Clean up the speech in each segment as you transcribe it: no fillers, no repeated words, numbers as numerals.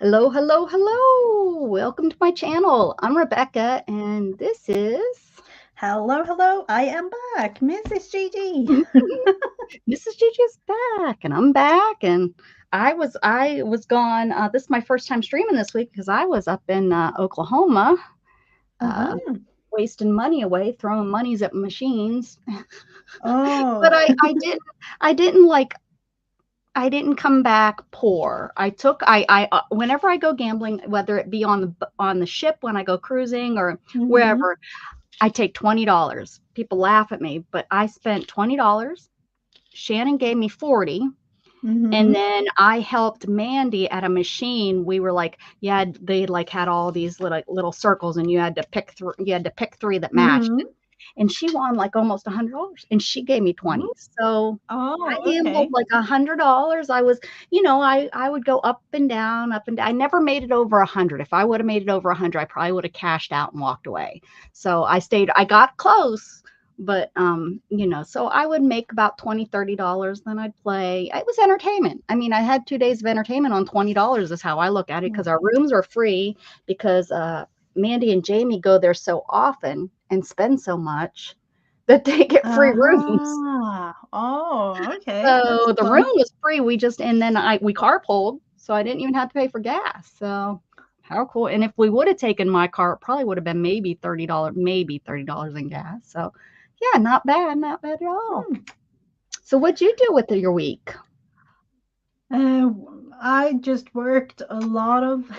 Hello, hello, hello. Welcome to my channel. I'm Rebecca, and this is Hello, hello, I am back, Mrs. Gigi. Mrs. Gigi's back, and I'm back, and I was gone. This is my first time streaming this week because I was up in Oklahoma, uh, Uh-huh. wasting money away, throwing monies at machines. But Oh, I didn't come back poor. Whenever I go gambling, whether it be on the ship when I go cruising or hmm wherever, I take $20. People laugh at me, but I spent $20. Shannon gave me 40. And hmm then I helped Mandy at a machine. We were like, yeah, they like had all these little circles, and you had to pick three that matched. hmm And she won like almost $100, and she gave me 20. So I Oh, gambled okay. like $100. I would go up and down, up and down. I never made it over 100. If I would have made it over 100, I probably would have cashed out and walked away. So I stayed. I got close, but so I would make about $20, $30. Then I'd play. It was entertainment. I mean, I had 2 days of entertainment on $20. Is how I look at it because our rooms are free because Mandy and Jamie go there so often and spend so much that they get free rooms. Oh, okay. That's So the room fun. was free. And then we carpooled, so I didn't even have to pay for gas. So how cool. And if we would have taken my car, it probably would have been maybe $30 in gas. So yeah, not bad at all. Hmm. So what'd you do with your week? Uh, I just worked a lot of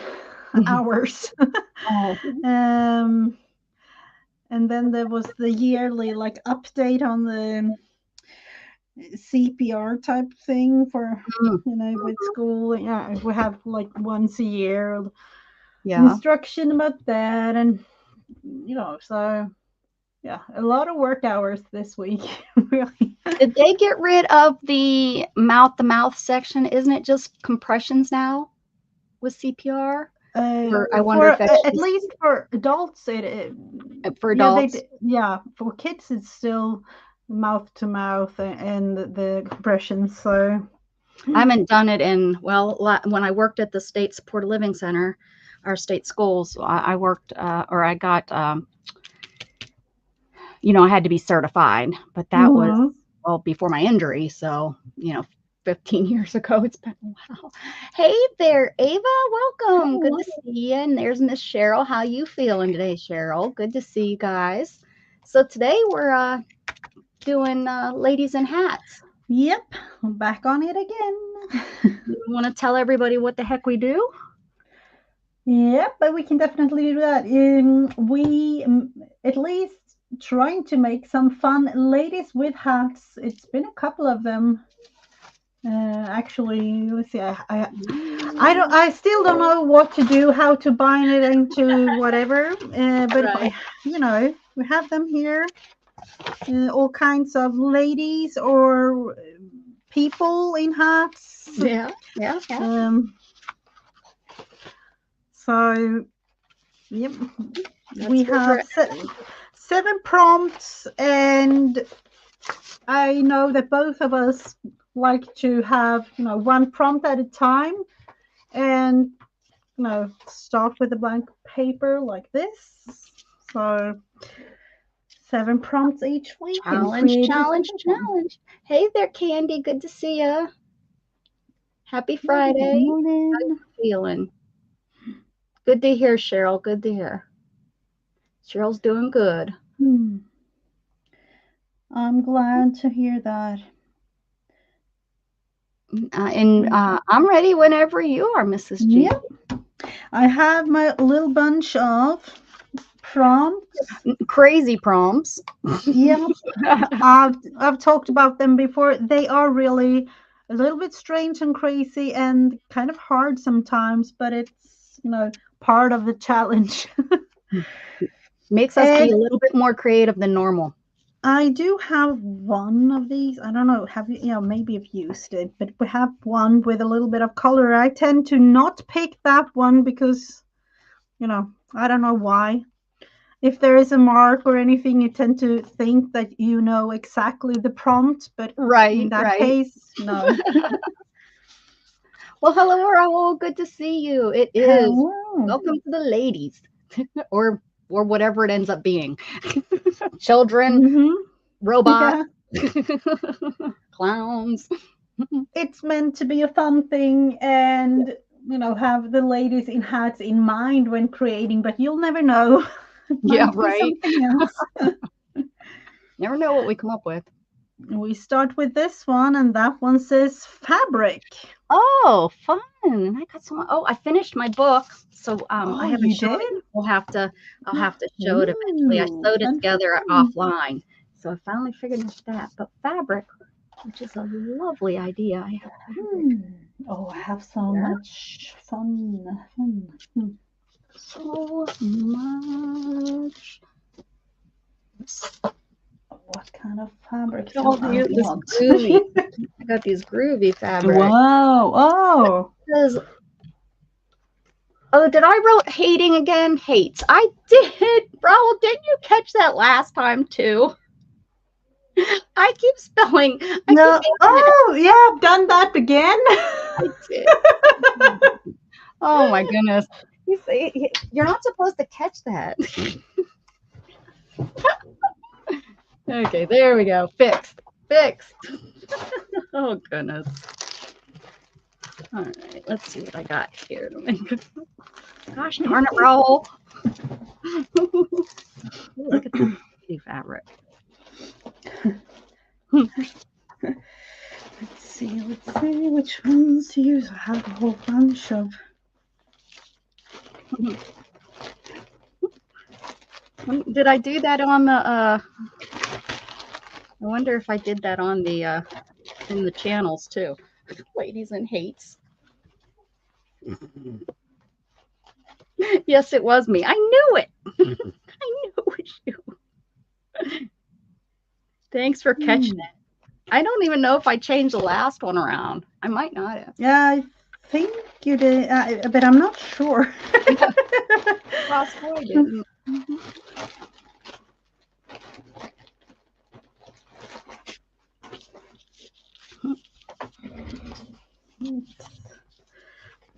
hours. Oh, um, and then there was the yearly update on the CPR type thing for, mm, with school. Yeah, we have like once a year yeah. instruction about that, and so yeah, a lot of work hours this week, really. Did they get rid of the mouth-to-mouth section? Isn't it just compressions now with CPR? Or I wonder For if that's at just least for adults, for yeah, adults. yeah, for kids it's still mouth to mouth and the compressions. So I haven't done it in, well, when I worked at the State Supported Living Center, our state schools, I worked, or I got, I had to be certified, but that was, mhm. well, before my injury. So, 15 years ago, it's been a while. Hey there, Ava, welcome. Good to see you. And there's Miss Cheryl. How you feeling today, Cheryl? Good to see you guys. So today we're doing ladies in hats. Yep, I'm back on it again. You want to tell everybody what the heck we do? Yeah, but we can definitely do that. We at least trying to make some fun ladies with hats. It's been a couple of them. Actually, let's see. I don't. I still don't know what to do, how to bind it into whatever. But Right. we have them here. All kinds of ladies or people in hats. Yeah, yeah, yeah. Um. So yep, That's we what we're have 7 prompts, and I know that both of us like to have one prompt at a time, and start with a blank paper like this. So 7 prompts each week and challenge, create a challenge, different one. challenge. Hey there, Candy. Good to see you. Happy Good Friday. How morning. you feeling? Good to hear, Cheryl. Good to hear. Cheryl's doing good. Hmm. I'm glad to hear that. And I'm ready whenever you are, Mrs. G. Yep, I have my little bunch of prompts. Crazy prompts. Yep, I've talked about them before. They are really a little bit strange and crazy and kind of hard sometimes, but it's part of the challenge. Makes us be And a little bit more creative than normal. I do have one of these. I don't know, have you, maybe you've used it, but we have one with a little bit of color. I tend to not pick that one because, I don't know why. If there is a mark or anything, you tend to think that you know exactly the prompt, but in Right, that right. case, no. Well, hello, Raul. Good to see you. It is. Hello. Welcome to the ladies, or whatever it ends up being. Children, Mm-hmm. robots, Yeah. clowns. It's meant to be a fun thing and, have the ladies in hats in mind when creating, but you'll never know. It Yeah, might be right. something else. Never know what we come up with. We start with this one, and that one says fabric. Oh, fun! And I got some. Oh, I finished my book, so I Oh, haven't you shown did? it. I'll have to show it eventually. I Ooh, sewed it fun, fun, together fun. offline, so I finally figured out that. But fabric, which is a lovely idea. I have fabric. Oh, I have so Yeah. much fun. So much. What kind of fabric do All I this want? groovy. I got these groovy fabrics. Wow. Oh. Because, oh, did I wrote hating again? Hates. I did. Raul, didn't you catch that last time too? I keep spelling. I keep No. making it. Oh, yeah, I've done that again. I did. Oh my goodness. You say you're not supposed to catch that. Okay, there we go. Fixed. Fixed. Oh goodness. All right, let's see what I got here to make. Gosh darn it, Raul. Ooh, look at this pretty fabric. Let's see which ones to use. I have a whole bunch of. Did I do that on the I wonder if I did that on the in the channels too. Ladies in hates. Yes, it was me. I knew it. I knew it was you. Thanks for catching it. I don't even know if I changed the last one around. I might not have. Yeah, I think you did, but I'm not sure. Possible I didn't.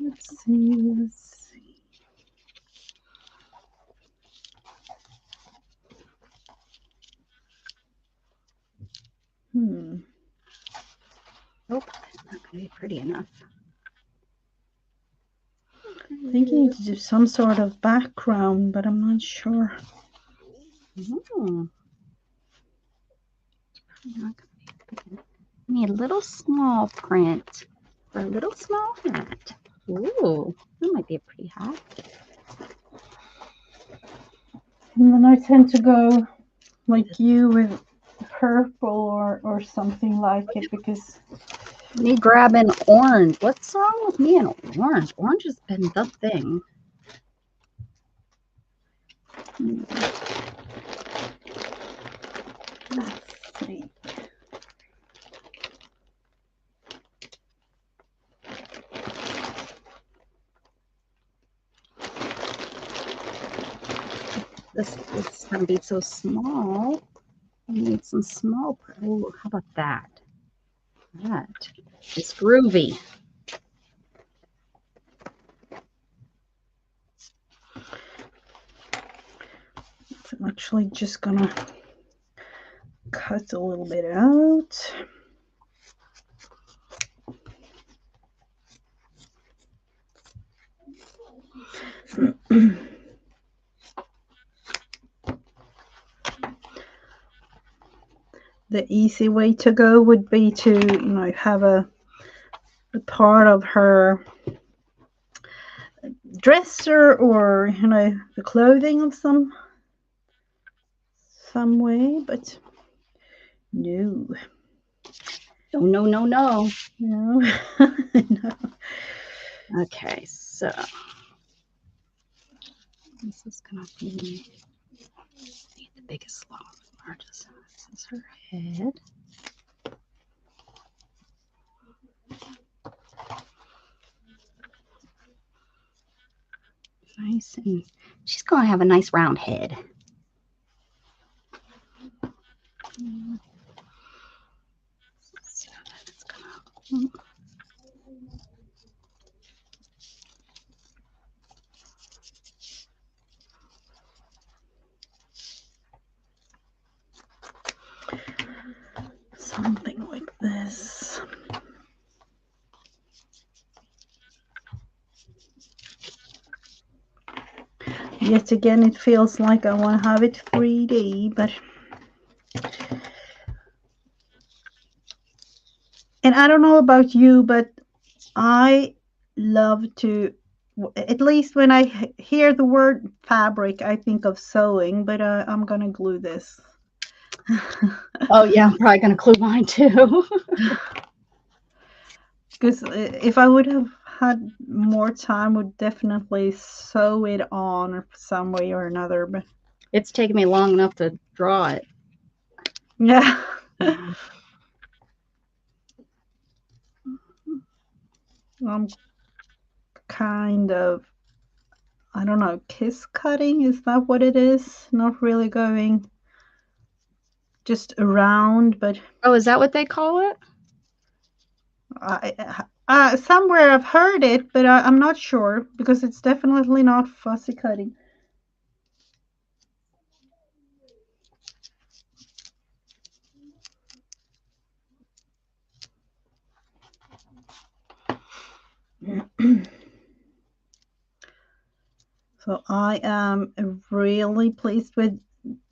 Let's see. Nope, that's not going to be pretty enough. I think you need to do some sort of background, but I'm not sure. I need a little small print for a little small hat. Ooh, that might be a pretty hat. And then I tend to go like you with purple or something like it, because Me grabbing orange. What's wrong with me and orange? Orange has been the thing. let's see. This is going to be so small. I need some small. Oh, how about that? That is groovy. I'm actually just gonna cut a little bit out. The easy way to go would be to, have a part of her dresser or, the clothing of some way, but no. No, no, no, no. No. Okay, so this is going to be the biggest, largest. This is her head. Nice, and she's going to have a nice round head. So it's gonna, something like this. Yet again, it feels like I want to have it 3D, but... And I don't know about you, but I love to, at least when I hear the word fabric, I think of sewing, but I'm going to glue this. Oh, yeah, I'm probably going to glue mine too. Because if I would have had more time, would definitely sew it on some way or another. But it's taken me long enough to draw it. Yeah. I'm kind of, I don't know, kiss cutting? Is that what it is? Not really going just around, but... Oh, is that what they call it? Somewhere I've heard it, but I'm not sure, because it's definitely not fussy cutting. So I am really pleased with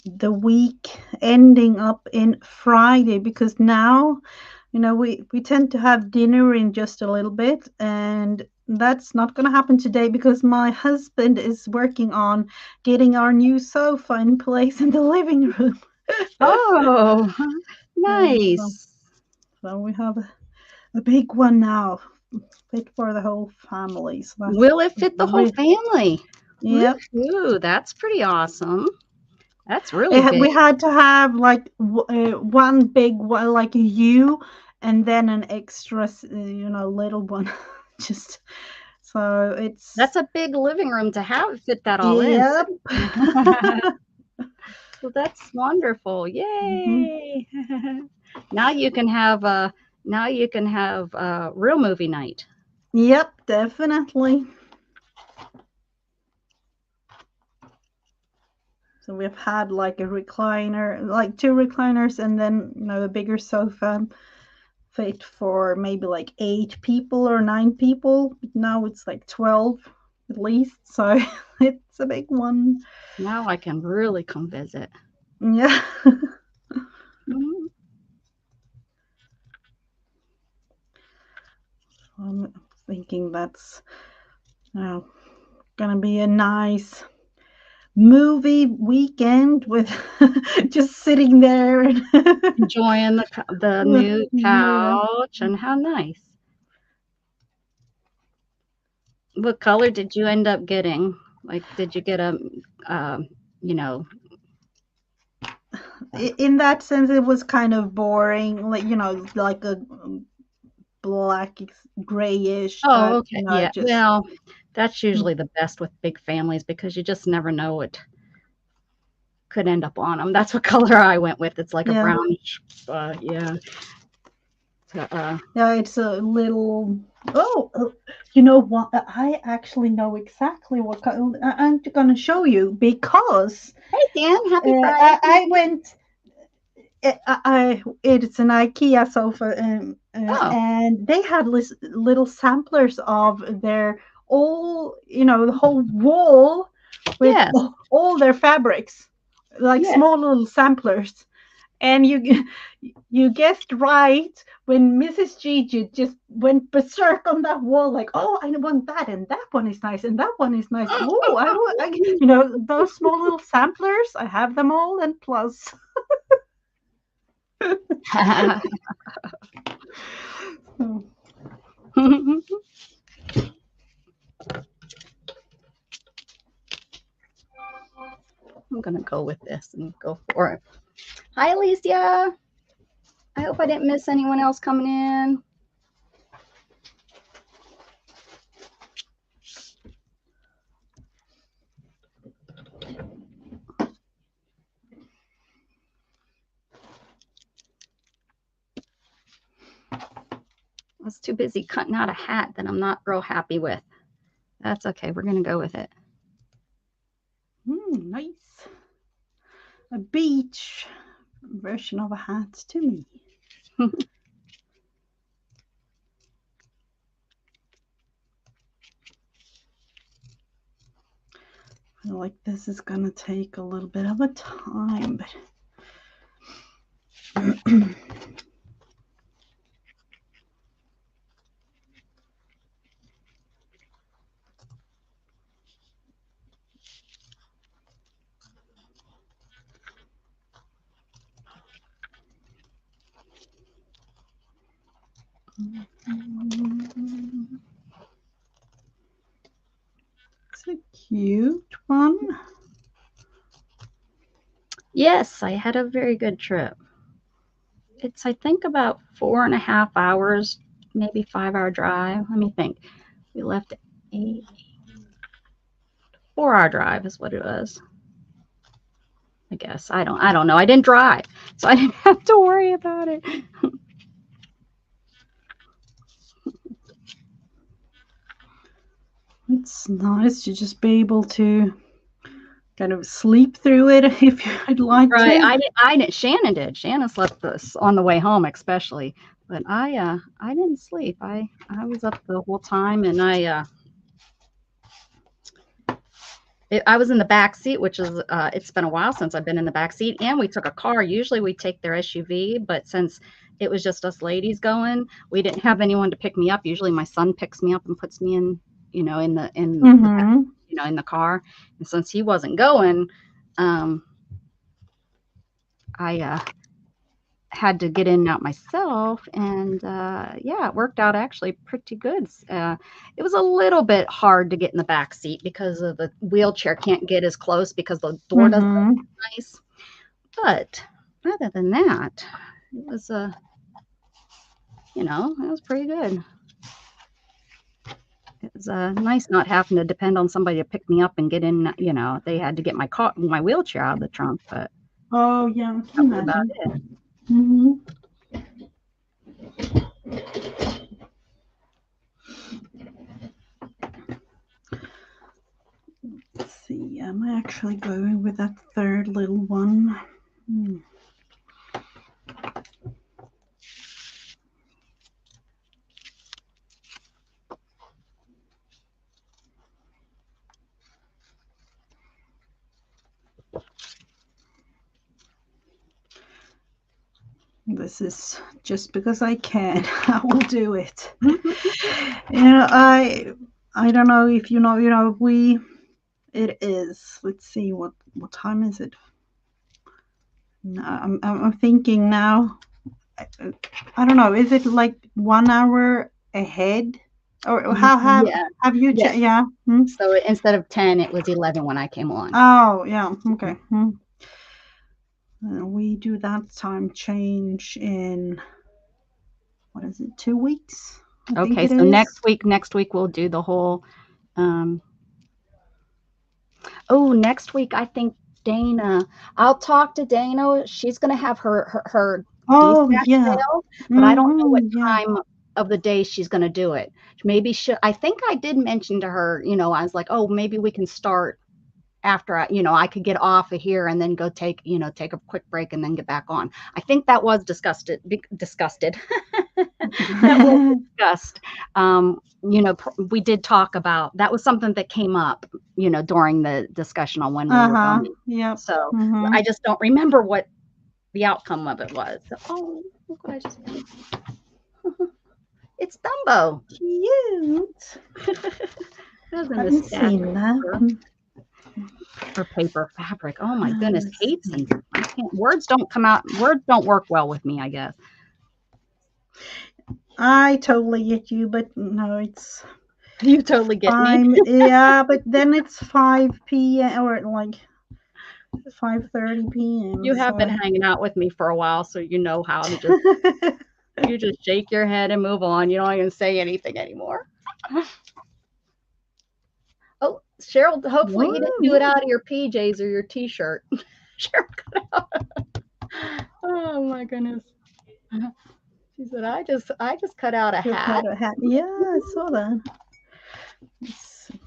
the week ending up in Friday, because now, you know, we tend to have dinner in just a little bit, and that's not going to happen today because my husband is working on getting our new sofa in place in the living room. Oh, nice. So we have a big one now, fit for the whole family. So Will it fit the whole family? Yep. Ooh, that's pretty awesome. That's really big. We had to have like one big one, like a U, and then an extra, you know, little one. Just so it's... That's a big living room to have fit that all in. Yep. Well, that's wonderful. Yay. Now you can have real movie night. Yep, definitely. So we've had like a recliner, like 2 recliners, and then, you know, a bigger sofa fit for maybe like 8 people or 9 people. Now it's like 12 at least, so it's a big one. Now I can really come visit. Yeah. Mm-hmm. I'm thinking that's gonna be a nice movie weekend with just sitting there and Enjoying the new couch. And how nice. What color did you end up getting? Like, did you get a, you know? In that sense, it was kind of boring, like, you know, like a black grayish. Oh, okay. You know, Yeah. just... Well, that's usually the best with big families because you just never know what could end up on them. That's what color I went with. It's like a brownish. Yeah. Yeah, it's a little... Oh, you know what? I actually know exactly what color. I'm gonna show you, because Hey, Dan, happy Friday. I went... it's an IKEA sofa, and they had little samplers of their all, you know, the whole wall with all their fabrics, like small little samplers. And you guessed right when Mrs. Gigi just went berserk on that wall, like, oh, I want that, and that one is nice, and that one is nice. Oh, you know, those small little samplers, I have them all, and plus. I'm gonna go with this and go for it. Hi, Alicia. I hope I didn't miss anyone else coming in. I was too busy cutting out a hat that I'm not real happy with. That's okay. We're going to go with it. Nice. A beach version of a hat to me. I feel like this is gonna take a little bit of a time, but it's a cute one. Yes, I had a very good trip. It's, I think, about 4.5 hours, maybe 5-hour drive. Let me think. We left at 8. 4-hour drive is what it was. I guess. I don't know. I didn't drive, so I didn't have to worry about it. It's nice to just be able to kind of sleep through it if you'd like Right. to. I didn't. Shannon did. Shannon slept this on the way home, especially. But I didn't sleep. I was up the whole time, and I was in the back seat, which is it's been a while since I've been in the back seat, and we took a car. Usually we take their SUV, but since it was just us ladies going, we didn't have anyone to pick me up. Usually my son picks me up and puts me in, in the Mm-hmm. in the car. And since he wasn't going, I had to get in and out myself, and yeah, it worked out actually pretty good. It was a little bit hard to get in the back seat because of the wheelchair can't get as close because the door doesn't Mm-hmm. look nice. But other than that, it was it was pretty good. It was nice not having to depend on somebody to pick me up and get in. They had to get my wheelchair out of the trunk, but Oh yeah, I that can was about imagine. it. Mm-hmm. Let's see, am I actually going with that third little one? This is just because I can. I will do it. I don't know if it is. Let's see, what time is it? No, I'm thinking now. I don't know. Is it like 1 hour ahead, or how Yeah. have you? Yes. Yeah. Hmm? So instead of 10, it was 11 when I came on. Oh yeah. Okay. Hmm. We do that time change in, what is it? 2 weeks. I think Okay, it so is. next week we'll do the whole um next week I think Dana, I'll talk to Dana. She's gonna have her Oh DSAC yeah. sale, but I don't know what Mm-hmm. Yeah. time of the day she's gonna do it. Maybe I think I did mention to her, I was like, oh, maybe we can start after I could get off of here and then go take a quick break and then get back on. I think that was disgusted. That was discussed. We did talk about that was something that came up, during the discussion on when we were Uh-huh. going. Yep. So Mm-hmm. I just don't remember what the outcome of it was. So, oh, look what I just found. It's Dumbo. Cute. Doesn't I this haven't sad seen that. or paper fabric? Oh my goodness, Let's hates see. and I can't. Words don't come out. Words don't work well with me, I guess. I totally get you, but no, it's You totally get me. time. Yeah, but then it's 5 p.m. or like 5:30 p.m. You have been So hanging out with me for a while, so you know how to just shake your head and move on. You don't even say anything anymore. Oh, Cheryl, hopefully he didn't do it out of your PJs or your T-shirt. Cheryl cut out. Oh my goodness. She said, I just cut out a you hat. cut a hat. Yeah, I saw that. Let's see.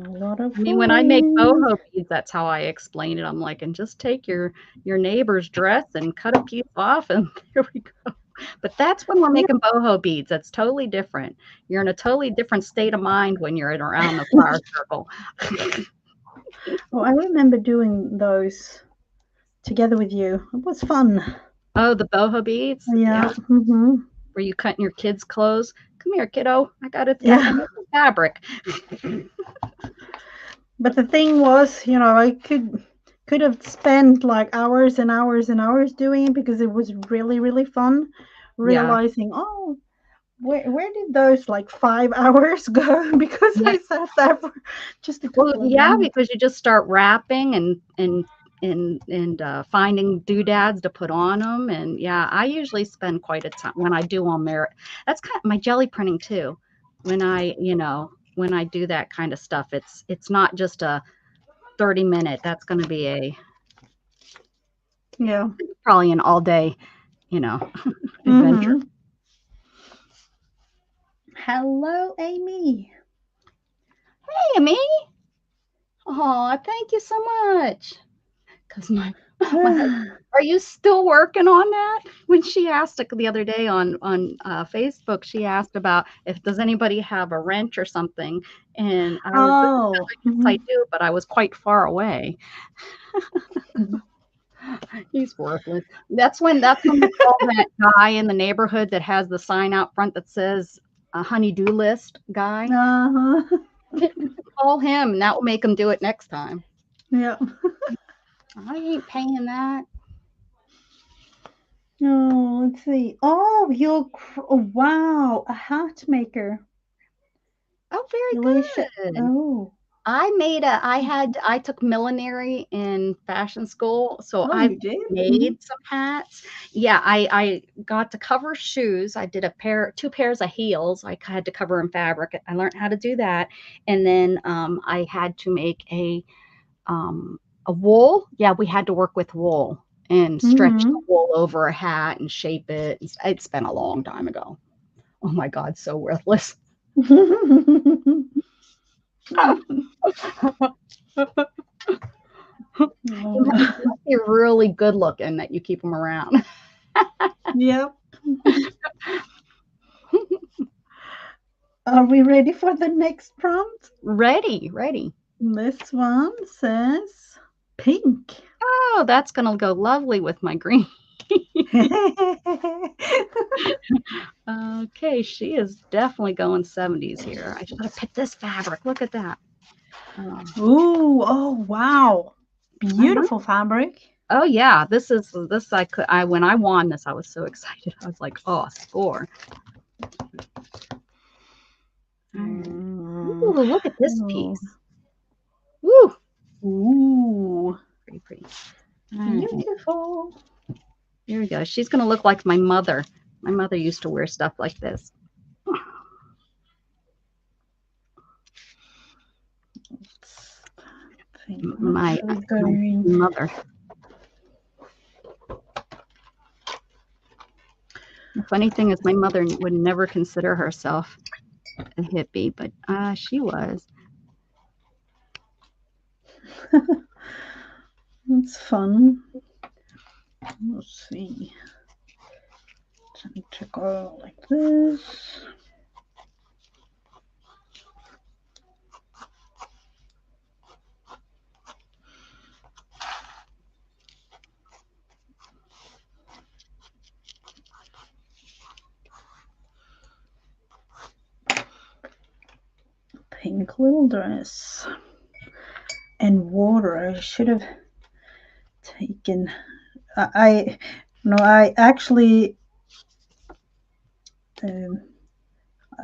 A lot of I mean, when I make fun. boho beads, that's how I explain it. I'm like, and just take your neighbor's dress and cut a piece off, and there we go. But that's when we're Yeah. making boho beads. That's totally different. You're in a totally different state of mind when you're around the flower circle. Oh, I remember doing those together with you. It was fun. Oh, the boho beads? Yeah. Yeah. Hmm. Were you cutting your kids' clothes? Come here, kiddo. I got Yeah. some fabric. But the thing was, I could have spent like hours and hours and hours doing it because it was really, really fun. Yeah. Realizing, oh, where did those like 5 hours go? Because Yeah. I sat there for just a Well, couple of yeah, minutes. because you just start wrapping and finding doodads to put on them, and yeah, I usually spend quite a time when I do them there. That's kind of my jelly printing too. When I do that kind of stuff, it's not just a 30-minute. That's going to be a Yeah. probably an all day, you know, adventure. Hmm. Hello, Amy. Hey, Amy. Oh, thank you so much. Because my husband, are you still working on that? When she asked the other day on Facebook, she asked about if does anybody have a wrench or something, and I was Oh. yes, I do, but I was quite far away. He's worthless. That's when we call that guy in the neighborhood that has the sign out front that says a honey-do list guy. Uh-huh. Call him, and that will make him do it next time. Yeah. I ain't paying that. Oh, let's see. Oh, oh, wow, a hat maker. Oh, very Delicious. good. Oh. I took millinery in fashion school, so Oh, I've you did? Hmm. made some hats. Yeah, I got to cover shoes. I did 2 pairs of heels. I had to cover in fabric. I learned how to do that, and then I had to make a wool. Yeah, we had to work with wool and stretch the Hmm. wool over a hat and shape it. It's been a long time ago. Oh my God, so worthless. You must be really good looking that you keep them around. Yep. Are we ready for the next prompt? Ready, ready. This one says pink. Oh, that's gonna go lovely with my green. Okay, she is definitely going 70s here. I should have picked this fabric. Look at that. Um, Ooh, oh wow. uh-huh. Beautiful fabric. Oh yeah, this I when I won this, I was so excited. I was like, oh, score. All right. Mm. Ooh, look at this Oh. piece. Woo, Ooh, pretty pretty. All right. beautiful. Here we go. She's gonna look like my mother. My mother used to wear stuff like this. What My should we go my in? mother. The funny thing is, my mother would never consider herself a hippie, but she was. It's fun. Let's see. To go like this. Pink little dress. And water. I should have taken. I no. I actually. Um,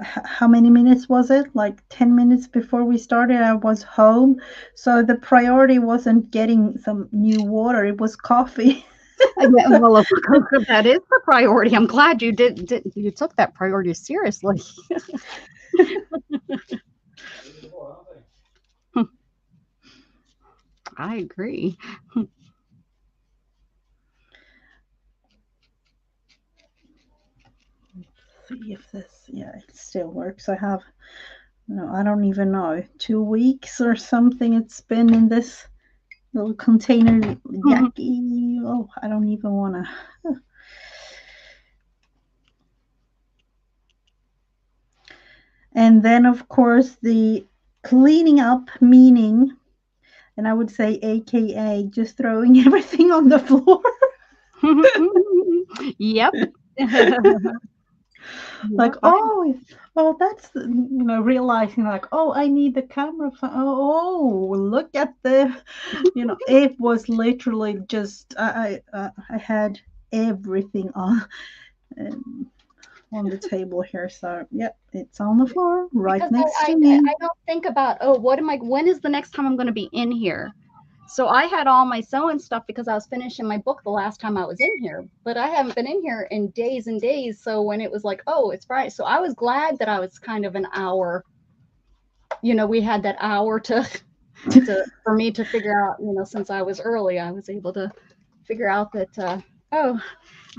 how many minutes was it? Like 10 minutes before we started, I was home. So the priority wasn't getting some new water, it was coffee. Yeah, well, that is the priority. I'm glad you took that priority seriously. I agree. See if this, yeah, it still works. I have no, I don't even know, 2 weeks or something. It's been in this little container, yucky. Oh, I don't even want to. And then, of course, the cleaning up, meaning, and I would say, AKA, just throwing everything on the floor. Yep. Like, Yep. oh, that's, realizing, like, oh, I need the camera. Oh, look at the, it was literally just, I had everything on the table here. So, yep, it's on the floor right Because next to me. I don't think about, oh, when is the next time I'm going to be in here? So I had all my sewing stuff because I was finishing my book the last time I was in here, but I haven't been in here in days and days. So when it was like, oh, it's Friday. So I was glad that I was kind of an hour, we had that hour for me to figure out, since I was early, I was able to figure out that, oh,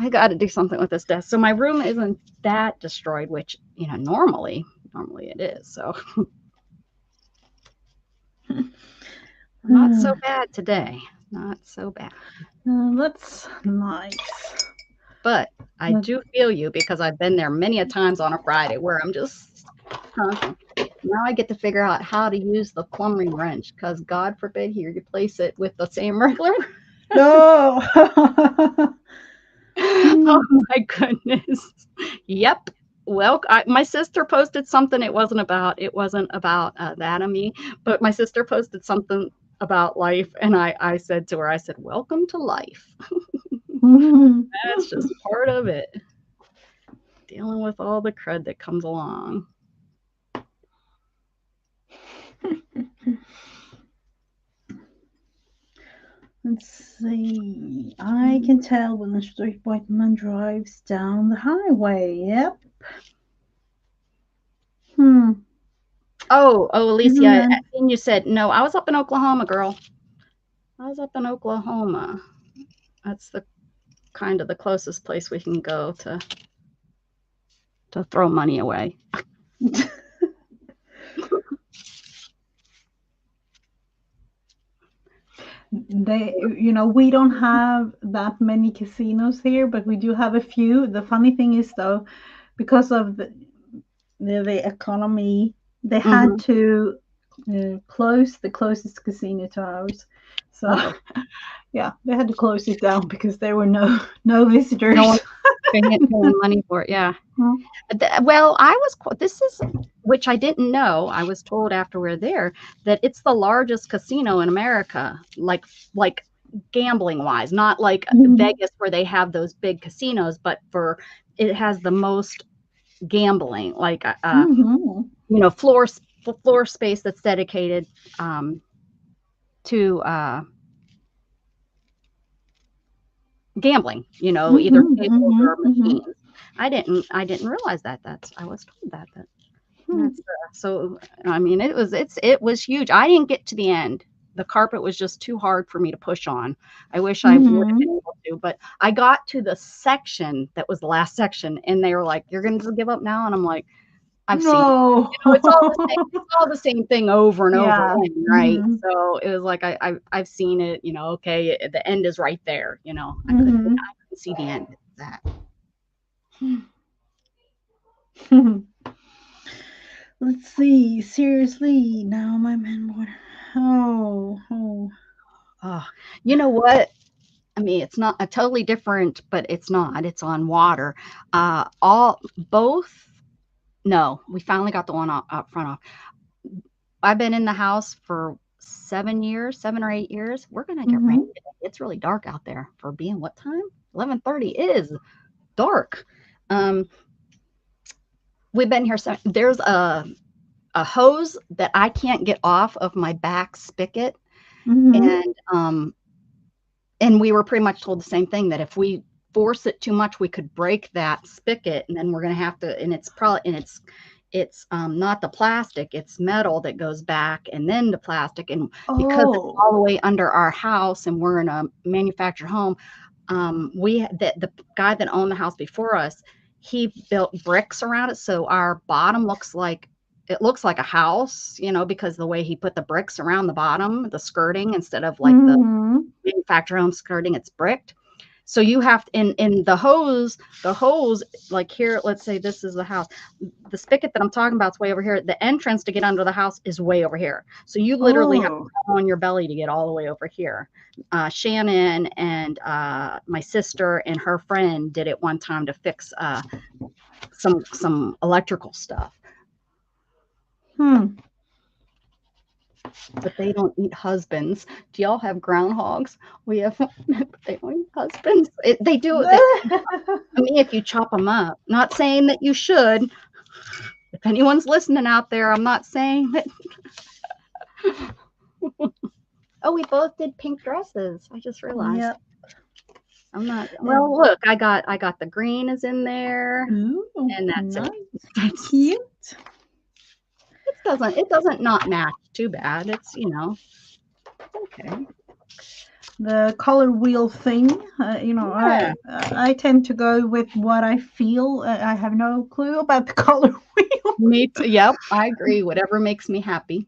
I got to do something with this desk. So my room isn't that destroyed, which, normally it is. So not so bad today. Not so bad. That's nice. But I do feel you, because I've been there many a times on a Friday where I'm just, now I get to figure out how to use the plumbing wrench, because God forbid you replace it with the same regular. No. Oh my goodness. Yep. Well, my sister posted something. It wasn't about that of me, but my sister posted something about life, and I said to her, I said, welcome to life. That's just part of it. Dealing with all the crud that comes along. Let's see. I can tell when a straight white man drives down the highway. Yep. Oh, Alicia, I think you said, no, I was up in Oklahoma, girl. I was up in Oklahoma. That's the kind of the closest place we can go to throw money away. We don't have that many casinos here, but we do have a few. The funny thing is, though, because of the economy, they had to close the closest casino to ours. So, yeah, they had to close it down because there were no visitors. No one paying money for it. Yeah. Well, this is, which I didn't know. I was told after we were there that it's the largest casino in America, like gambling wise, not like Vegas where they have those big casinos, but it has the most gambling, like floor space that's dedicated to gambling, either tables or machines. I didn't realize that. I was told that. So I mean, it was huge. I didn't get to the end. The carpet was just too hard for me to push on. I wish I would have been able to, but I got to the section that was the last section, and they were like, "You're going to give up now?" And I'm like, "I've seen it. It's all the same thing over and over again, right?" So it was like I've seen it. Okay, the end is right there. I couldn't see the end of that. Let's see. Seriously, now my man water. Oh. You know what? I mean, it's not a totally different, but it's not. It's on water. No, we finally got the one up front off. I've been in the house for 7 or 8 years. We're gonna get rain today. It's really dark out there for being what time? 11:30 is dark. We've been here. So there's a hose that I can't get off of my back spigot, and we were pretty much told the same thing, that if we force it too much, we could break that spigot, and then we're going to have to, and it's not the plastic, it's metal that goes back and then the plastic. And because it's all the way under our house and we're in a manufactured home, the guy that owned the house before us, he built bricks around it. So our bottom looks like it looks like a house, because the way he put the bricks around the bottom, the skirting, instead of like the manufacturer home skirting, it's bricked. So you have to, in the hose, like here, let's say this is the house. The spigot that I'm talking about is way over here. The entrance to get under the house is way over here. So you literally have to go on your belly to get all the way over here. Shannon and my sister and her friend did it one time to fix some electrical stuff. But they don't eat husbands. Do y'all have groundhogs? We have. They don't eat husbands. They do. If you chop them up. Not saying that you should. If anyone's listening out there, I'm not saying that. Oh, we both did pink dresses. I just realized. Yep. I'm not. Well, look, I got the green is in there. Ooh, and that's nice. That's cute. It doesn't not match too bad. It's okay. The color wheel thing, yeah. I tend to go with what I feel. I have no clue about the color wheel. Me too. Yep, I agree. Whatever makes me happy.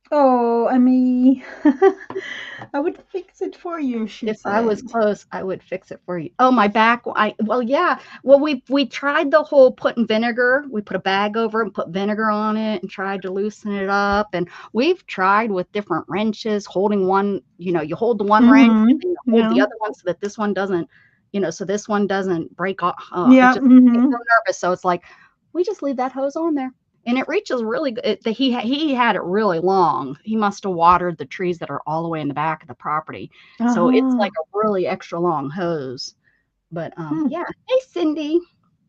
Oh, I mean, I would fix it for you. If I was close, I would fix it for you. Oh, my back. Yeah. Well, we tried the whole putting vinegar. We put a bag over it and put vinegar on it and tried to loosen it up. And we've tried with different wrenches, holding one. You hold the one wrench and you hold the other one so that this one doesn't. So this one doesn't break off. Yeah. It's so nervous. So it's like we just leave that hose on there. And it reaches really good. He had it really long. He must have watered the trees that are all the way in the back of the property. So it's like a really extra long hose. But yeah. Hey, Cindy.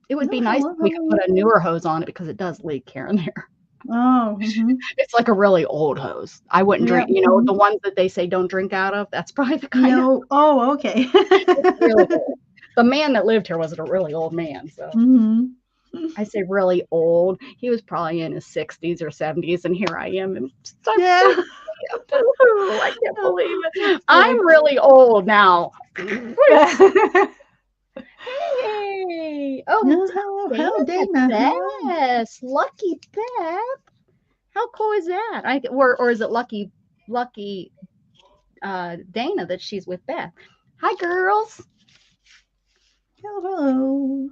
It would be nice if we could put a newer hose on it because it does leak here and there. Oh. It's like a really old hose. I wouldn't drink, the ones that they say don't drink out of. That's probably the kind of. Oh, okay. It's really old. The man that lived here was a really old man. So. I say really old. He was probably in his 60s or 70s, and here I am. And I can't believe it. I'm really old now. Hey! Oh, Dana. Yes, Lucky Beth. How cool is that? Or is it Lucky Dana that she's with Beth? Hi, girls. Hello.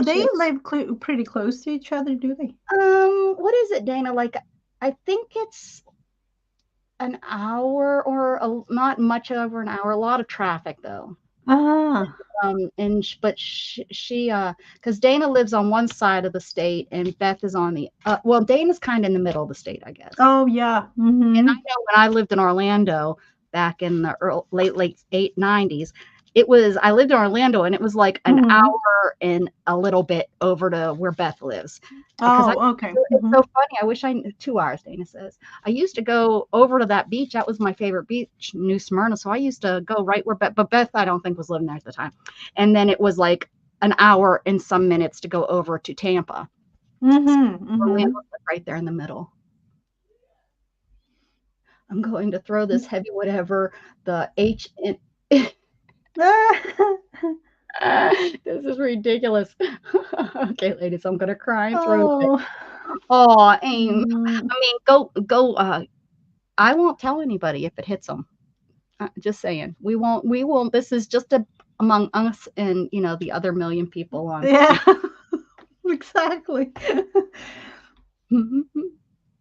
They live pretty close to each other, do they? What is it, Dana? Like, I think it's an hour or not much over an hour. A lot of traffic though. But she because Dana lives on one side of the state and Beth is on the Dana's kind of in the middle of the state, I guess. Oh yeah. And I know when I lived in Orlando back in the late 90s. I lived in Orlando and it was like an hour and a little bit over to where Beth lives. Okay. It's so funny. I wish I knew 2 hours, Dana says. I used to go over to that beach. That was my favorite beach, New Smyrna. So I used to go right where but Beth, I don't think was living there at the time. And then it was like an hour and some minutes to go over to Tampa. Orlando's right there in the middle. I'm going to throw this heavy whatever, the H in. This is ridiculous. Okay, ladies, I'm gonna cry and throw it. Oh, aim. I mean, go. I won't tell anybody if it hits them. Just saying, we won't. This is just among us and the other million people on. Yeah, exactly.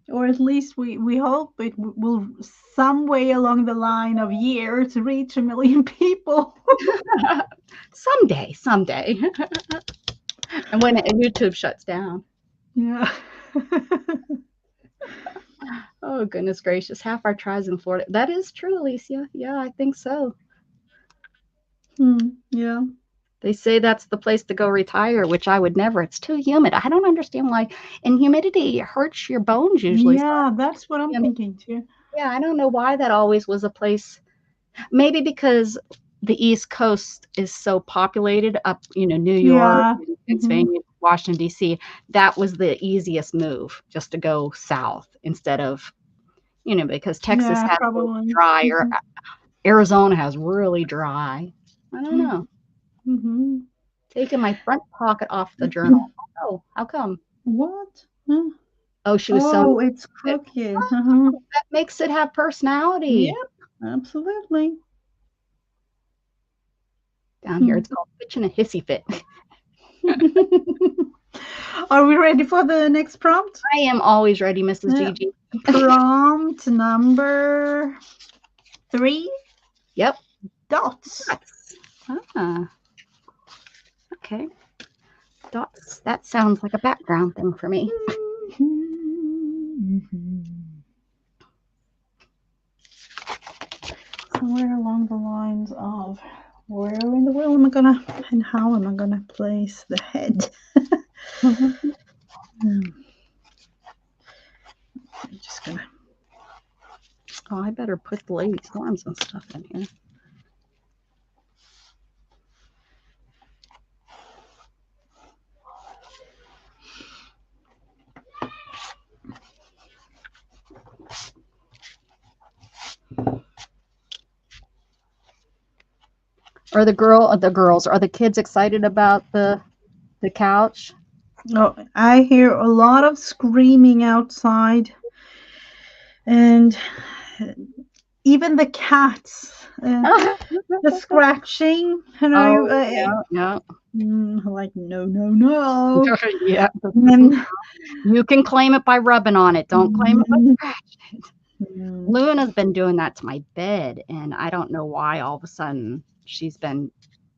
Or at least we hope it will some way along the line of years reach 1 million people. Someday. And when YouTube shuts down. Yeah. Oh, goodness gracious. Half our tribes in Florida. That is true, Alicia. Yeah, I think so. Yeah. They say that's the place to go retire, which I would never. It's too humid. I don't understand why. And humidity hurts your bones usually. Yeah, that's what I'm thinking too. Yeah, I don't know why that always was a place. Maybe because the East Coast is so populated up, New York, Pennsylvania, Washington, D.C. That was the easiest move, just to go south instead of, because Texas has drier. Arizona has really dry. I don't know. Taking my front pocket off the journal. Oh, how come? What? Huh? Oh, she was Oh, sewing it's it. crooked. Uh-huh. That makes it have personality. Yep, absolutely. Down here, Hmm. it's called pitching a hissy fit. Are we ready for the next prompt? I am always ready, Mrs. Yeah. Gigi. Prompt number 3. Yep. Dots. Ah, okay. Dots. That sounds like a background thing for me. Somewhere along the lines of where in the world am I gonna and how am I gonna place the head? I'm just gonna. Oh, I better put the lady's arms and stuff in here. Are the kids excited about the couch? No, I hear a lot of screaming outside, and even the cats, the scratching. You know, Oh, yeah, yeah. like no, no, no. Yeah. And You can claim it by rubbing on it. Don't claim it by then, scratching it. Luna's been doing that to my bed, and I don't know why all of a sudden she's been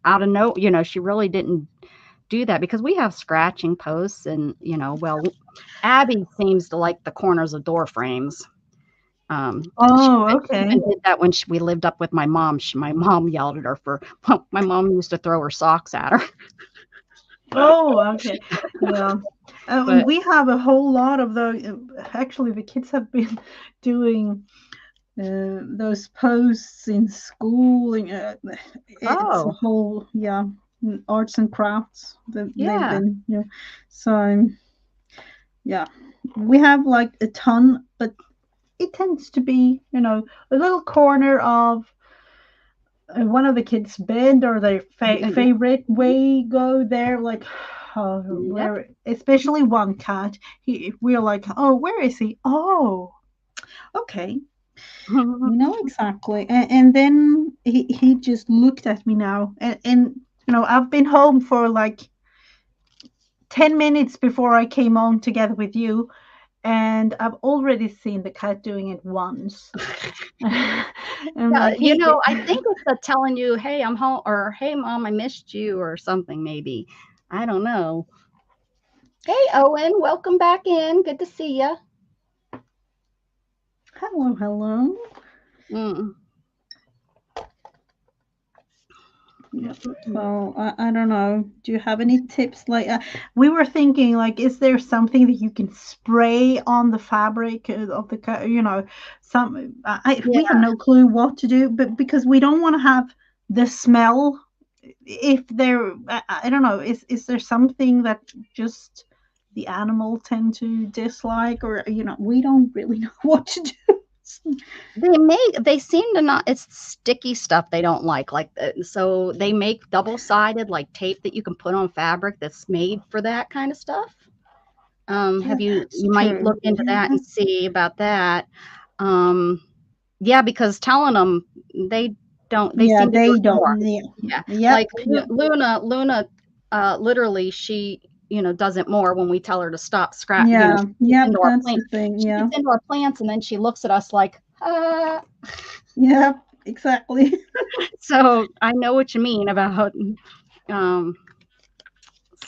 out of no, she really didn't do that because we have scratching posts and, well, Abby seems to like the corners of door frames. She oh, okay. even did that when we lived up with my mom. My mom yelled at her well, my mom used to throw her socks at her. Oh, okay. Yeah. But We have a whole lot of those. Actually, the kids have been doing those posts in school. And, it's a oh, whole, yeah, arts and crafts that they've yeah. been, So, yeah, we have like a ton, but it tends to be, a little corner of one of the kids' bed or their favorite way go there, like Yep. where, especially one cat. We're like, oh, where is he? Oh, okay, exactly. And then he just looked at me now, and I've been home for like 10 minutes before I came on together with you, and I've already seen the cat doing it once. And Yeah, like he, I think it's telling you, "Hey, I'm home," or "Hey, mom, I missed you," or something maybe. I don't know. Hey, Owen, welcome back in. Good to see you. hello, hello. Mm. Yeah. So I don't know. Do you have any tips? Like we were thinking, like, is there something that you can spray on the fabric of the some? Yeah. We have no clue what to do, but because we don't want to have the smell. If there, I don't know. Is there something that just the animal tend to dislike, or we don't really know what to do. They seem to not, it's sticky stuff they don't like. So they make double-sided like tape that you can put on fabric that's made for that kind of stuff. Yeah, You that's might true. look into that Yeah. and see about that. Yeah, because telling them they don't, they Yeah, seem to do they it more. don't. Yeah. Yeah, Yep. like Yep. Luna, literally, she, does it more when we tell her to stop scrap. Yeah. She gets Yep. into our That's the plants. thing. She Yeah. gets into our plants, and then she looks at us like, ah. Yep. Exactly. So I know what you mean about, um,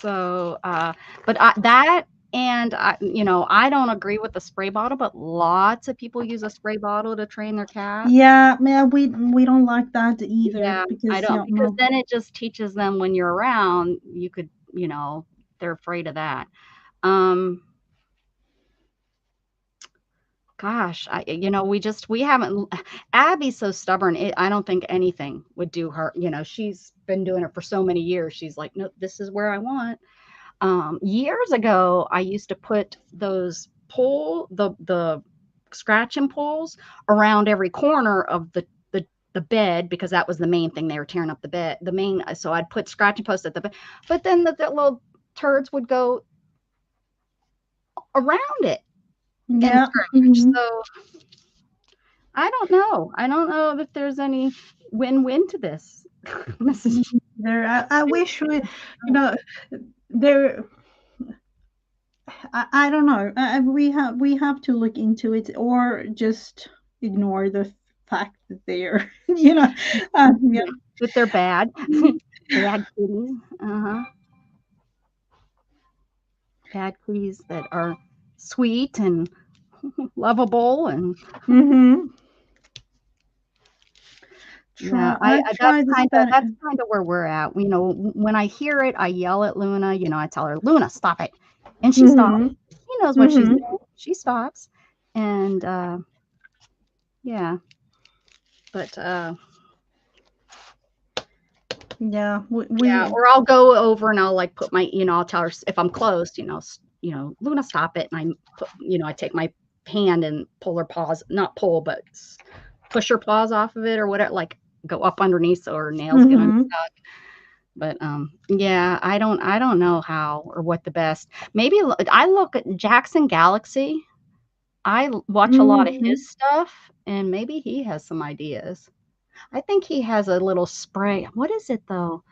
but that. And I don't agree with the spray bottle, but lots of people use a spray bottle to train their cats. Yeah. Yeah. We don't like that either Yeah, I because don't, because then it just teaches them when you're around, you could, they're afraid of that. Um, Gosh, we haven't. Abby's so stubborn. I don't think anything would do her. She's been doing it for so many years. She's like, no, this is where I want. Years ago, I used to put those the scratch and pulls around every corner of the the bed, because that was the main thing. They were tearing up the bed, so I'd put scratching posts at the bed, but then the little turds would go around it and Yeah. scratch. So I don't know if there's any win-win to this, Mrs. G. I wish we, there. I don't know. We have to look into it, or just ignore the fact that they're, yeah. That they're bad. Bad kitties. Bad kitties that are sweet and lovable and yeah, that's kind of where we're at. When I hear it, I yell at Luna. I tell her, Luna, stop it, and she stops. She knows what she's doing. She stops, and yeah, but yeah, or I'll go over and I'll like put my, I'll tell her if I'm close, Luna, stop it, and I put, I take my hand and pull her paws, not pull, but push her paws off of it or whatever, like go up underneath so her nails get unstuck. But yeah, I don't know how or what the best. Maybe I look at Jackson Galaxy. I watch a lot of his stuff, and maybe he has some ideas. I think he has a little spray. What is it though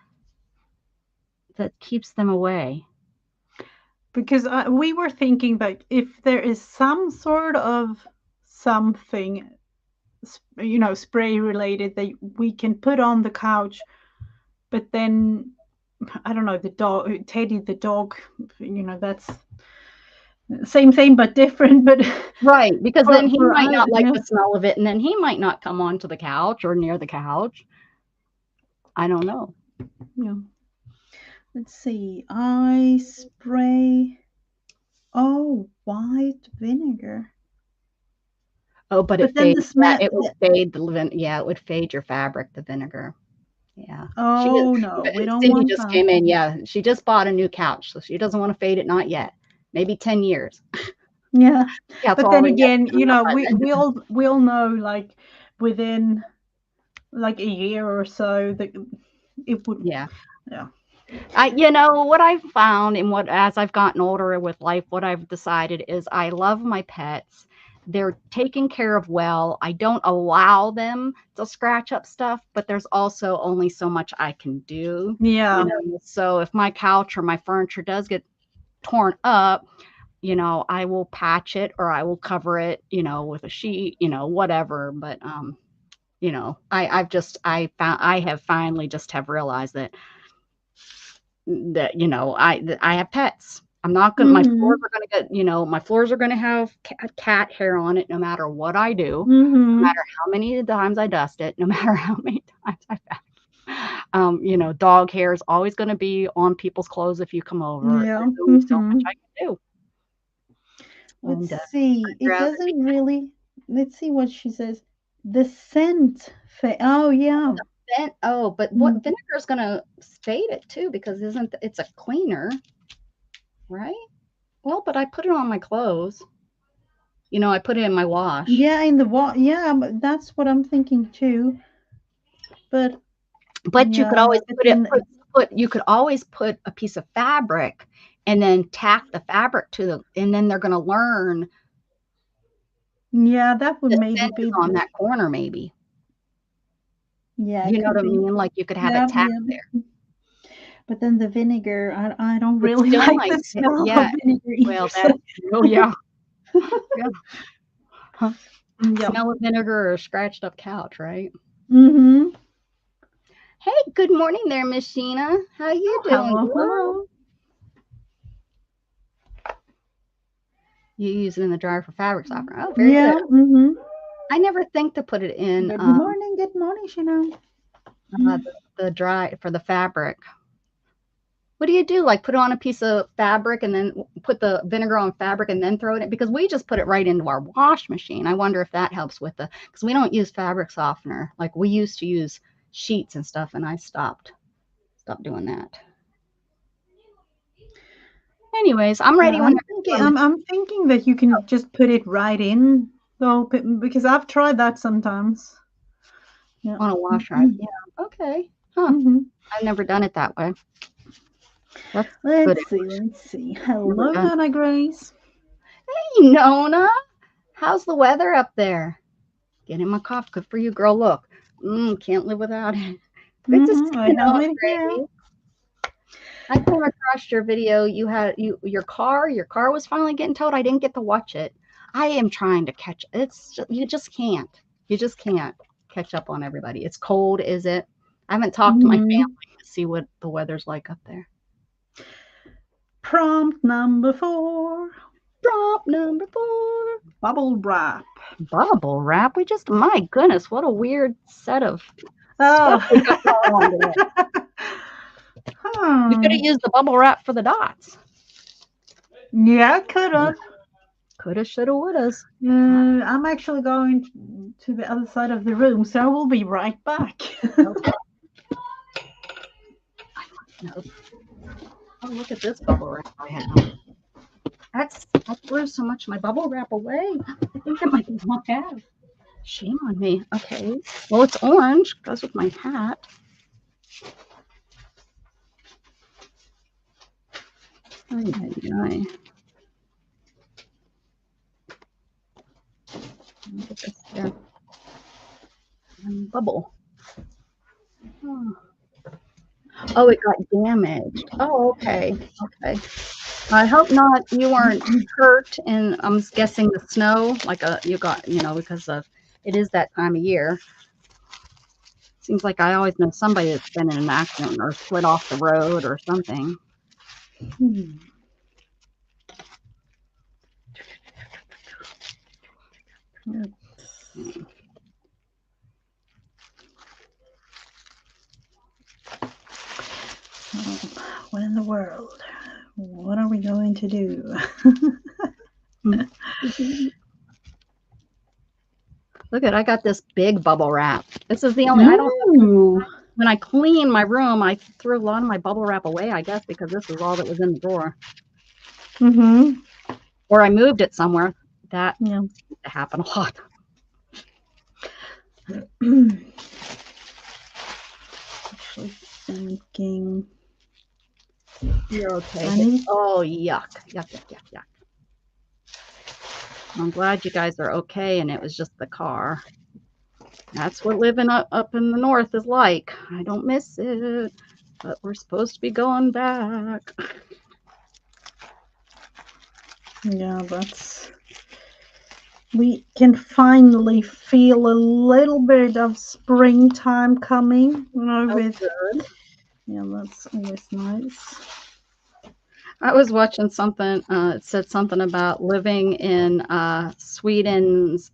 that keeps them away? Because we were thinking that if there is some sort of something, spray related that we can put on the couch, but then I don't know, the dog, Teddy the dog, that's same but different. But right, because then he might not like the smell of it, and then he might not come onto the couch or near the couch. I don't know. Yeah. Let's see. I spray. Oh, white vinegar. Oh, but it fades. It would fade the yeah, it would fade your fabric, the vinegar. Yeah. Oh no, we don't Cindy want just that. came in. Yeah, she just bought a new couch, so she doesn't want to fade it. Not yet. Maybe 10 years. Yeah. But then again, we all know, like within like a year or so that it would. Yeah. Yeah. What I've found and as I've gotten older with life, what I've decided is I love my pets. They're taken care of well. I don't allow them to scratch up stuff, but there's also only so much I can do. Yeah. So if my couch or my furniture does get torn up, I will patch it or I will cover it, with a sheet, whatever. But I have finally just have realized that I have pets. I'm not gonna. My floors are gonna get. My floors are gonna have cat hair on it, no matter what I do, no matter how many times I dust it, no matter how many times I vacuum. Dog hair is always gonna be on people's clothes if you come over. Yeah. There's only so much I can do. Let's see. It doesn't really. Let's see what she says. The scent. Oh yeah. But what vinegar is gonna fade it too, because it's a cleaner, right? Well, but I put it on my clothes. I put it in my wash. Yeah, in the wash. Yeah, that's what I'm thinking too. But you could always you could always put a piece of fabric and then tack the fabric and then they're gonna learn. Yeah, that would maybe be on that corner, maybe. Yeah, you know what I mean? Like you could have it tacked there. But then the vinegar, I don't really like the smell of vinegar either. Well, yeah. Smell of vinegar or a scratched up couch, right? Hey, good morning there, Miss Sheena. How you doing? Hello. You use it in the dryer for fabric softener. Oh, very good. I never think to put it in. Good morning, Sheena. The dry for the fabric. What do you do? Like put it on a piece of fabric and then put the vinegar on fabric and then throw it in? Because we just put it right into our wash machine. I wonder if that helps with because we don't use fabric softener. Like we used to use sheets and stuff, and I stopped doing that. Anyways, I'm ready. I'm thinking that you can just put it right in though, because I've tried that sometimes. Yeah. On a wash rack. Yeah. Okay. Huh. I've never done it that way. That's good. Let's see. Never Hello, done. Nana Grace. Hey, Nona. How's the weather up there? Getting my cough. Good for you, girl. Look. Can't live without it. Good to see I you, have Nona it here. Grace. I came across your video. You had your car was finally getting towed. I didn't get to watch it. I am trying to catch you just can't. You just can't catch up on everybody. It's cold, is it? I haven't talked to my family to see what the weather's like up there. Prompt number 4. Prompt number 4. Bubble wrap. Bubble wrap? My goodness, what a weird set of Oh. stuff we got going on today. You could have used the bubble wrap for the dots. Yeah, could have. Coulda, shoulda, wouldas. I'm actually going to the other side of the room, so I will be right back. Okay. Oh, look at this bubble wrap I have. I threw so much of my bubble wrap away. I think it might be all I have. Shame on me. Okay. Well, it's orange. Goes with my hat. Ay. Look at this here. Bubble. Oh, it got damaged. Oh, okay. Okay. I hope not. You weren't hurt, and I'm guessing the snow, you got, because it is that time of year. Seems like I always know somebody that's been in an accident or slid off the road or something. What in the world? What are we going to do? Look I got this big bubble wrap. This is the only, when I clean my room, I threw a lot of my bubble wrap away, I guess, because this is all that was in the drawer. Or I moved it somewhere. That happened a lot. Actually thinking. You're okay. Oh, yuck. Yuck. I'm glad you guys are okay, and it was just the car. That's what living up in the north is like. I don't miss it, but we're supposed to be going back. Yeah, we can finally feel a little bit of springtime coming. Good. Yeah, that's always nice. I was watching something. It said something about living in Sweden's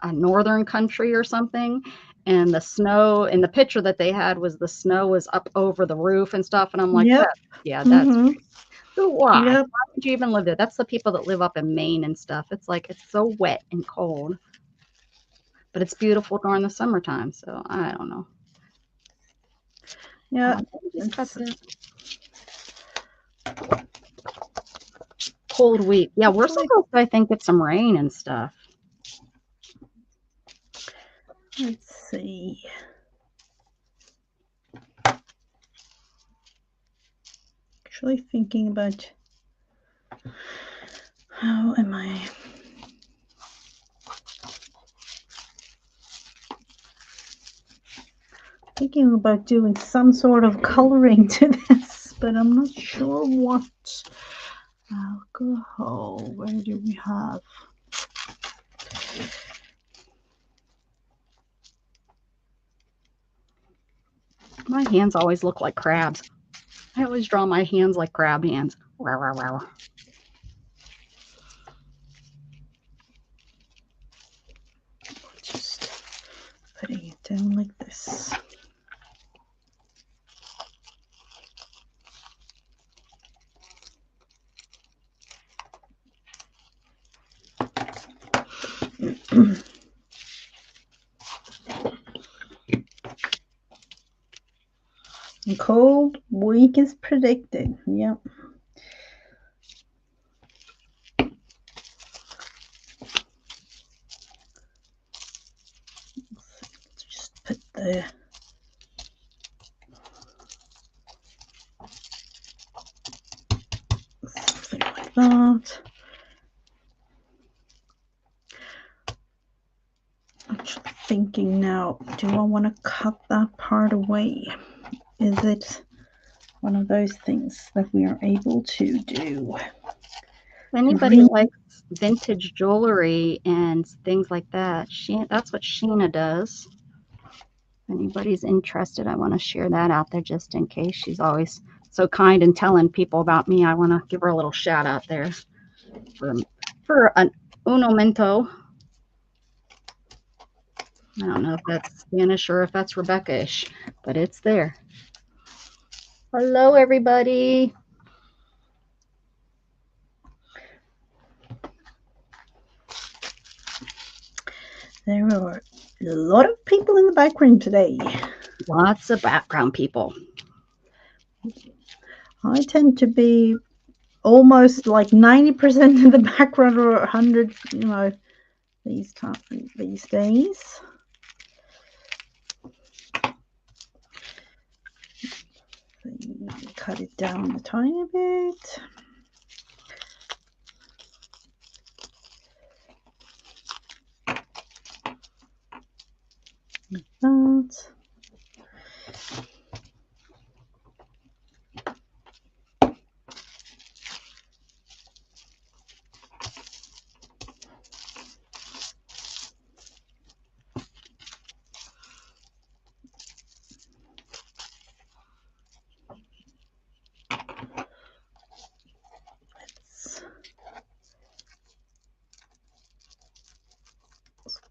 northern country or something, and the snow in the picture that they had was the snow was up over the roof and stuff. And I'm like, that's so why would you even live there? That's the people that live up in Maine and stuff. It's like it's so wet and cold, but it's beautiful during the summertime. So I don't know. Yeah, cold week. Yeah, we're supposed to, I think, get some rain and stuff. Let's see. Actually thinking about how am I thinking about doing some sort of coloring to this, but I'm not sure what. Alcohol, where do we have? My hands always look like crabs. I always draw my hands like crab hands. Wow. Just putting it down like this. A cold week is predicted. Yep. Let's just put something like that. I'm just thinking now, do I want to cut that part away? Is it one of those things that we are able to do? If anybody likes vintage jewelry and things like that, that's what Sheena does. If anybody's interested, I want to share that out there just in case. She's always so kind and telling people about me. I want to give her a little shout out there for an un momento. I don't know if that's Spanish or if that's Rebecca-ish, but it's there. Hello, everybody. There are a lot of people in the background today. Lots of background people. I tend to be almost like 90% in the background or 100, you know, these days. Cut it down a tiny bit. Like that.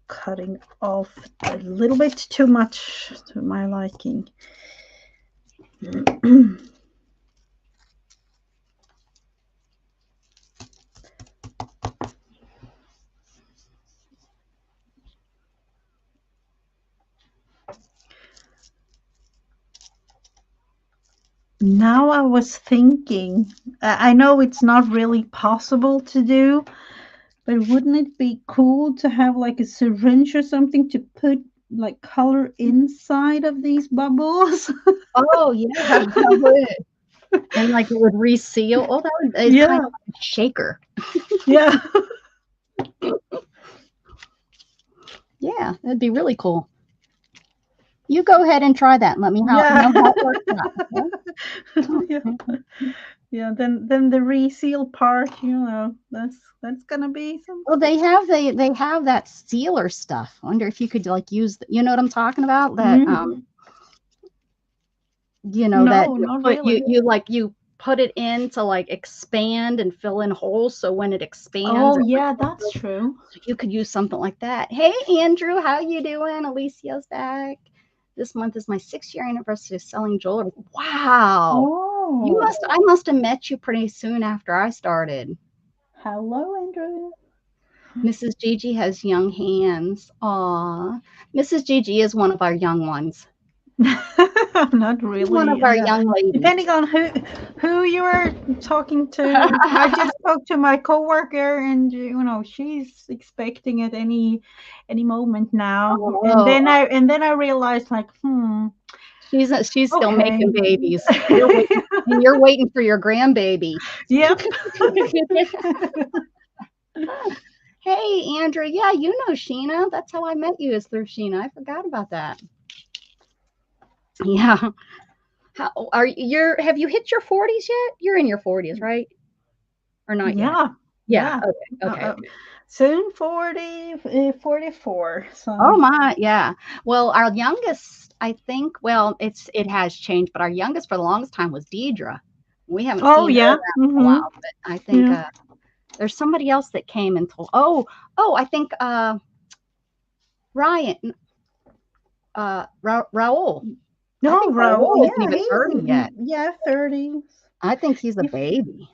Cutting off a little bit too much to my liking. Now I was thinking, I know it's not really possible to do, but wouldn't it be cool to have like a syringe or something to put like color inside of these bubbles? Oh, yeah, that would. And like it would reseal. Oh, that would, it's Yeah. kind of like a shaker. Yeah. Yeah, that'd be really cool. You go ahead and try that and let me know how it works out. Yeah. Yeah, then the reseal part, you know, that's gonna be something. Well, they have that sealer stuff. I wonder if you could like use you know what I'm talking about? That you know, No, that not really. you put it in to like expand and fill in holes, so when it expands. Oh yeah, that's true. You could use something like that. Hey Andrew, how you doing? Alicia's back. This month is my 6th-year anniversary of selling jewelry. Wow. Oh. I must have met you pretty soon after I started. Hello, Andrew. Mrs. Gigi has young hands. Aw. Mrs. Gigi is one of our young ones. Not really. One of our young ladies. Depending on who you are talking to. I just spoke to my coworker, and you know she's expecting it any moment now. Oh. And then I realized like, She's still making babies. You're waiting for your grandbaby. Yep. Hey Andrew, yeah, you know Sheena. That's how I met you, is through Sheena. I forgot about that. Yeah. How are you? Have you hit your 40s yet? You're in your 40s, right? Or not yet? Yeah. Okay. Soon 44. So. Oh my, yeah. Well, our youngest, I think, well, it has changed, but our youngest for the longest time was Deidre. We haven't seen her in a while, but I think there's somebody else that came and told. I think Ryan, Raul. No, Raul isn't even 30 yet. Yeah, 30. I think he's a baby.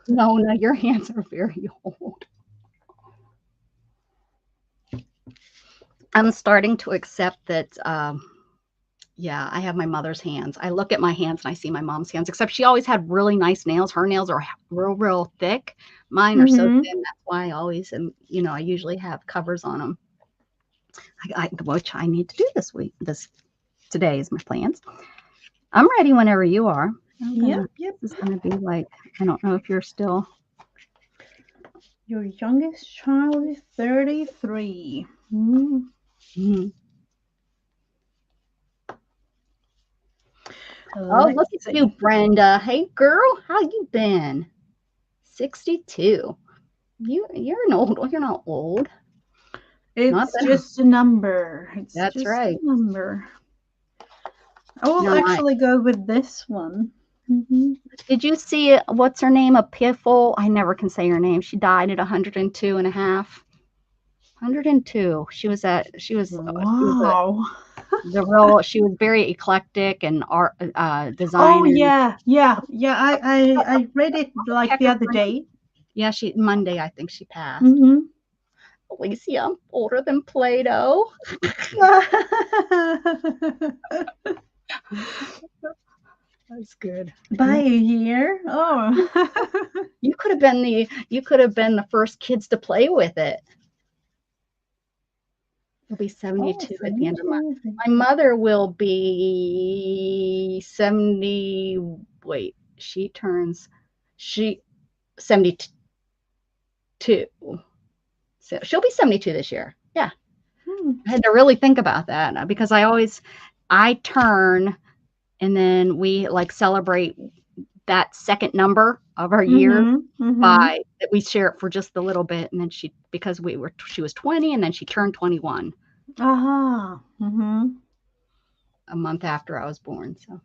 No, your hands are very old. I'm starting to accept that, yeah, I have my mother's hands. I look at my hands and I see my mom's hands, except she always had really nice nails. Her nails are real thick. Mine are so thin. That's why I always am, I usually have covers on them. which I need to do this week. Today is my plans. I'm ready whenever you are. Yep. This is gonna be like, I don't know if you're still. Your youngest child is 33. Mm-hmm. Oh, look at you, Brenda. Hey, girl, how you been? 62. You're not old. It's just a number. That's just right. a number. I will actually go with this one. Did you see what's her name? A Piffle. I never can say her name. She died at 102 and a half. 102. She was wow. she was very eclectic and art designer. Oh yeah. I read it like the other day. Yeah, Monday I think she passed. Alicia, I'm older than Play-Doh. That's good. By a year? Oh. You could have been the first kids to play with it. You'll be 72 at the end of the month. My mother will be 70. Wait, she turns 72. So she'll be 72 this year. Yeah. I had to really think about that because I turn and then we like celebrate that second number of our year by that we share it for just a little bit, and then she was 20 and then she turned 21. A month after I was born. So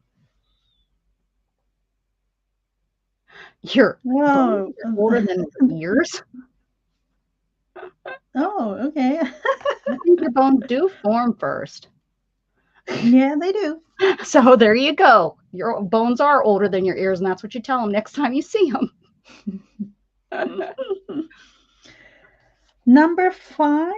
you're older than years. Oh, okay. I think your bones do form first. Yeah, they do. So there you go. Your bones are older than your ears, and that's what you tell them next time you see them. Number 5.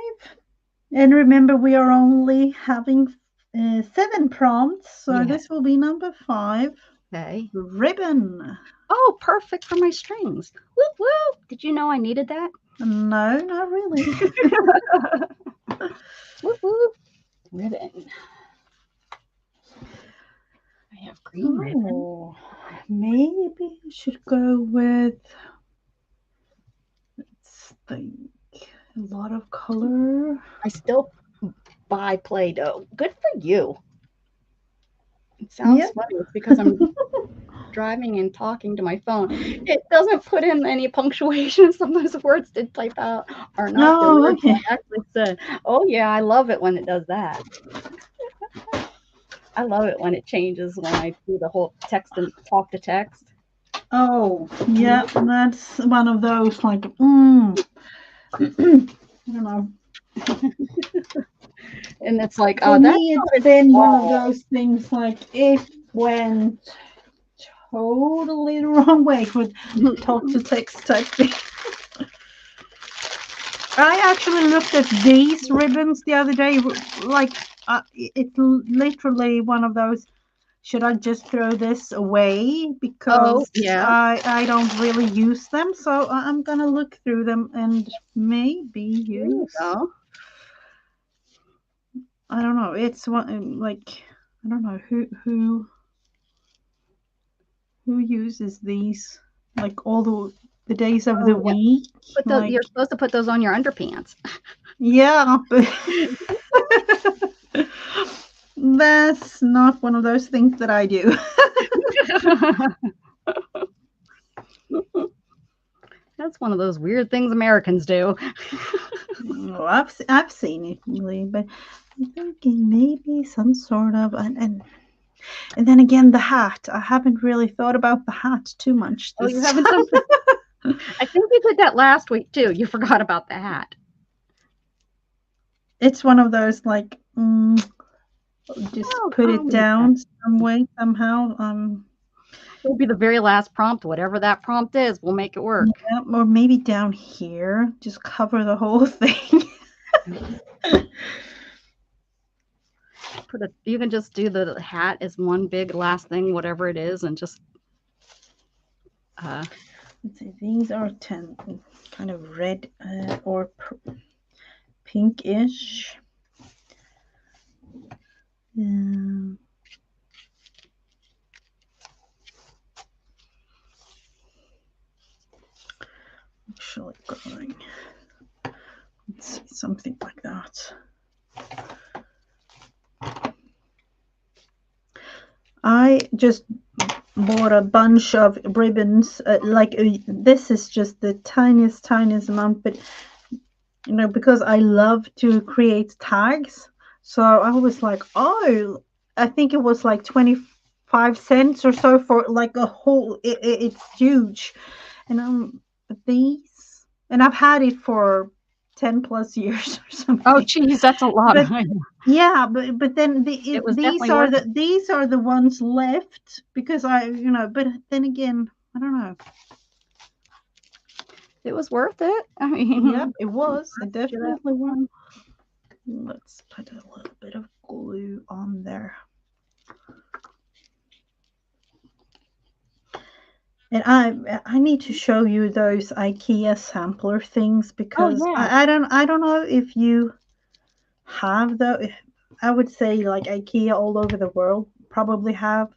And remember, we are only having 7 prompts, so this will be number 5. Okay. Ribbon. Oh, perfect for my strings. Woo woo. Did you know I needed that? No, not really. Woo woo. Ribbon. I have green ribbon. Maybe I should go with, let's think, a lot of color. I still buy Play-Doh. Good for you. It sounds funny. It's because I'm driving and talking to my phone. It doesn't put in any punctuation. Sometimes the words did type out are not the words I actually said. Oh yeah, I love it when it does that. I love it when it changes when I do the whole text and talk to text. Oh yeah, that's one of those like I don't know. And it's like for me it's been one of those things like it went totally the wrong way with talk to text type thing. I actually looked at these ribbons the other day, like it's literally one of those, should I just throw this away because I don't really use them, so I'm gonna look through them and maybe use. I don't know, it's one like I don't know who uses these like all the days of the week. You're supposed to put those on your underpants. Yeah, but that's not one of those things that I do. That's one of those weird things Americans do. Well, I've seen it really, but I'm thinking maybe some sort of and then again the hat. I haven't really thought about the hat too much. Oh, you haven't done that? I think we did that last week too. You forgot about the hat. It's one of those like just put it down some way somehow. It'll be the very last prompt, whatever that prompt is. We'll make it work. Yeah, or maybe down here, just cover the whole thing. You can just do the hat as one big last thing, whatever it is, and just. Let's see, these are 10, kind of red or pinkish. Um, actually going, let's see, something like that. I just bought a bunch of ribbons. This is just the tiniest amount, but because I love to create tags, so I was like, oh, I think it was like 25 cents or so for like a whole. It's huge, and these, and I've had it for 10 plus years or Oh, something. geez, that's a lot. But yeah, but then It was definitely worth it. these are the ones left because but then again, I don't know. It was worth it. I mean, Yep, it was. It definitely was. one. Let's put a little bit of glue on there. And I need to show you those IKEA sampler things Oh because yeah. I don't know if you have the. I would say like IKEA all over the world probably have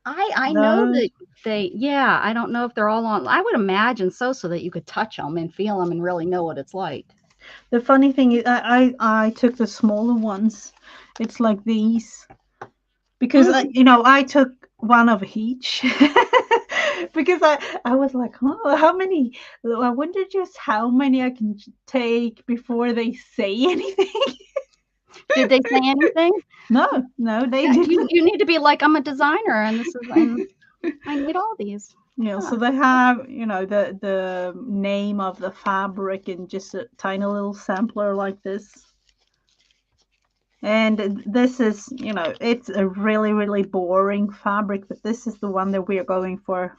I know those. that yeah, I don't know if they're all on. I would imagine so that you could touch them and feel them and really know what it's like. The funny thing is, I took the smaller ones. It's like these because Mm. I took one of each because I was like, oh, how many? I wonder just how many I can take before they say anything. Did they say anything? No, they Yeah, didn't. you need to be like, I'm a designer, and I need all these. Yeah, Huh. so they have, the name of the fabric and just a tiny little sampler like this. And this is, it's a really, really boring fabric, but this is the one that we are going for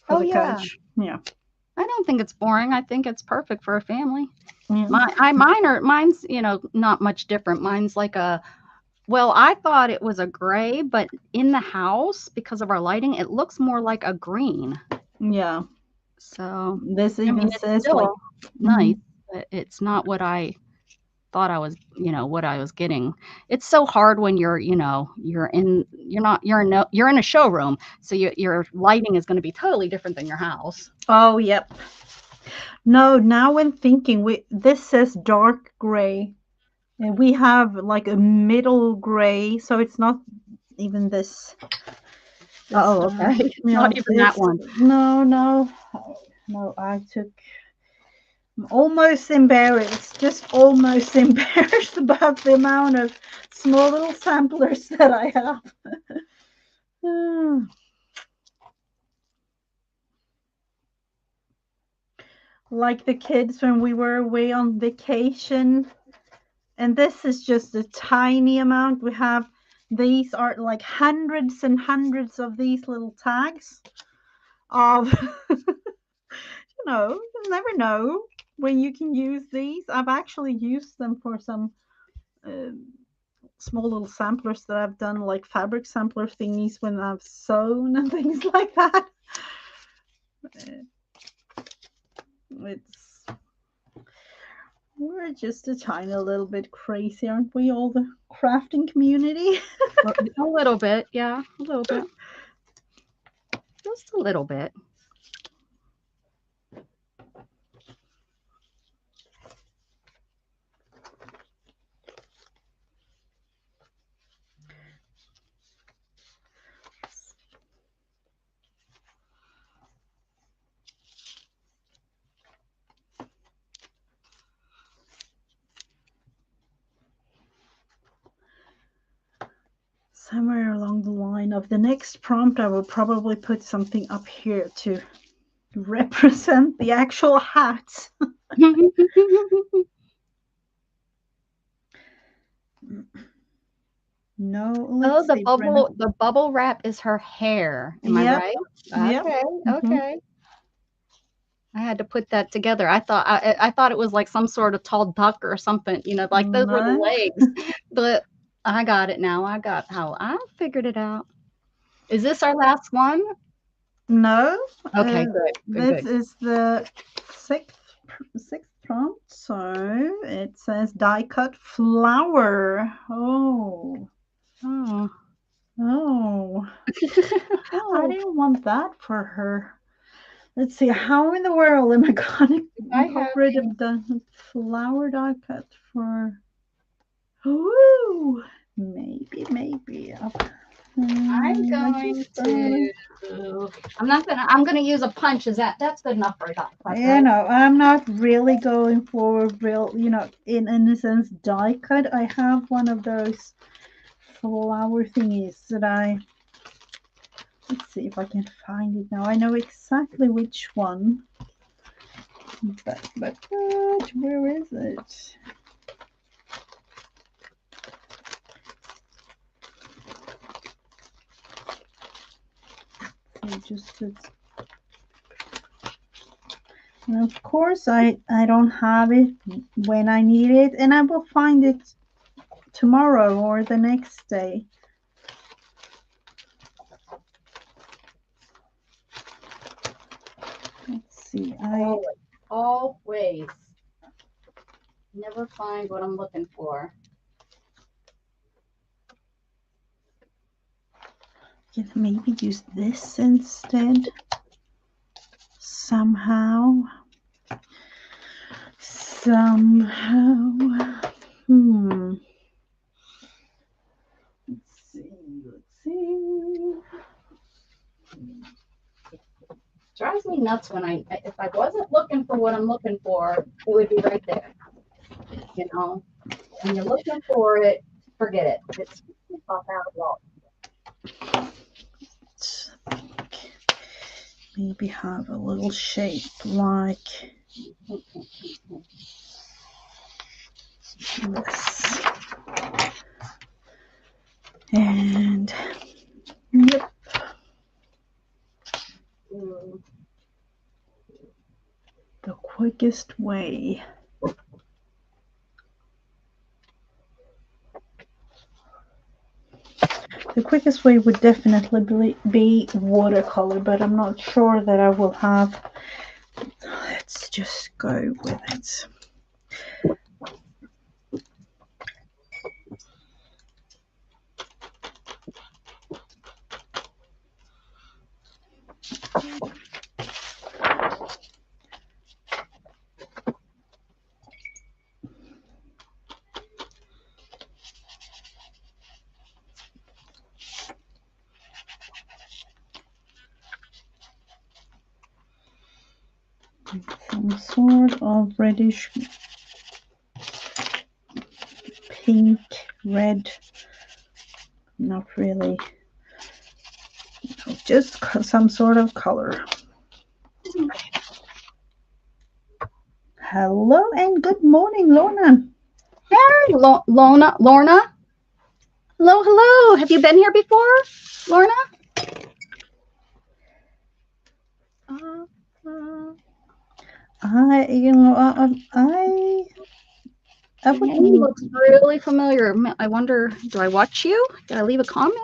Oh the yeah. coach. Yeah. I don't think it's boring. I think it's perfect for a family. Yeah. Mine's, not much different. Mine's like well, I thought it was a gray, but in the house, because of our lighting, it looks more like a green. Yeah. So, This I mean, even it's says like, still nice, mhm. but it's not what I thought I was, what I was getting. It's so hard when you're in a showroom, so your lighting is going to be totally different than your house. Oh, yep. No, now when thinking, this says dark gray, and we have like a middle gray, so it's not even this. Oh, okay. Not even that It's one. no. I took. I'm almost embarrassed, just almost embarrassed about the amount of small little samplers that I have. Like the kids when we were away on vacation. And this is just a tiny amount. We have, these are like hundreds and hundreds of these little tags of, you never know when you can use these. I've actually used them for some uh, small little samplers that I've done, like fabric sampler thingies when I've sewn and things like that. It's We're just a tiny little bit crazy, aren't we? All the crafting community. A little bit, yeah, a little bit, just a little bit. Somewhere along the line of the next prompt, I will probably put something up here to represent the actual hat. No, Oh, let's see, Brenna. the bubble wrap is her hair. Am I Yep, right? yep. Okay, Mm-hmm. okay. I had to put that together. I thought it was like some sort of tall duck or something, like those were the No, legs. But I got it now. I figured it out. Is this our last one? no. Okay, good, good, This good. is the sixth prompt. So it says die cut flower. Oh. Oh. Oh, I Oh, didn't want that for her. Let's see, how in the world am I gonna I get have rid of the flower die cut for? Ooh, maybe. I'm I going just to. I'm gonna use a punch. That's good enough for a dot cut, you right? know, I'm not really going for real, in a sense, die cut. I have one of those flower thingies that let's see if I can find it now. I know exactly which one, but where is it? So just and of course, I don't have it when I need it, and I will find it tomorrow or the next day. Let's see. Always. Never find what I'm looking for. Can maybe use this instead. Somehow. Let's see. Drives me nuts when if I wasn't looking for what I'm looking for, it would be right there. You know, when you're looking for it, forget it. It's pop out of all. Maybe have a little shape like this. And yep. The quickest way. The quickest way would definitely be watercolor, but I'm not sure that I will have. Let's just go with it. Some sort of reddish pink, red, not really, just some sort of color. Hello and good morning, Lorna. Hey, Lorna. Hello. Have you been here before, Lorna? I Your name wouldn't. looks really familiar. I wonder, do I watch you? Did I leave a comment?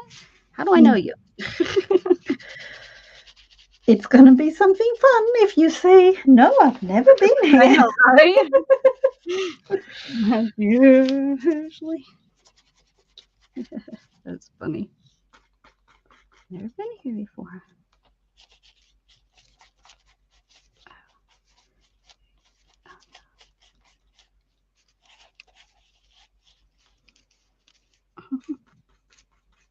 How do I know you? It's gonna be something fun if you say no. I've never been here. I know, right? Usually. That's funny. Never been here before.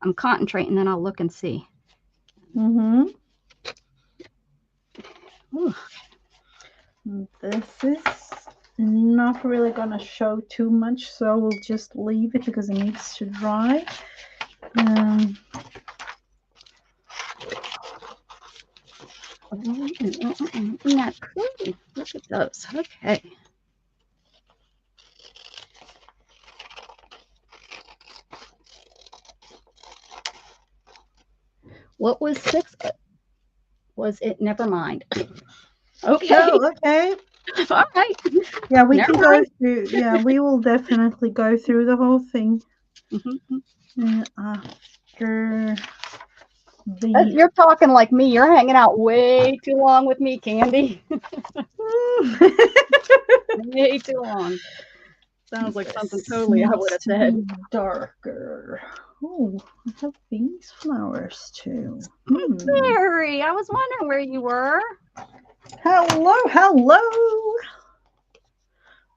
I'm concentrating, then I'll look and see. Mm-hmm. This is not really gonna show too much, so we'll just leave it because it needs to dry. Not pretty. Look at those. Okay. What was 6? Was it? Never mind. Okay. Oh, okay. All right. Yeah, we can go through. Yeah, we will definitely go through the whole thing. After You're talking like me. You're hanging out way too long with me, Candy. Way too long. Sounds like something totally I would have said. Darker. Oh, I have these flowers too. Mary, I was wondering where you were. Hello, hello.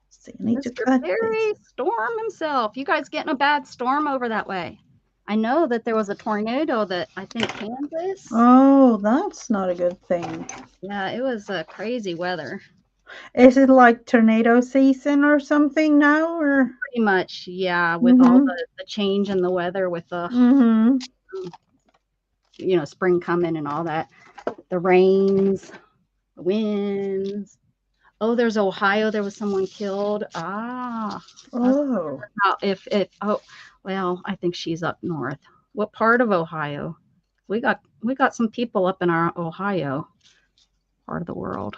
See, I need to Mr. cut Barry this. Storm himself. You guys getting a bad storm over that way? I know that there was a tornado that I think Kansas. Oh, that's not a good thing. Yeah, it was crazy weather. Is it like tornado season or something now, or? Pretty much, yeah, with all the change in the weather, with the spring coming and all that, the rains, the winds. Oh, there's Ohio. There was someone killed. Oh. If well, I think she's up north. What part of Ohio? We got some people up in our Ohio part of the world.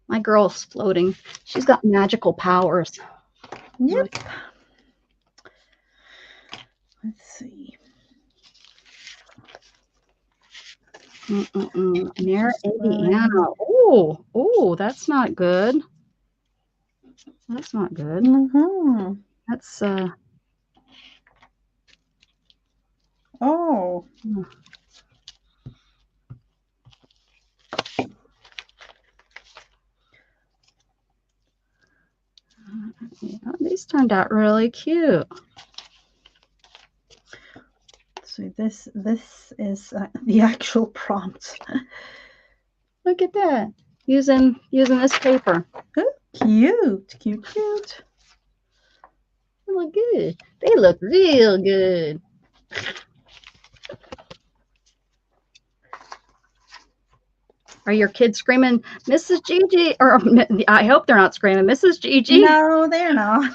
My girl's floating. She's got magical powers. Yep. Let's see. Near Indiana. Oh, that's not good. That's not good. That's Oh. These turned out really cute. So this is the actual prompt. Look at that. Using this paper. Oh, cute. They look good. They look real good. Are your kids screaming, Mrs. Gigi? Or I hope they're not screaming, Mrs. Gigi. No, they're not.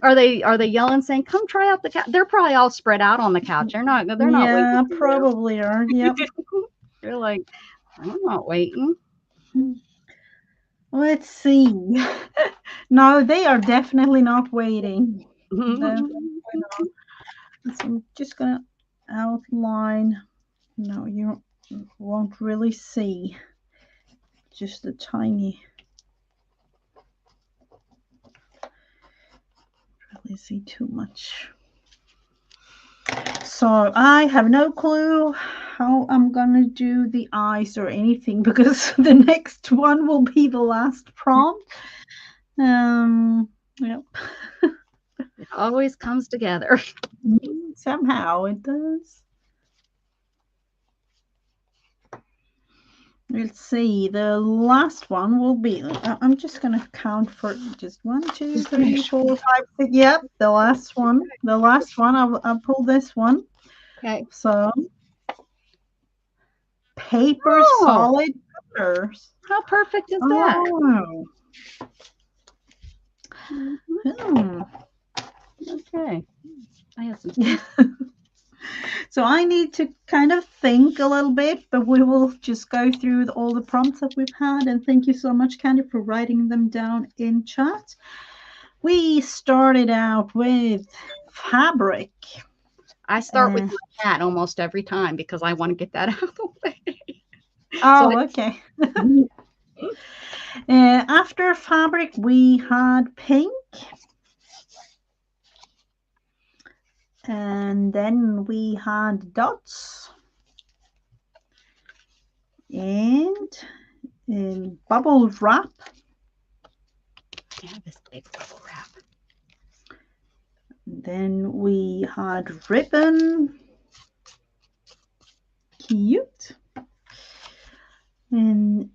Are they yelling, saying, "Come try out the couch"? They're probably all spread out on the couch. They're not. Yeah, probably are. Yep. They're like, I'm not waiting. Let's see. No, they are definitely not waiting. So I'm just gonna outline. No, you won't really see. Just a tiny. Really see too much. So I have no clue how I'm gonna do the eyes or anything, because the next one will be the last prompt. Yep. It always comes together. Somehow it does. Let's see. The last one will be. I'm just gonna count for just 1, 2, 3, 4, 5, 6. Yep, the last one. The last one. I'll pull this one. Okay. So paper solid colors. How perfect is that? Okay. I have some. So I need to kind of think a little bit, but we will just go through all the prompts that we've had. And thank you so much, Candy, for writing them down in chat. We started out with fabric. I start with my cat almost every time because I want to get that out of the way. Oh, okay. After fabric, we had pink. And then we had dots. And bubble wrap. I have this big bubble wrap. Then we had ribbon. Cute. And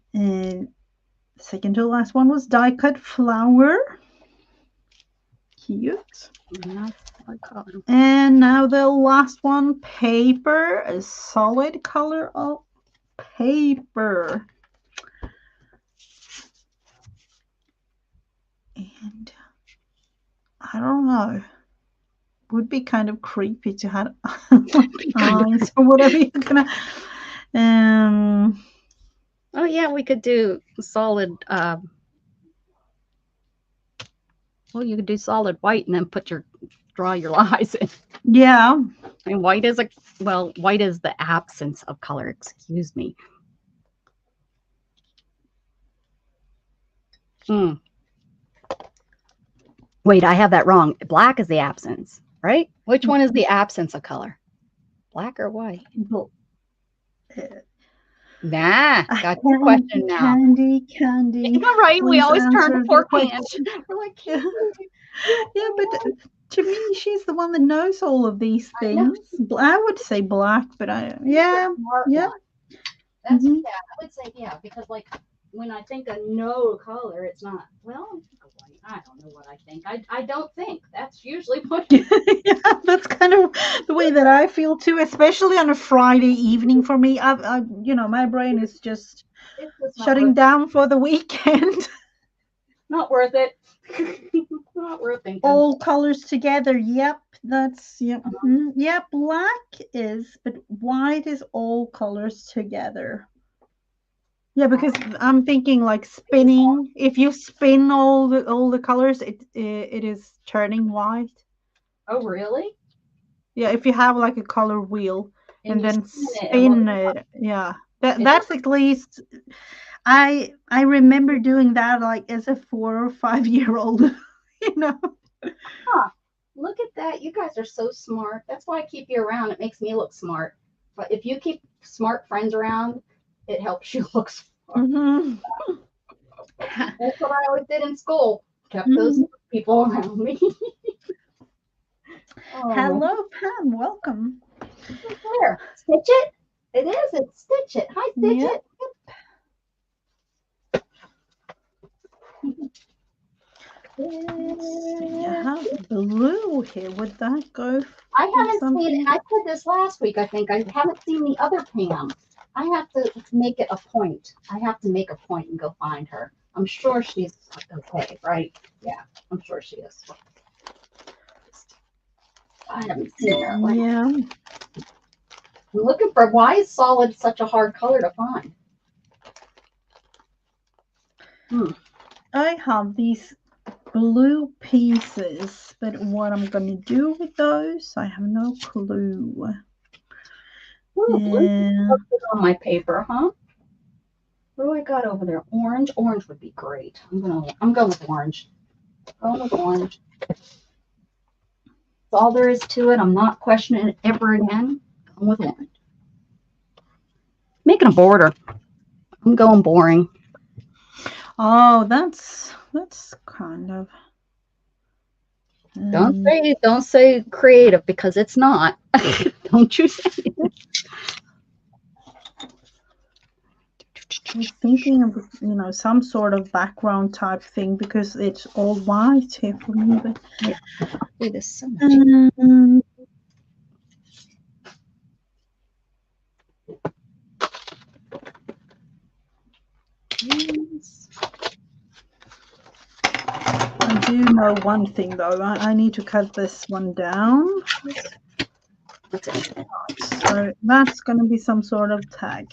second to last one was die cut flower. Cute. And now the last one, paper, a solid color of paper. And I don't know, would be kind of creepy to have eyes or whatever you're gonna. Oh yeah, we could do solid. Well, you could do solid white and then draw your eyes in. Yeah. And white is white is the absence of color. Excuse me. Wait, I have that wrong. Black is the absence, right? Which one is the absence of color? Black or white? Well, Nah, got your question now. Candy. You're right. We Please always turn to answer the poor Candy. question. We're like, Yeah, Candy, yeah, but to me, she's the one that knows all of these I know things. I would say black, but yeah, smart yeah. one. That's Mm-hmm. yeah, I would say yeah, because like when I think of no color, it's not well, I don't know what I think. I don't think. That's usually what Yeah, that's kind of the way that I feel too, especially on a Friday evening for me. My brain is just it's just shutting down for the weekend. not worth it. Not worth thinking. All colors together. Yep, that's yep. Yeah, black is, but white is all colors together. Yeah, because I'm thinking like spinning. If you spin all the colors, it is turning white. Oh really? Yeah, if you have like a color wheel and You then spin it and what spin it, yeah. it That's at least I remember doing that like as a 4 or 5 year old, you know. huh. Look at that. You guys are so smart. That's why I keep you around. It makes me look smart. But if you keep smart friends around, it helps you look smart. Hmm. That's what I always did in school. Kept those people around me. Oh, Hello, Pam. Welcome. there. Stitch it. It is. It's Stitch It. Hi, Stitch Yeah. It. I have blue here. Would that go I for haven't seen it. something? I said this last week, I think. I haven't seen the other Pam. I have to make it a point. I have to make a point and go find her. I'm sure she's okay, right? Yeah, I'm sure she is. I haven't seen her. Yeah. I'm looking for why is solid such a hard color to find? I have these blue pieces, but what I'm going to do with those, I have no clue. Ooh, blue Yeah. on my paper, huh? What do I got over there? Orange. Orange would be great. I'm going with orange. Going with orange. That's all there is to it. I'm not questioning it ever again. Going with orange. Making a border. I'm going boring. Oh, that's kind of. Don't say creative because it's not. Don't you say it. I was thinking of some sort of background type thing because it's all white here for me. But There's so much. I do know one thing though. I need to cut this one down. So that's going to be some sort of tag.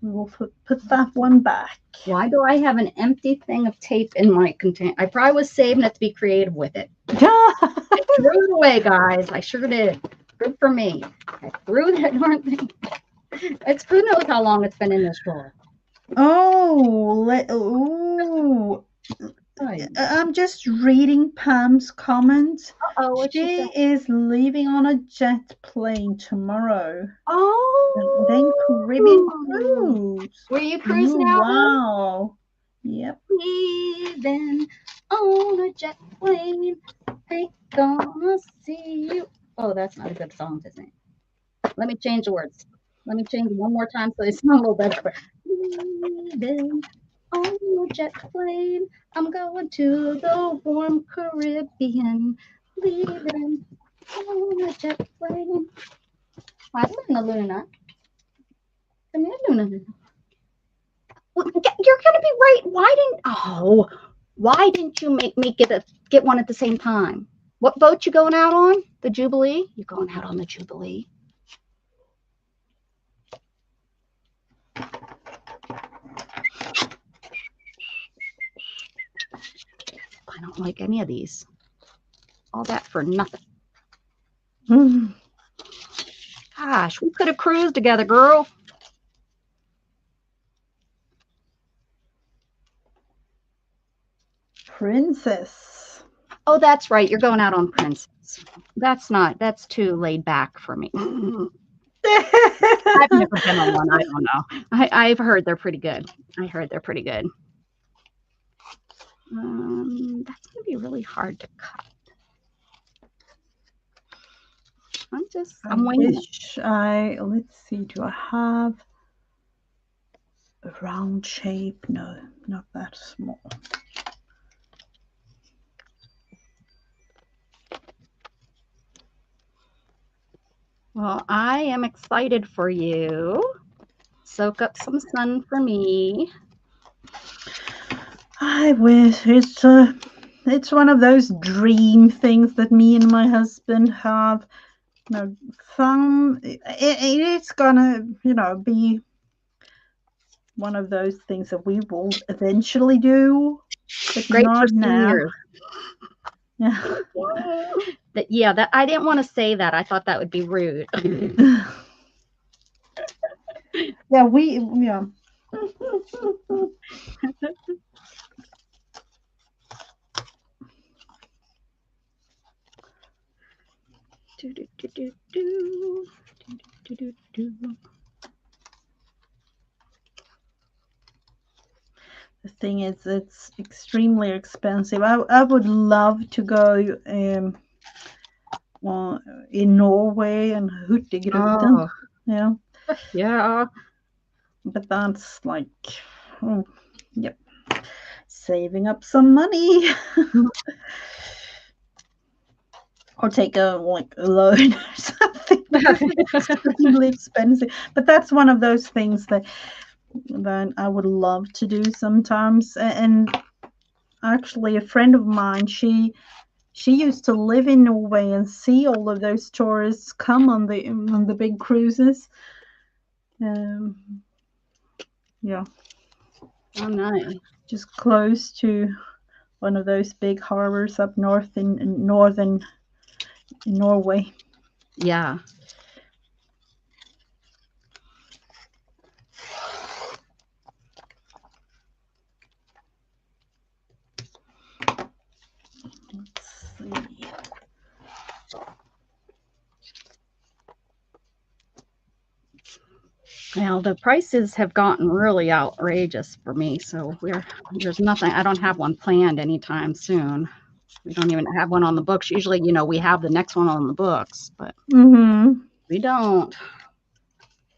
We will put that one back. Why do I have an empty thing of tape in my container? I probably was saving it to be creative with it. I threw it away, guys. I sure did. Good for me. I threw that darn thing. It's who knows how long it's been in this drawer. Oh, I'm just reading Pam's comment. She is leaving on a jet plane tomorrow. Oh, then Caribbean cruise. Were you cruising out? Wow. Yep. Leaving on a jet plane. Ain't gonna see you. Oh, that's not a good song, is it? Let me change the words. Let me change it one more time so they sound a little better. Leaving on a jet plane. I'm going to the warm Caribbean. Leaving on a jet plane. Why Luna Luna? Come here, Luna Luna. You're gonna be right. Why didn't you make it get one at the same time? What boat you going out on? The Jubilee? You're going out on the Jubilee. I don't like any of these. All that for nothing. Gosh, we could have cruised together, girl. Princess. Oh, that's right. You're going out on Princess. That's too laid back for me. I've never been on one. I don't know. I've heard they're pretty good. I heard they're pretty good. That's going to be really hard to cut. I'm winging it. Let's see, do I have a round shape? No, not that small. Well, I am excited for you. Soak up some sun for me. I wish it's one of those dream things that me and my husband have. You know, it's gonna, be one of those things that we will eventually do, but Great not for now. seniors. Yeah. That I didn't want to say that. I thought that would be rude. Yeah. The thing is, it's extremely expensive. I would love to go in Norway and Hurtigruten. Oh. Yeah. Yeah. But that's like, yep, saving up some money. Or take a loan or something. It's extremely expensive. But that's one of those things that I would love to do sometimes. And actually, a friend of mine, she used to live in Norway and see all of those tourists come on the big cruises. Yeah. Oh, nice. Just close to one of those big harbors up north in northern Norway. Yeah. Let's see. Well, the prices have gotten really outrageous for me, so there's nothing. I don't have one planned anytime soon. We don't even have one on the books. Usually, we have the next one on the books, but we don't. Come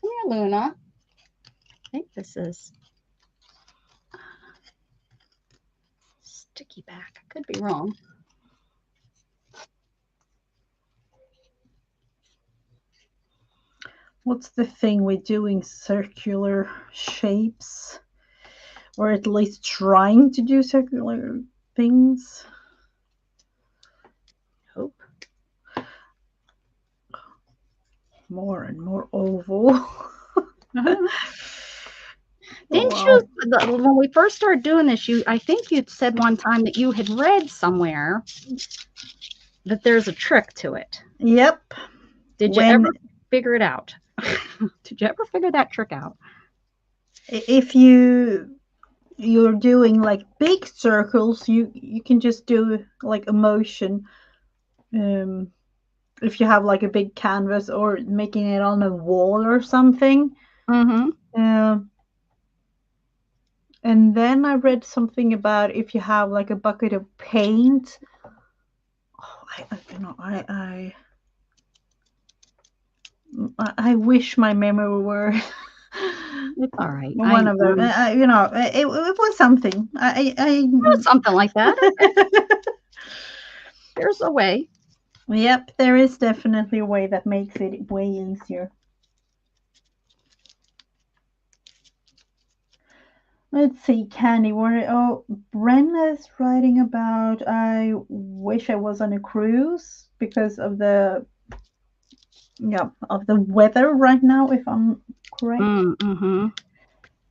here, Luna. I think this is sticky back. I could be wrong. What's the thing with doing circular shapes? Or at least trying to do circular things? Hope. More and more oval. Didn't you, when we first started doing this, I think you said one time that you had read somewhere that there's a trick to it. Yep. Did you ever figure it out? Did you ever figure that trick out? If you're doing like big circles, you can just do like a motion. If you have like a big canvas or making it on a wall or something. And then I read something about if you have like a bucket of paint. I wish my memory were. It's all right. One of them. It was something. It was something like that. There's a way. Yep, there is definitely a way that makes it way easier. Let's see, Candy. Brenna's writing about, I wish I was on a cruise because of the weather right now, if I'm correct.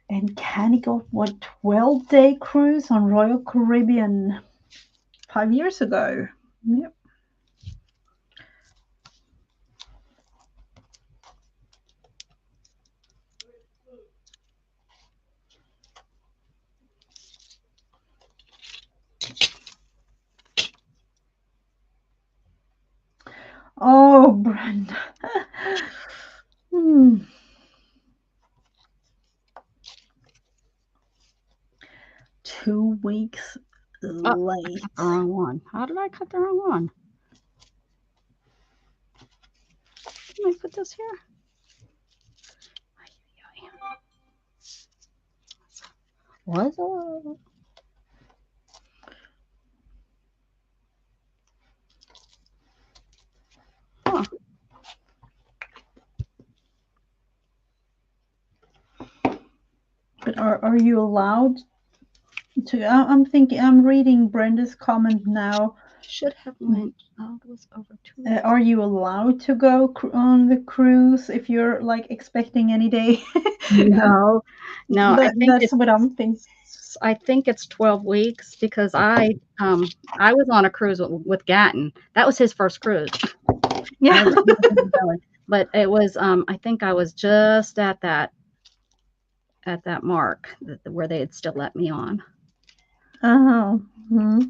And Candy got 12-day cruise on Royal Caribbean 5 years ago. Yep. Oh, Brenda. 2 weeks late. I cut the wrong one. How did I cut the wrong one? Let me put this here. What's up? Huh. But are you allowed to? I'm thinking. I'm reading Brenda's comment now. Should have went. Oh, it was over 2 weeks. Are you allowed to go on the cruise if you're like expecting any day? No. That's what I'm thinking. I think it's 12 weeks because I was on a cruise with Gatton. That was his first cruise. Yeah. But it was I think I was just at that mark where they had still let me on. Oh. Mm-hmm.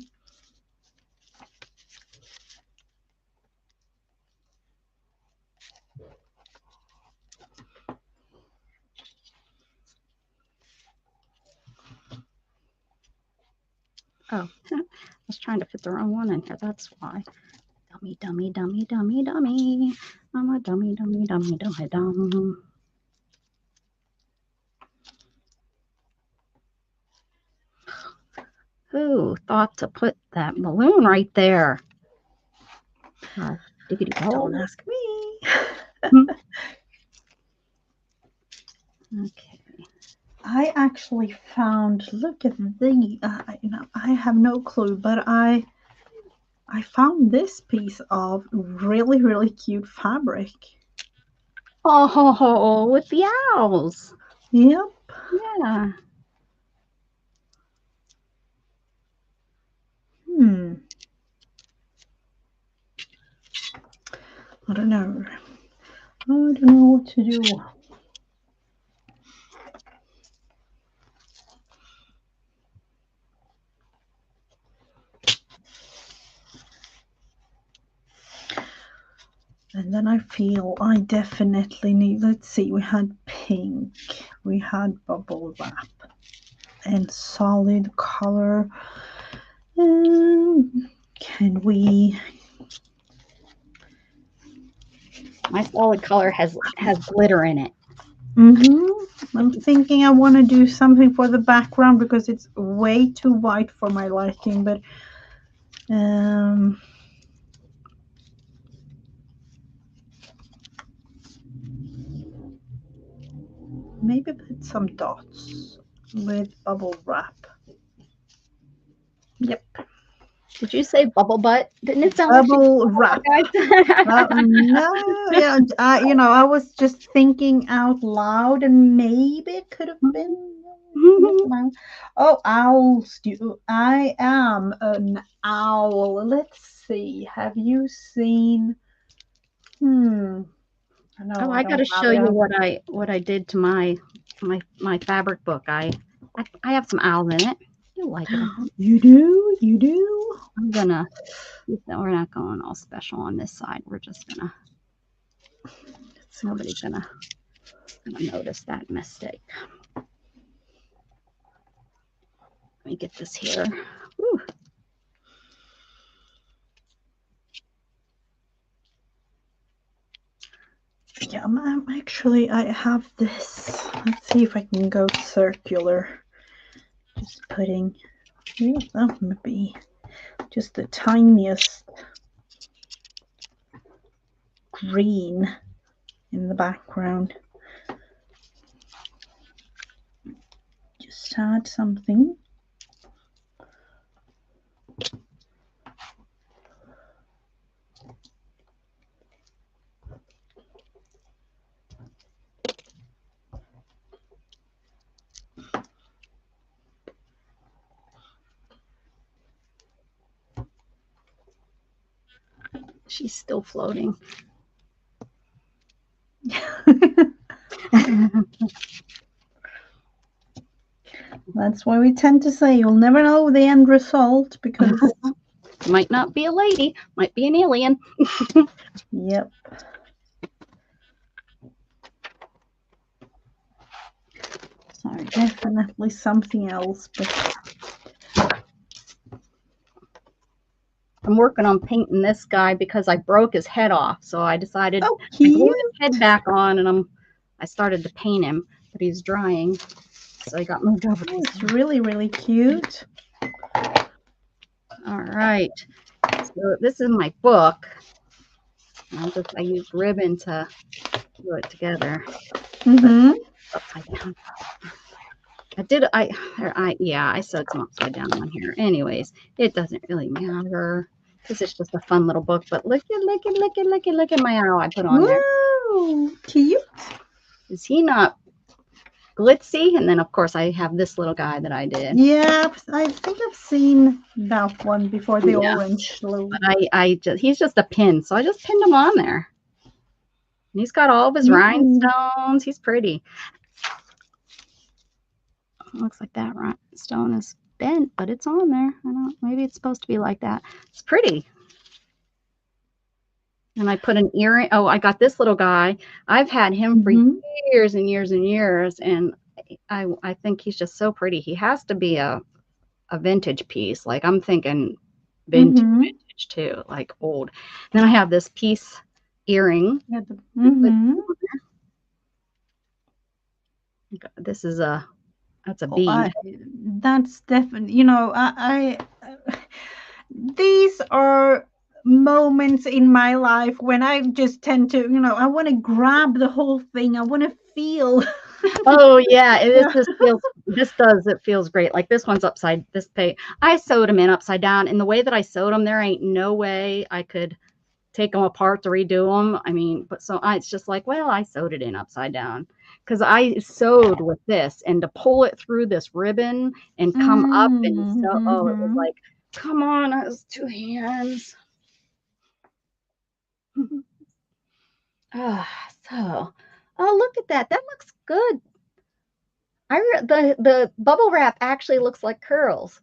Oh, I was trying to fit the wrong one in here. That's why. Dummy, dummy, dummy, dummy, dummy. I'm a dummy, dummy, dummy, dummy, dumb. Who thought to put that balloon right there? Don't ask me. Okay. I actually found. Look at the. I have no clue, but I found this piece of really, really cute fabric. Oh, with the owls. Yep. Yeah. I don't know. I don't know what to do. And then I feel I definitely need, let's see, we had pink, we had bubble wrap, and solid color. Can we? My solid color has glitter in it. I'm thinking I want to do something for the background because it's way too white for my liking, but maybe put some dots with bubble wrap. Yep. Did you say bubble butt? Didn't it sound bubble wrap? No, yeah, I was just thinking out loud, and maybe it could have been. Oh, owls! I am an owl. Let's see. Have you seen? No, I got to show you what I did to my fabric book. I have some owls in it. You like it? You do? You do? I'm gonna. We're not going all special on this side. We're just gonna. Nobody's gonna notice that mistake. Let me get this here. Whew. Yeah, I'm actually, I have this. Let's see if I can go circular. Just putting, that would be just the tiniest green in the background. Just add something. She's still floating. That's why we tend to say you'll never know the end result because might not be a lady, might be an alien. Yep. So definitely something else, but I'm working on painting this guy because I broke his head off. So I decided oh, I glued cute. his head back on, and I started to paint him, but he's drying. So I got moved over to Oh, it's really, really cute. All right. So this is my book. I used ribbon to glue it together. Mm-hmm. Upside down. I sewed some upside down on here. Anyways, it doesn't really matter because it's just a fun little book. But look at my arrow I put on there. Woo! Cute. Is he not glitzy? And then of course I have this little guy that I did. Yeah, I think I've seen that one before, the orange little. But he's just a pin, so I just pinned him on there. And he's got all of his rhinestones. He's pretty. Looks like that rhinestone is bent, but it's on there. I don't. Maybe it's supposed to be like that. It's pretty. And I put an earring. Oh, I got this little guy. I've had him for years and years and years, and I think he's just so pretty. He has to be a vintage piece. Like I'm thinking vintage too, like old. Then I have this piece earring. This is that's a bead. That's definitely, I these are moments in my life when I just tend to, I want to grab the whole thing. I want to feel. Oh yeah, it feels great. Like this one's I sewed them in upside down. In the way that I sewed them, there ain't no way I could take them apart to redo them. I mean, but it's just like, well, I sewed it in upside down because I sewed with this, and to pull it through this ribbon and come up and sew. Oh, it was like, come on, it was 2 hands. Oh, look at that. That looks good. The bubble wrap actually looks like curls.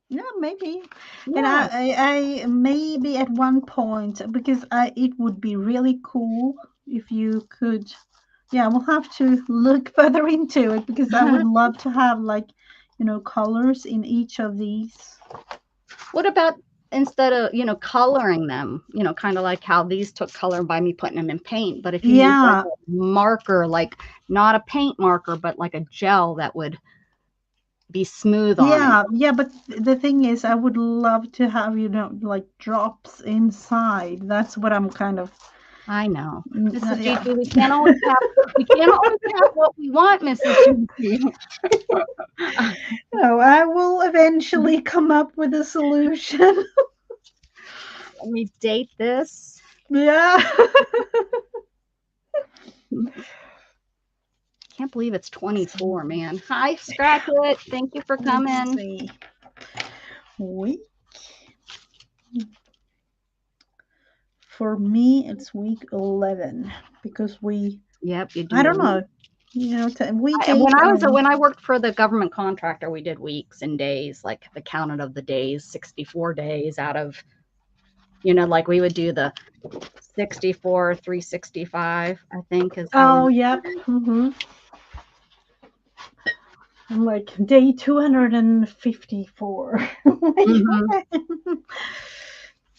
Yeah, maybe. Yeah. And I maybe at one point, because it would be really cool if you could. Yeah, we'll have to look further into it because I would love to have colors in each of these. What about instead of coloring them, kind of like how these took color by me putting them in paint, but if you use like a marker, like not a paint marker but like a gel that would be smooth on it. But the thing is, I would love to have like drops inside. That's what I'm kind of. I know, Mrs. Gigi. We can't always have what we want, Mrs. Gigi. No, I will eventually come up with a solution. Let me date this. Yeah. Can't believe it's 24, man. Hi, Scratchlet. Thank you for coming. Week. For me, it's week 11 because we. Yep, you do. I don't know. When I worked for the government contractor, we did weeks and days, like the counted of the days, 64 days out of, like we would do the 64, 365, I think is. Yep. I'm like day 254.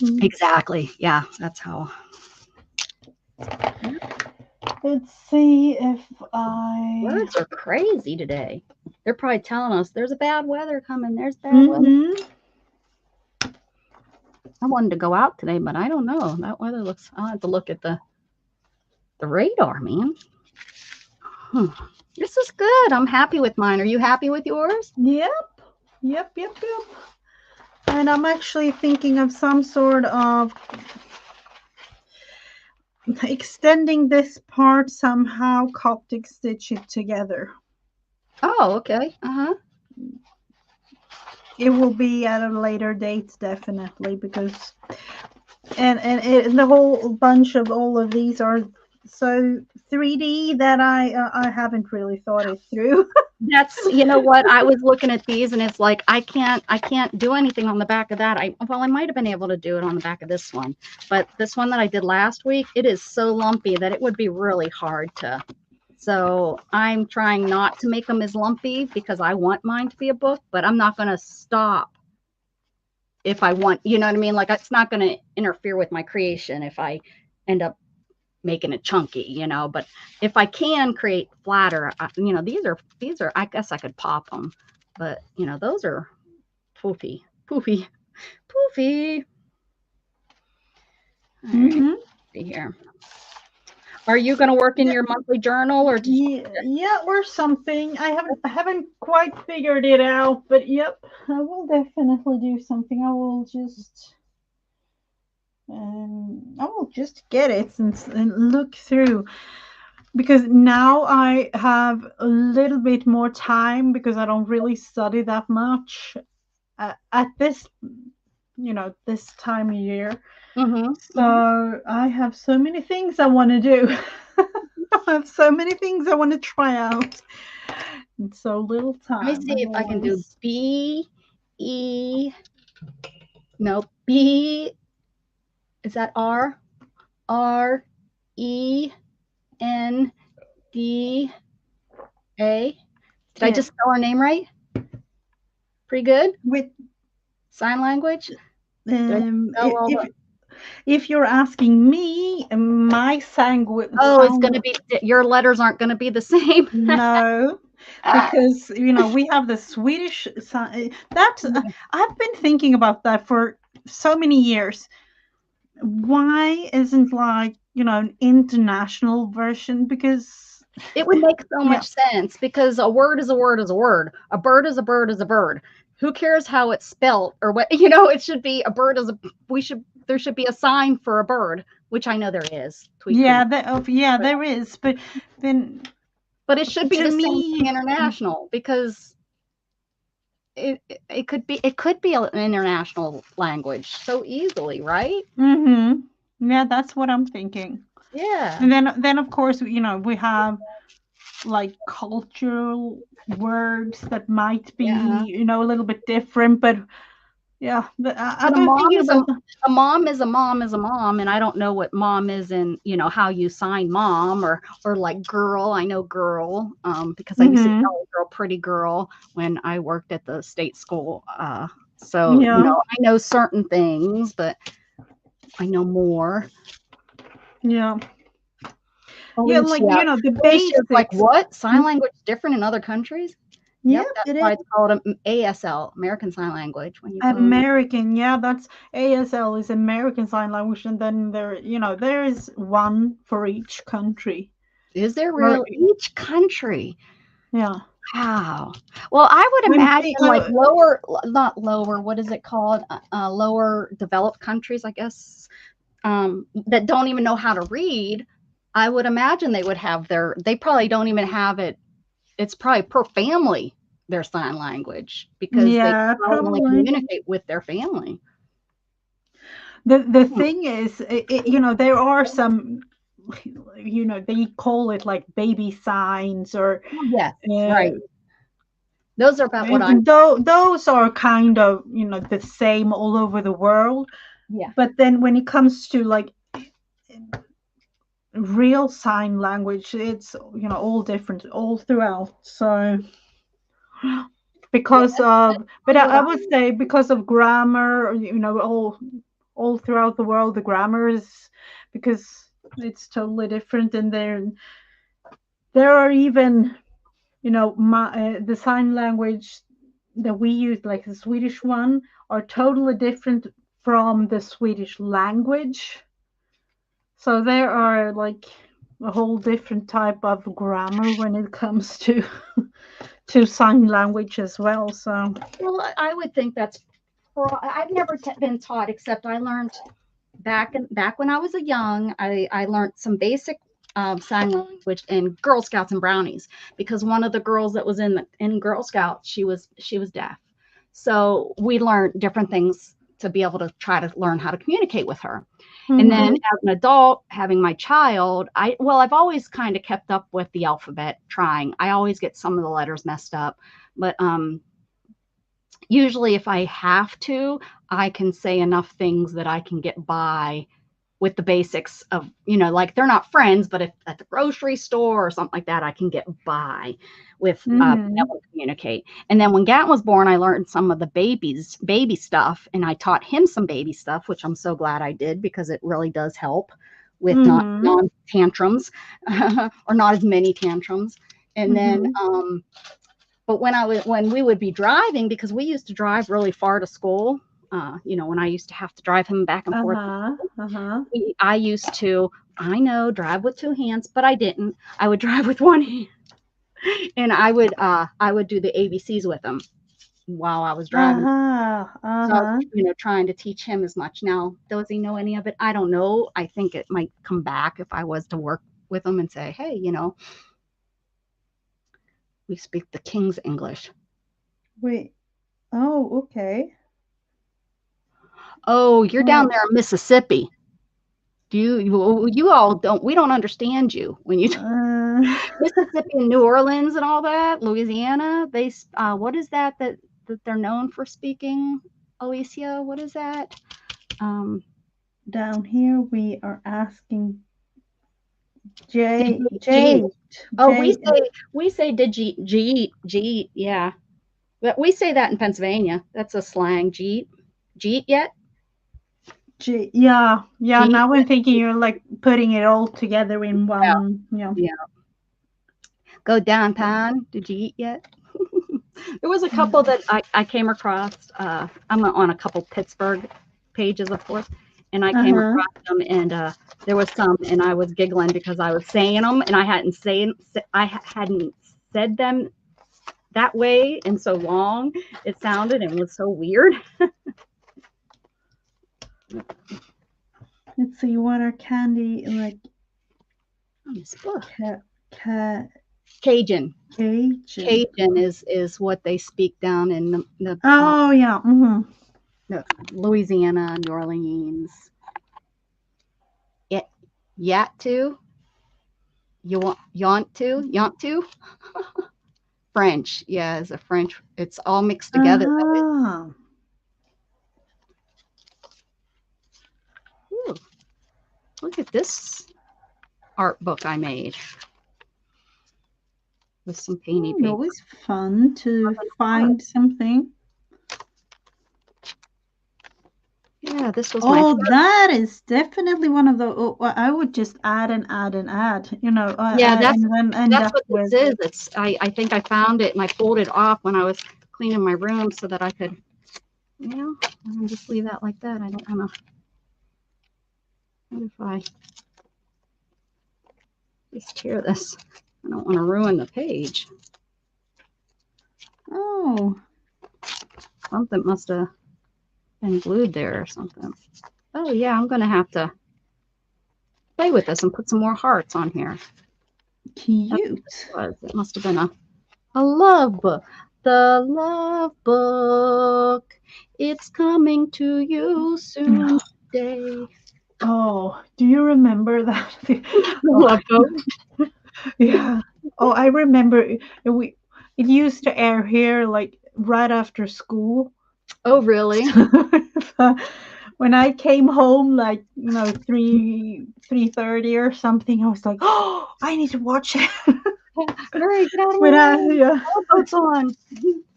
Exactly. Yeah, that's how. Let's see if Birds are crazy today. They're probably telling us there's a bad weather coming. There's bad weather. I wanted to go out today, but I don't know. That weather looks. I'll have to look at the radar, man. This is good. I'm happy with mine. Are you happy with yours? Yep. And I'm actually thinking of some sort of extending this part somehow, Coptic stitch it together. Oh, okay. It will be at a later date, definitely, because and the whole bunch of all of these are so 3D that I haven't really thought it through. That's, you know what, I was looking at these and it's like I can't do anything on the back of that. I might have been able to do it on the back of this one, but this one that I did last week, it is so lumpy that it would be really hard to. So I'm trying not to make them as lumpy because I want mine to be a book, but I'm not going to stop if I want, you know what I mean? Like it's not going to interfere with my creation if I end up making it chunky, but if I can create flatter, these are, I guess I could pop them, but those are poofy, poofy, poofy. Mm-hmm. See here. Are you going to work in your monthly journal or Yeah, or something. I haven't quite figured it out, but yep, I will definitely do something. I will just get it and look through, because now I have a little bit more time because I don't really study that much at this time of year. Mm-hmm, mm-hmm. So I have so many things I want to do. I have so many things I want to try out. And so little Let me time see as if I can do always. B, no, B, is that RENDA? Did I Yeah. just spell her name right? Pretty good. With Sign language. Did I spell all if the? if you're asking me, my Oh, it's sound going to be your letters aren't going to be the same. no, because we have the Swedish that I've been thinking about that for so many years. Why isn't like an international version? Because It would make so yeah, much sense because a word is a word is a word. A bird is a bird is a bird. Who cares how it's spelt or what? It should be a bird is a. There should be a sign for a bird, which I know there is. Tweet tweet. But there is, but then but it should be to the same thing me, international because it could be an international language so easily, right? mm-hmm, yeah, that's what I'm thinking. Yeah. And then of course, we have like cultural words that might Yeah. be, a little bit different, but yeah, But I've been thinking about that. a mom is a mom is a mom, and I don't know what mom is in, how you sign mom or like girl. I know girl, because I used to Mm-hmm. tell a girl pretty girl when I worked at the state school. So Yeah, I know certain things, but I know more. yeah, yeah, like Alicia, the Alicia's like basics. what? Sign language different in other countries? Yeah, Yep, that's it why is. it's called ASL, American Sign Language. When you go, American, yeah, that's ASL is American Sign Language, and then there is one for each country. is there Or real each country? yeah, Wow. Well, I would I'm imagine think, like lower, not lower, what is it called? Lower developed countries, I guess, that don't even know how to read. I would imagine they would have they probably don't even have it. It's probably per family, their sign language, because they yeah, probably only probably. communicate with their family. The Hmm. thing is, there are some, they call it like baby signs, or Yes, uh, right. Those are about what I'm. and those are kind of the same all over the world. Yeah. But then when it comes to like real sign language, it's all different all throughout. So Yeah, because of, but what I would I'm. say because of grammar, all throughout the world, the grammar is, because it's totally different, and there are even the sign language that we use, like the Swedish one, are totally different from the Swedish language. So there are like a whole different type of grammar when it comes to to sign language as well. So Well, I would think that's. I've never been taught, except I learned back when I was a young. I learned some basic sign language in Girl Scouts and Brownies because one of the girls that was in Girl Scouts, she was deaf, so we learned different things to be able to try to learn how to communicate with her. And then as an adult, having my child, I've always kind of kept up with the alphabet, trying. I always get some of the letters messed up, but usually if I have to, I can say enough things that I can get by with the basics of, like they're not friends, but if at the grocery store or something like that, I can get by with being able to communicate. And then when Gat was born, I learned some of the baby stuff, and I taught him some baby stuff, which I'm so glad I did, because it really does help with not tantrums or not as many tantrums. And then, but when we would be driving, because we used to drive really far to school, when I used to have to drive him back and forth, I used to, drive with two hands, but I didn't. I would drive with one hand, and I would do the ABCs with him while I was driving. So, trying to teach him as much. Now, does he know any of it? I don't know. I think it might come back if I was to work with him and say, hey, we speak the King's English. Wait. Oh, okay. Oh, you're down there in Mississippi. You all don't, we don't understand you when you Mississippi and New Orleans and all that, Louisiana, they what is that they're known for speaking, Alicia? What is that? Down here we are asking J. Oh, we say did G, yeah. But we say that in Pennsylvania. That's a slang. Jeet yet? Yeah. Now I'm thinking you're like putting it all together in one. Yeah. Go downtown. Did you eat yet? There was a couple that I came across. I'm on a couple Pittsburgh pages, of course, and I came across them, and there was some, and I was giggling because I was saying them, and I hadn't said them that way in so long. It sounded and was so weird. Let's see, what are candy like? Cajun. Cajun is what they speak down in the Louisiana, New Orleans. Yat to? Yont to? French. Yeah, it's a French. It's all mixed together. Ooh, look at this art book I made with some painty paper. Always fun to find something. Yeah, this was that is definitely one of the. I would just add and add and add. That's what this is. It's. I think I found it and I pulled it off when I was cleaning my room so that I could, and just leave that like that. I don't want to. What if I just tear this? I don't want to ruin the page. Oh, something must have been glued there or something. Oh yeah, I'm gonna have to play with this and put some more hearts on here. Cute. It must have been a love book. The love book. It's coming to you soon today. Oh, do you remember that? Love book. Yeah. Oh, I remember it used to air here like right after school. Oh, really? When I came home, like 3:30 or something, I was like, "Oh, I need to watch it." Hurry, get out of here! Boats on.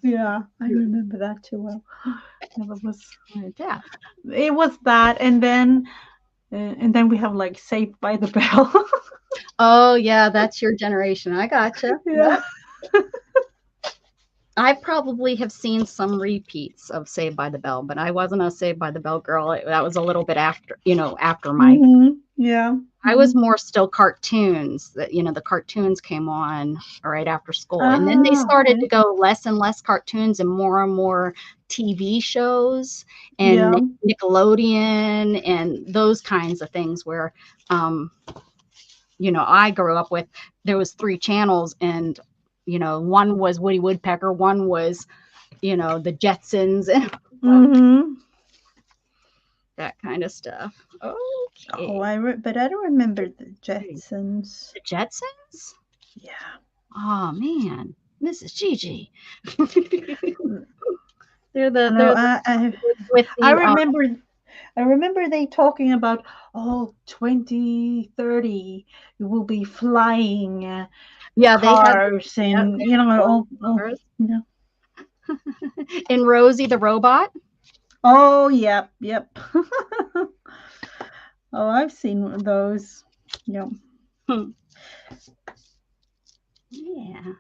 Yeah, I remember that too well. It was that, and then we have like Saved by the Bell. Oh yeah, that's your generation. I gotcha. Yeah. I probably have seen some repeats of Saved by the Bell, but I wasn't a Saved by the Bell girl. That was a little bit after, after my. Yeah. I was more still cartoons. That the cartoons came on right after school, and then they started to go less and less cartoons and more TV shows and Nickelodeon and those kinds of things. Where, I grew up with. There was 3 channels and. One was Woody Woodpecker, one was, the Jetsons, and that kind of stuff. Oh, Okay. But I don't remember the Jetsons. The Jetsons? Yeah. Oh man, Mrs. Gigi. No, they're with I the remember I remember they talking about, oh, 2030 you will be flying yeah, cars they and had cars. no. And Rosie the robot. Oh, yep, yep. Oh, I've seen those. Yep. Hmm. Yeah.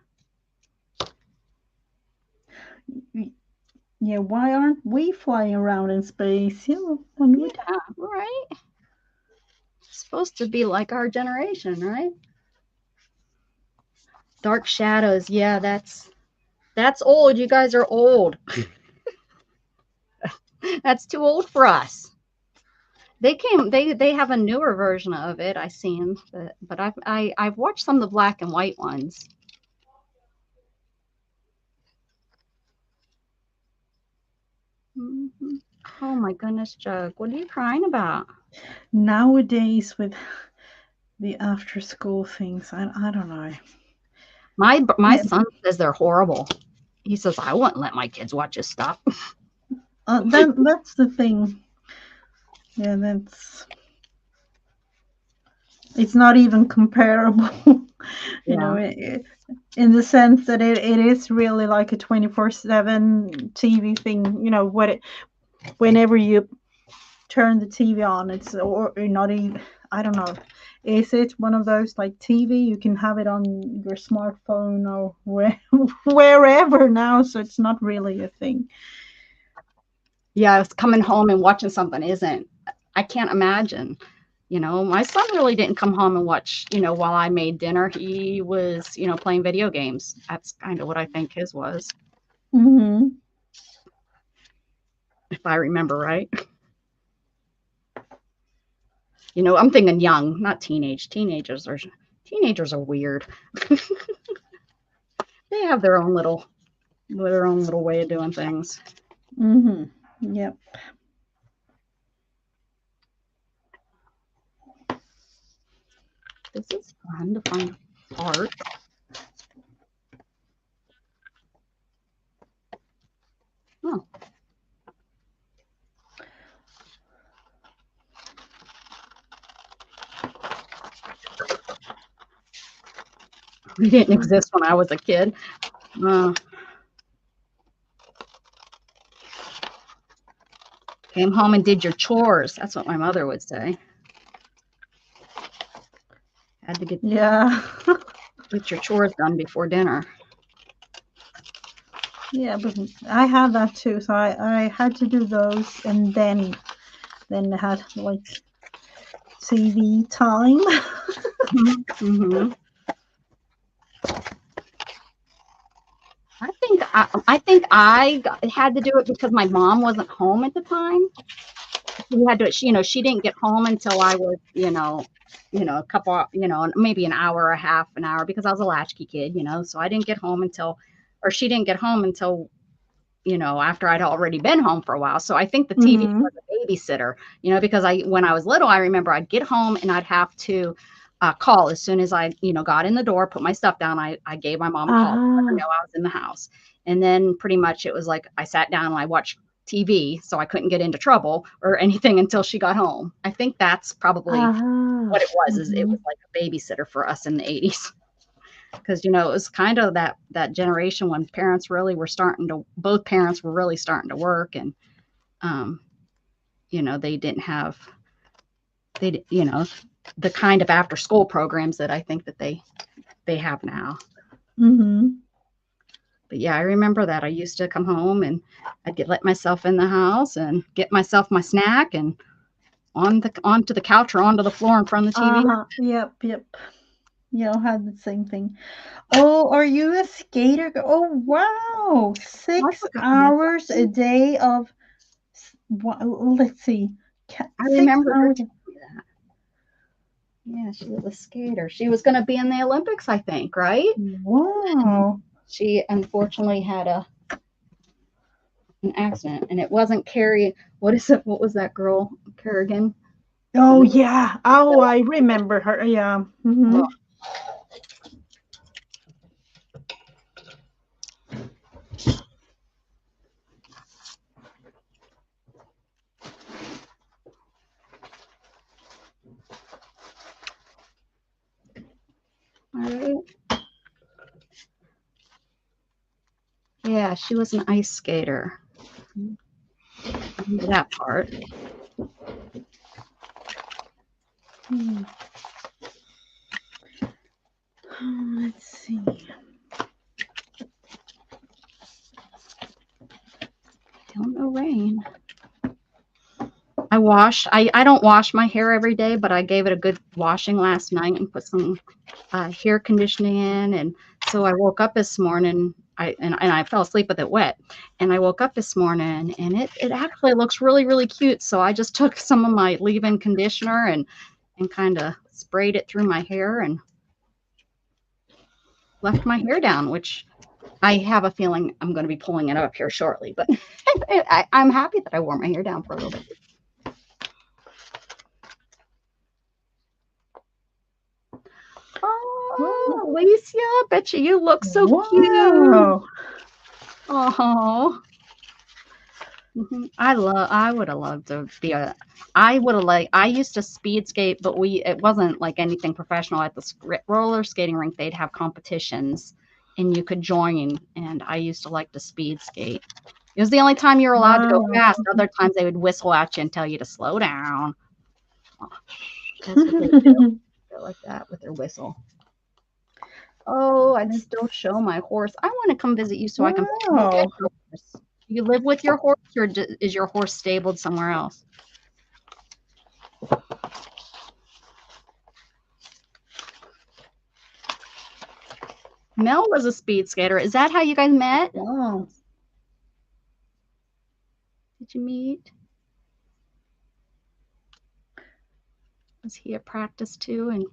Yeah, why aren't we flying around in space? One would. Yeah, right. Supposed to be like our generation, right? Dark Shadows. Yeah, that's old. You guys are old. That's too old for us. They have a newer version of it. I seen, but I've watched some of the black and white ones. Mm-hmm. Oh my goodness, Jug, what are you crying about? Nowadays with the after school things, I don't know. My Yeah, son says they're horrible. He says I wouldn't let my kids watch this stuff. that's the thing. Yeah, it's not even comparable. Yeah. In the sense that it is really like a 24/7 TV thing. Whenever you turn the TV on, it's or not even. I don't know. Is it one of those like TV you can have it on your smartphone or wherever now? So it's not really a thing. Yeah, coming home and watching something isn't. I can't imagine. My son really didn't come home and watch, while I made dinner. He was, playing video games. That's kind of what I think his was, Mm-hmm. if I remember right. I'm thinking young, not teenage. Teenagers are weird. They have their own little way of doing things. Mm-hmm. Yep. This is fun to find art. Oh, we didn't exist when I was a kid. Uh, Came home and did your chores. That's what my mother would say. Had to Yeah. get your chores done before dinner. Yeah, but I had that too. So I had to do those, and then I had like TV time. Mm-hmm. I think I had to do it because my mom wasn't home at the time. She didn't get home until I was, a couple, maybe an hour, a half an hour, because I was a latchkey kid, so I didn't get home until, or she didn't get home until, after I'd already been home for a while. So I think the TV Mm-hmm. was a babysitter, because when I was little, I remember I'd get home and I'd have to call as soon as I, got in the door, put my stuff down. I gave my mom a call, let her know I was in the house. And then pretty much it was like I sat down and I watched TV, so I couldn't get into trouble or anything until she got home. I think that's probably what it was, is it Mm-hmm. was like a babysitter for us in the 80s. Because it was kind of that generation when both parents were really starting to work, and um, they didn't have the kind of after school programs that I think that they have now. Mm-hmm. But yeah, I remember that I used to come home and let myself in the house and get myself my snack and onto the couch or onto the floor in front of the TV. Yep, yep. Yeah, I had the same thing. Oh, are you a skater? Oh, wow. Oh, I Six forgot about hours a that. day of, let's see, I six remember her hours. telling me that. Yeah, she was a skater. She was going to be in the Olympics, I think, right? And Wow. she unfortunately had an accident, and it wasn't Carrie. What is it? What was that girl? Kerrigan. Oh yeah. Oh, I remember her. Yeah. Oh, all right. Yeah, she was an ice skater. I remember that part. Let's see. Don't know rain. I don't wash my hair every day, but I gave it a good washing last night and put some hair conditioning in. And so I woke up this morning, and I fell asleep with it wet. And I woke up this morning and it actually looks really, really cute. So I just took some of my leave-in conditioner and kind of sprayed it through my hair and left my hair down, which I have a feeling I'm going to be pulling it up here shortly. But I'm happy that I wore my hair down for a little bit. Oh, Alicia, I bet you look so cute. Oh, I would have loved to be I used to speed skate, but it wasn't like anything professional. At the roller skating rink, they'd have competitions and you could join. And I used to like to speed skate. It was the only time you were allowed to go fast. Other times they would whistle at you and tell you to slow down. That's what they do. They're like that with their whistle. Oh, I'd still show my horse. I want to come visit you so I can look at your horse. You live with your horse, or is your horse stabled somewhere else? Mel was a speed skater. Is that how you guys met? Wow. Did you meet? Was he at practice too? And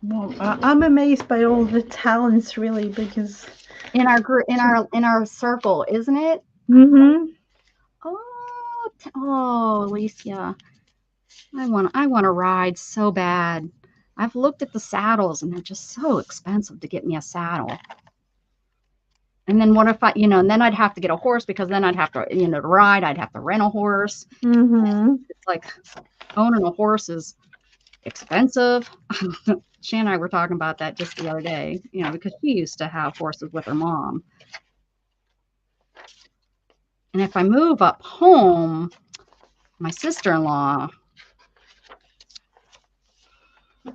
well, I'm amazed by all the talents, really, because in our group, in our circle, isn't it? Mm-hmm. Oh, Alicia, I want to ride so bad. I've looked at the saddles and they're just so expensive to get me a saddle. And then what if and then I'd have to get a horse because then I'd have to, to ride, I'd have to rent a horse. Mm-hmm. It's like owning a horse is expensive. Shan and I were talking about that just the other day, because she used to have horses with her mom. And if I move up home, my sister-in-law,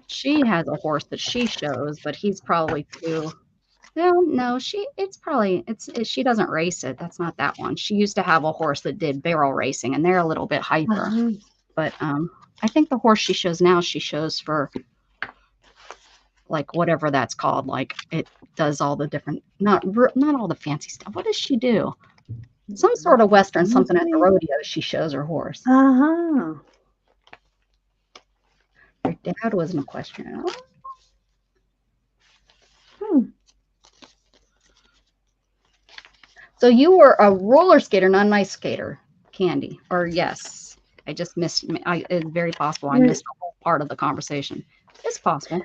she has a horse that she shows, but he's probably too. Well, no, she doesn't race it. That's not that one. She used to have a horse that did barrel racing, and they're a little bit hyper. But I think the horse she shows for like whatever that's called. Like it does all the different, not all the fancy stuff. What does she do? Some sort of Western, something at the rodeo. She shows her horse. Uh-huh. Your dad was an equestrian. So you were a roller skater, not an ice skater, Candy. Or yes, I just missed. It's very possible I missed a whole part of the conversation. It's possible.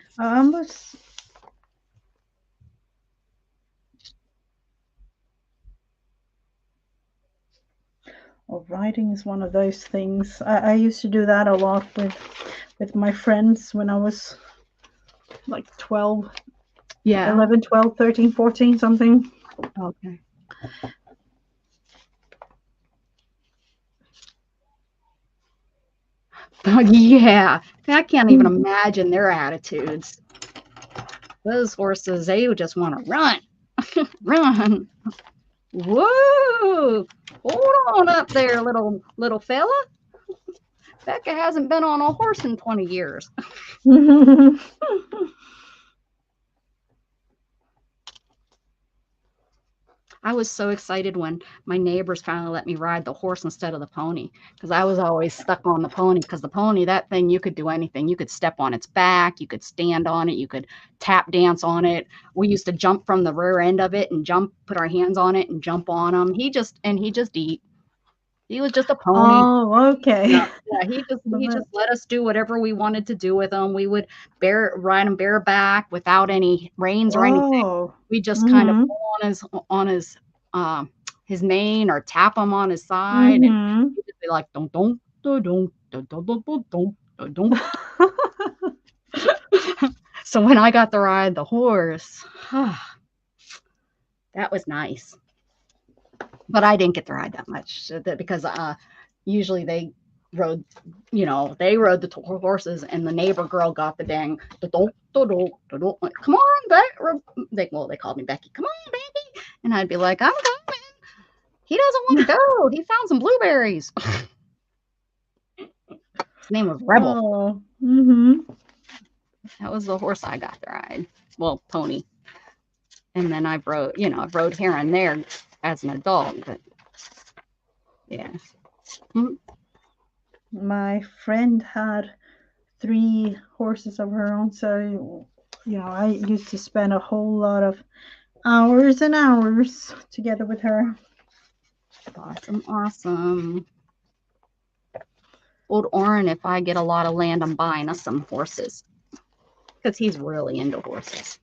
Well, writing is one of those things. I used to do that a lot with my friends when I was like 12. Yeah. 11, 12, 13, 14, something. Okay. Oh, yeah. I can't even imagine their attitudes. Those horses, they just want to run. Run. Whoa. Hold on up there, little fella. Becca hasn't been on a horse in 20 years. I was so excited when my neighbors finally let me ride the horse instead of the pony, because I was always stuck on the pony, because the pony, that thing, you could do anything. You could step on its back, you could stand on it, you could tap dance on it. We used to jump from the rear end of it and put our hands on it and jump on him. He just eat. He was just a pony. Oh, okay. Yeah, yeah, Well, he just let us do whatever we wanted to do with him. We would ride him bareback without any reins or anything. oh. We just kind of Mm-hmm. pull on his mane or tap him on his side, and Mm-hmm. he'd just be like don't don't don't don't don't don't don't don't. So when I got to ride the horse, that was nice. But I didn't get to ride that much because usually rode, they rode the horses, and the neighbor girl got the dang, like, come on, they called me Becky. Come on, Becky, and I'd be like, I'm coming. He doesn't want to go. He found some blueberries. His name was Rebel. Oh. Mm-hmm. That was the horse I got to ride. Well, pony. And then I've rode here and there as an adult, but yeah. My friend had 3 horses of her own, so I used to spend a whole lot of hours and hours together with her. Awesome. Old Oren, if I get a lot of land, I'm buying us some horses because he's really into horses.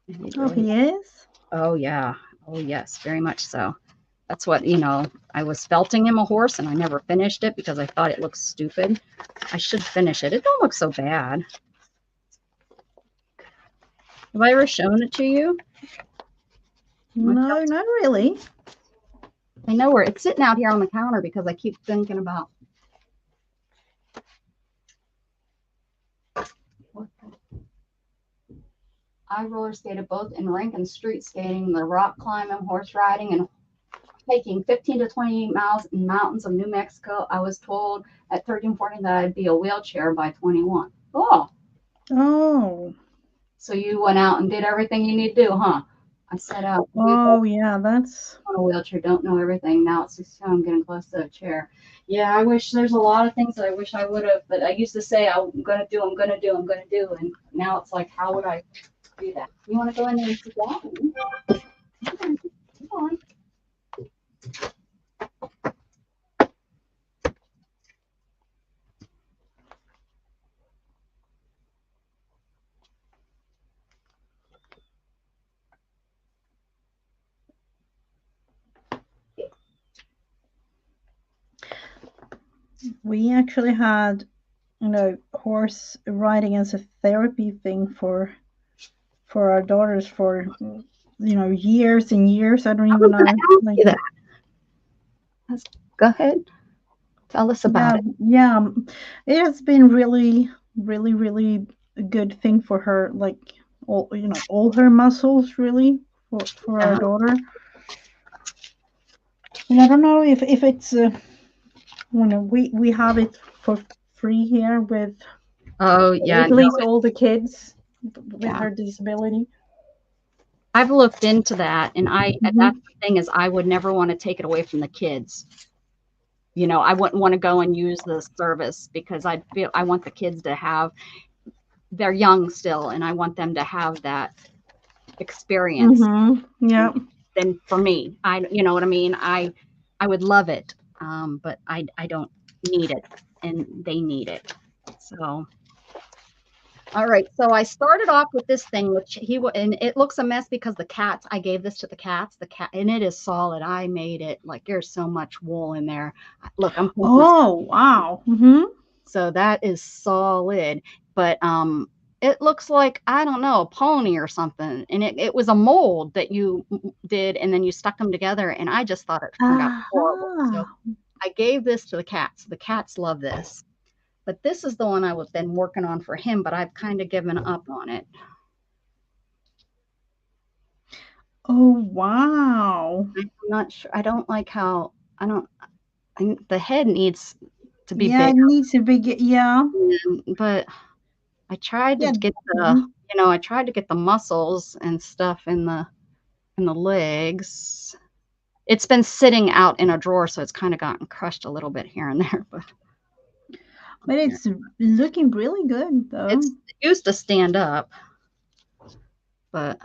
He is? Oh, yeah. Oh, yes, very much so. That's what, I was felting him a horse and I never finished it because I thought it looked stupid. I should finish it. It don't look so bad. Have I ever shown it to you? No, not really. I know where it's sitting out here on the counter because I keep thinking about. I roller skated both in rink and street skating, the rock climbing, horse riding, and hiking 15 to 20 miles in mountains of New Mexico. I was told at 13, 14 that I'd be a wheelchair by 21. Oh. Oh. So you went out and did everything you need to do, huh? I set out. Oh, yeah, that's. On a wheelchair, don't know everything. Now it's just I'm getting close to a chair. Yeah, I wish there's a lot of things that I wish I would have, but I used to say I'm gonna do, and now it's like, how would I do that? You want to go in there and sit down? Come on. We actually had, horse riding as a therapy thing for our daughters for, years and years. I don't even know. Like, go ahead. Tell us about it. Yeah, it has been really, really, really a good thing for her. Like all her muscles, really, for our daughter. And I don't know if it's we have it for free here with. Oh yeah, at least all the kids with her disability. I've looked into that, and that's the thing is I would never want to take it away from the kids. I wouldn't want to go and use the service because I want the kids to have. They're young still, and I want them to have that experience. Yeah. Then for me, you know what I mean. I would love it, but I don't need it, and they need it. So. All right, so I started off with this thing, which and it looks a mess because the cats. I gave this to the cats. And it is solid. I made it like there's so much wool in there. Look, I'm. Oh wow. So that is solid, but it looks like I don't know a pony or something, and it was a mold that you did, and then you stuck them together, and I just thought it turned out horrible. So I gave this to the cats. The cats love this. But this is the one I've been working on for him, but I've kind of given up on it. Oh, wow. I'm not sure. I don't like how, the head needs to be big. Yeah, it needs to be, yeah. But I tried to get I tried to get the muscles and stuff in the legs. It's been sitting out in a drawer, so it's kind of gotten crushed a little bit here and there, but it's looking really good, though. It used to stand up, but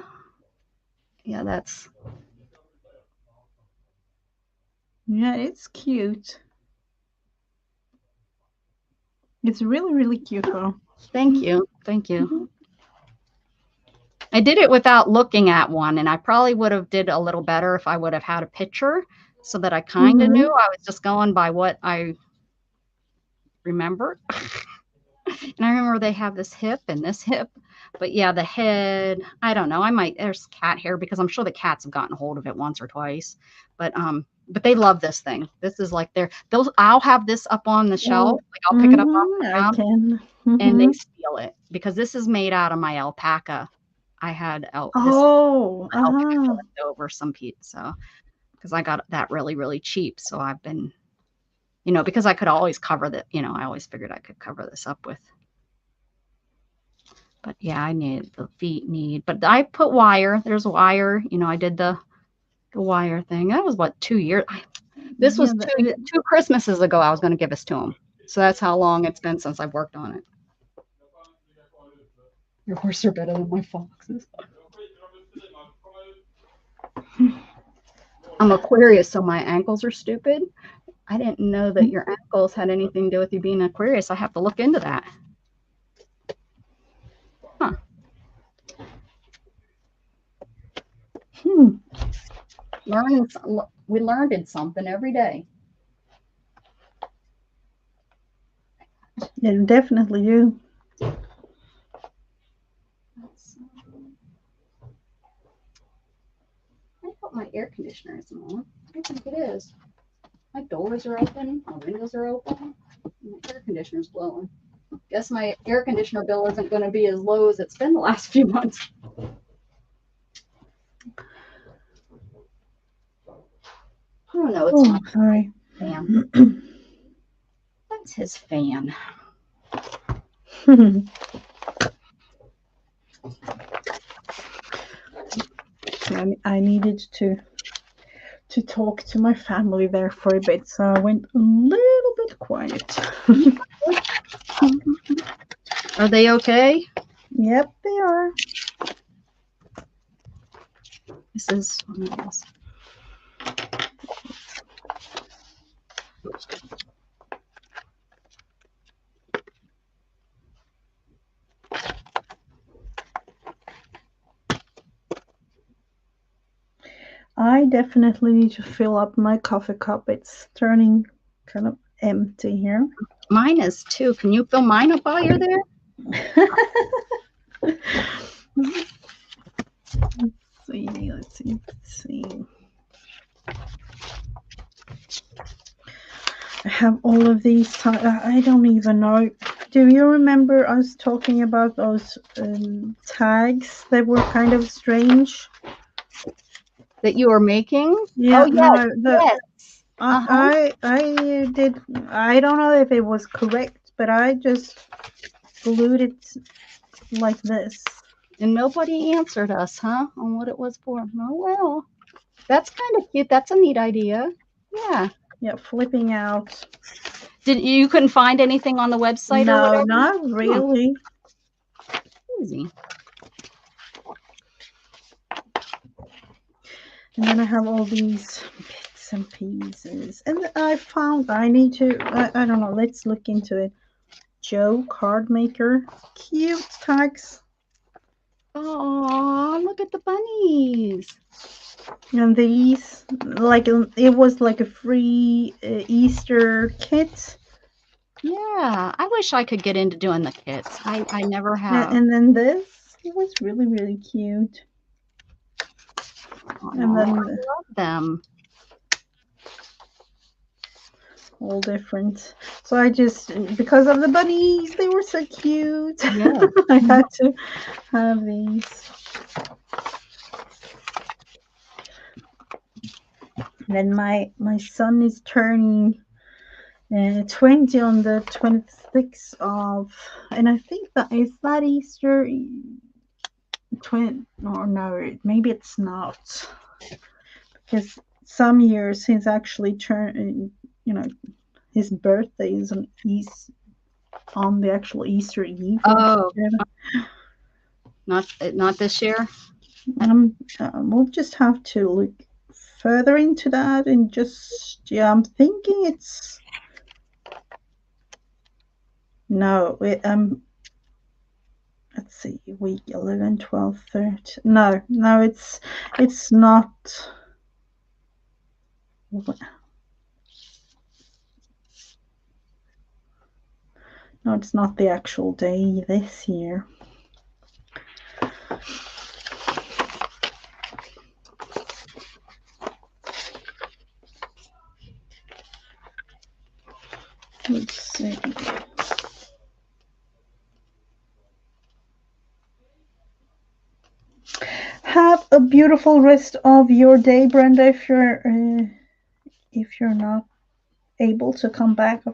yeah, that's. Yeah, it's cute. It's really, really cute, though. Thank you. Thank you. Mhm. I did it without looking at one, and I probably would have did a little better if I would have had a picture so that I kind of knew. I was just going by what I remembered. And I remember they have this hip and this hip. But yeah, the head, I don't know. There's cat hair because I'm sure the cats have gotten a hold of it once or twice. But they love this thing. This is like I'll have this up on the shelf. Like I'll pick it up off the I ground can. and they steal it because this is made out of my alpaca. I had this Oh, alpaca left over some piece, so because I got that really, really cheap. So I've been, because I could always cover that, I always figured I could cover this up with. But yeah, I need the feet but I put wire. There's wire. I did the wire thing. That was what, 2 years. This was two Christmases ago. I was going to give this to him. So that's how long it's been since I've worked on it. Your horses are better than my foxes. I'm Aquarius, so my ankles are stupid. I didn't know that your ankles had anything to do with you being Aquarius. I have to look into that. Huh. We learned something every day. Yeah, definitely do. I hope my air conditioner isn't on. I think it is. My doors are open. My windows are open. My air conditioner's blowing. Guess my air conditioner bill isn't going to be as low as it's been the last few months. Oh no, it's not. Sorry. Fan. That's his fan. I needed to talk to my family there for a bit, so I went a little bit quiet. Are they okay? Yep, they are. This is one of those. I definitely need to fill up my coffee cup. It's turning kind of empty here. Mine is too. Can you fill mine up while you're there? Let's see. I have all of these. I don't even know. Do you remember us talking about those tags that were kind of strange? That you were making? Yeah. Oh, yes. I did. I don't know if it was correct, but I just glued it like this. And nobody answered us, huh? On what it was for. Oh, well. That's kind of cute. That's a neat idea. Yeah. Yeah, flipping out. You couldn't find anything on the website or whatever? No, not really. Easy. And then I have all these bits and pieces. And I found I need to, I don't know, let's look into it. Joe Card Maker. Cute tags. Oh, look at the bunnies. And these, like, it was like a free Easter kit. Yeah, I wish I could get into doing the kits. I never have. And then this, it was really, really cute. Oh, and then I love them. All different. So I just, because of the bunnies, they were so cute. Yeah. I had to have these. Then my son is turning 20 on the 26th of, and I think that Easter. No, maybe it's not, because some years he's actually turned. His birthday is on the actual Easter Eve. Oh, not this year. We'll just have to look further into that and just, yeah, I'm thinking it's, no, let's see, week 11, 12, 13. No, it's not. No, it's not the actual day this year. Let's see. Have a beautiful rest of your day, Brenda. If you're not able to come back,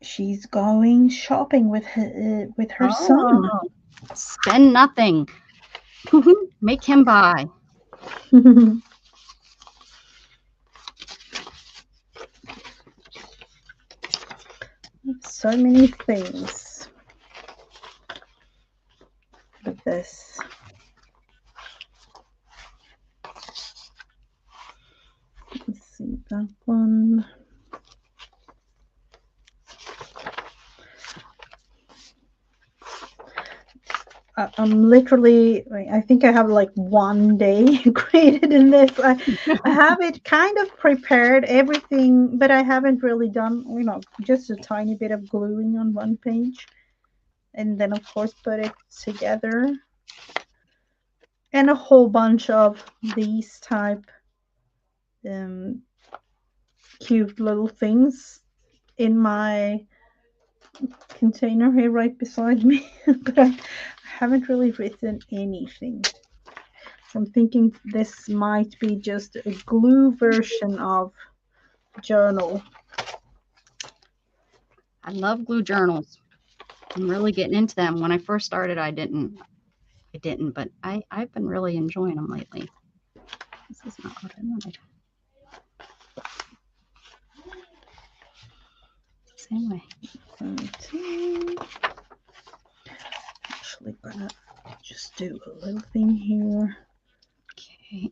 she's going shopping with her son. Spend nothing. Make him buy. So many things with this. Let's see that one. I'm literally, I think I have like one day created in this. I have it kind of prepared, everything, but I haven't really done, just a tiny bit of gluing on one page. And then, of course, put it together. And a whole bunch of these type cute little things in my container here right beside me. But I haven't really written anything. So I'm thinking this might be just a glue version of journal. I love glue journals. I'm really getting into them. When I first started, I didn't, but I've been really enjoying them lately. This is not what I wanted. Same way. Actually, gonna just do a little thing here. Okay.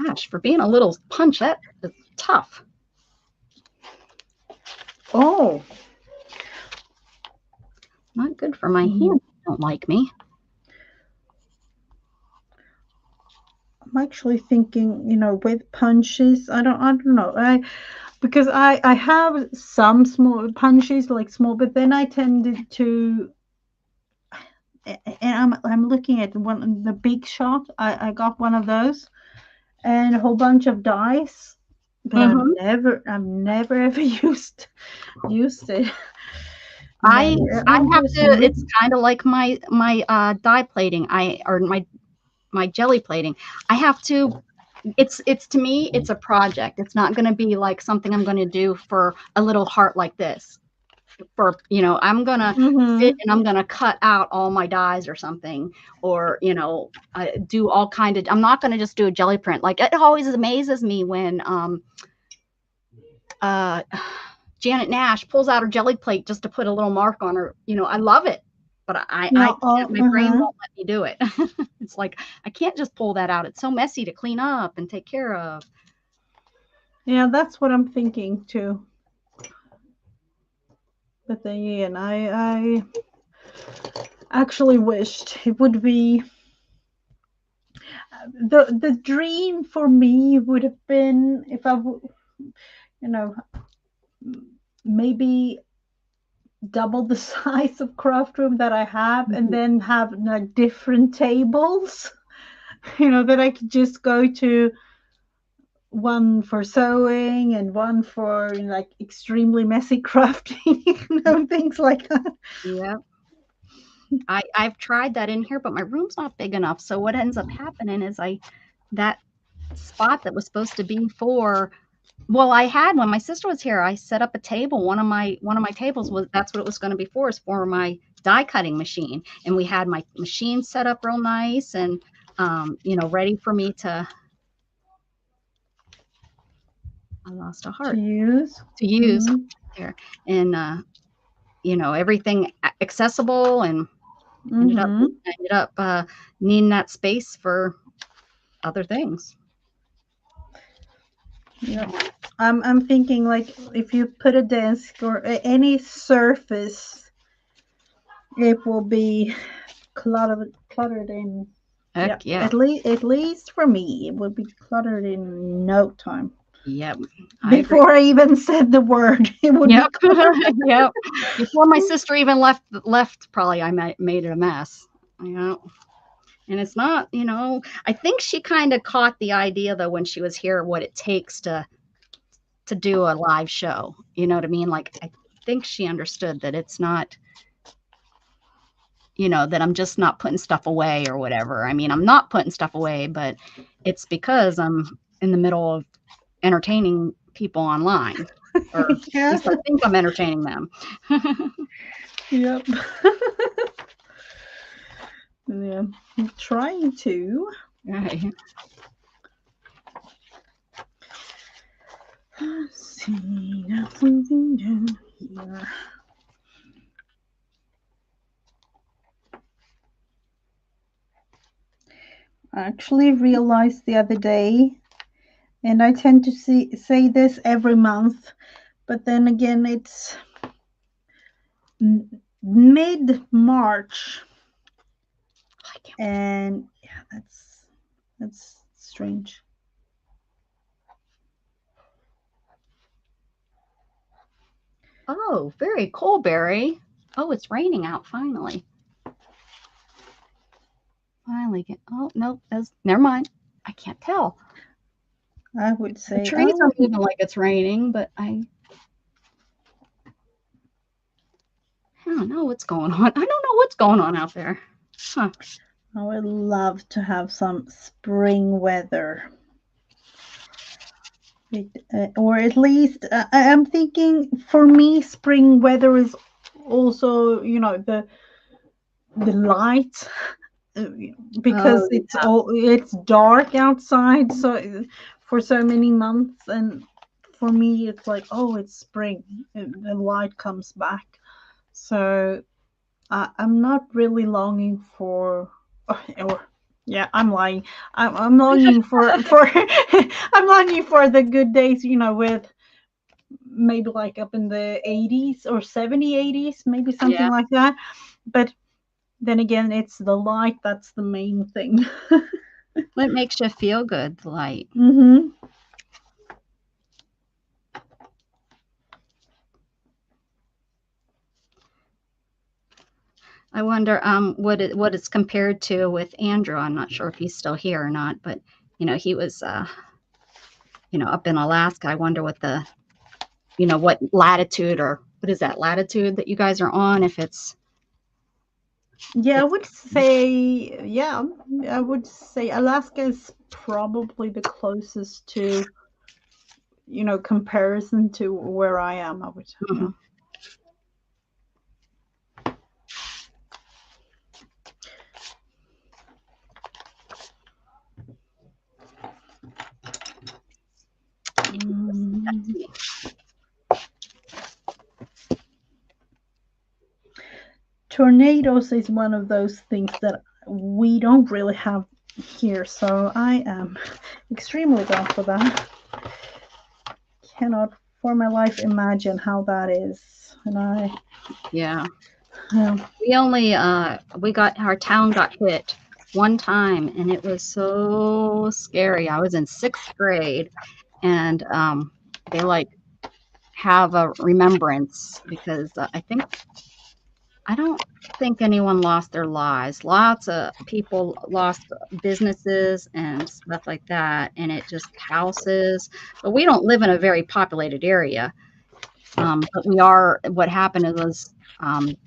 Gosh, for being a little punch, that is tough. Oh. Not good for my hands. Don't like me. I'm actually thinking, with punches, I don't know. Because I have some small punches, like small, but then I tended to, and I'm looking at the Big Shot. I got one of those and a whole bunch of dice, but I've never ever used it. I have to. It's kind of like my die plating. My jelly plating. I have to. It's to me. It's a project. It's not going to be like something I'm going to do for a little heart like this. For I'm gonna sit and I'm gonna cut out all my dies or something, or do all kind of. I'm not gonna just do a jelly print. Like, it always amazes me when Janet Nash pulls out her jelly plate just to put a little mark on her. I love it, but my brain won't let me do it. It's like, I can't just pull that out. It's so messy to clean up and take care of. Yeah, that's what I'm thinking too. But then again, I actually wished it would be the dream for me would have been if I would, maybe double the size of craft room that I have, and then have like different tables, that I could just go to, one for sewing and one for like extremely messy crafting, things like that. Yeah. I've tried that in here, but my room's not big enough. So what ends up happening is that spot that was supposed to be for, well, I had, when my sister was here, I set up a table. One of my tables that's what it was going to be for, is for my die cutting machine. And we had my machine set up real nice. And you know, ready for me to, I lost a heart, To use. to use Mhm. there. And, you know, everything accessible, and ended up, Mhm. needing that space for other things. Yeah. I'm thinking like if you put a desk or any surface, it will be cluttered in. Yeah, Heck yeah. at least for me, it would be cluttered in no time. Yep. I agree. Before I even said the word, it would be Yep. cluttered. Yep. Before my sister even left, probably I made it a mess. You know, and it's not, you know, I think she kind of caught the idea though when she was here, what it takes to do a live show. You know what I mean? Like, I think she understood that it's not, you know, that I'm just not putting stuff away or whatever. I mean, I'm not putting stuff away, but it's because I'm in the middle of entertaining people online, or at Yeah. least I think I'm entertaining them. Yep. Yeah. I'm trying to. Right. Let's see. Got something down here. I actually realized the other day, and I tend to say this every month, but then again, it's mid March, I can't wait. and yeah, that's strange. Oh, very cool, Barry. Oh, it's raining out finally. Finally get. Oh no, that's never mind. I can't tell. I would The say, trees are oh, moving like it's raining, but I don't know what's going on. I don't know what's going on out there. Huh. I would love to have some spring weather. Or at least I'm thinking for me, spring weather is also, the light, uh, because Oh it's dark outside, so for so many months, and for me it's like, oh, it's spring, the light comes back. So I'm not really longing for, or yeah, I'm lying. I'm longing for I'm longing for the good days, with maybe like up in the 80s or 70, 80s, maybe yeah. something like that. But then again, it's the light that's the main thing. What makes you feel good? The light. Hmm. I wonder what it's compared to with Andrew. I'm not sure if he's still here or not, but you know, he was up in Alaska. I wonder what the what latitude, or what is that latitude that you guys are on, if it's Yeah, it's I would say Alaska is probably the closest to, comparison to where I am. I would, yeah. mhm. Mm. Tornadoes is one of those things that we don't really have here, so I am extremely glad for that. Cannot for my life imagine how that is. And Yeah. um, We got, our town got hit one time, and it was so scary. I was in 6th grade, and they like have a remembrance, because I don't think anyone lost their lives. Lots of people lost businesses and stuff like that, and it just houses. But we don't live in a very populated area. But we are. What happened was,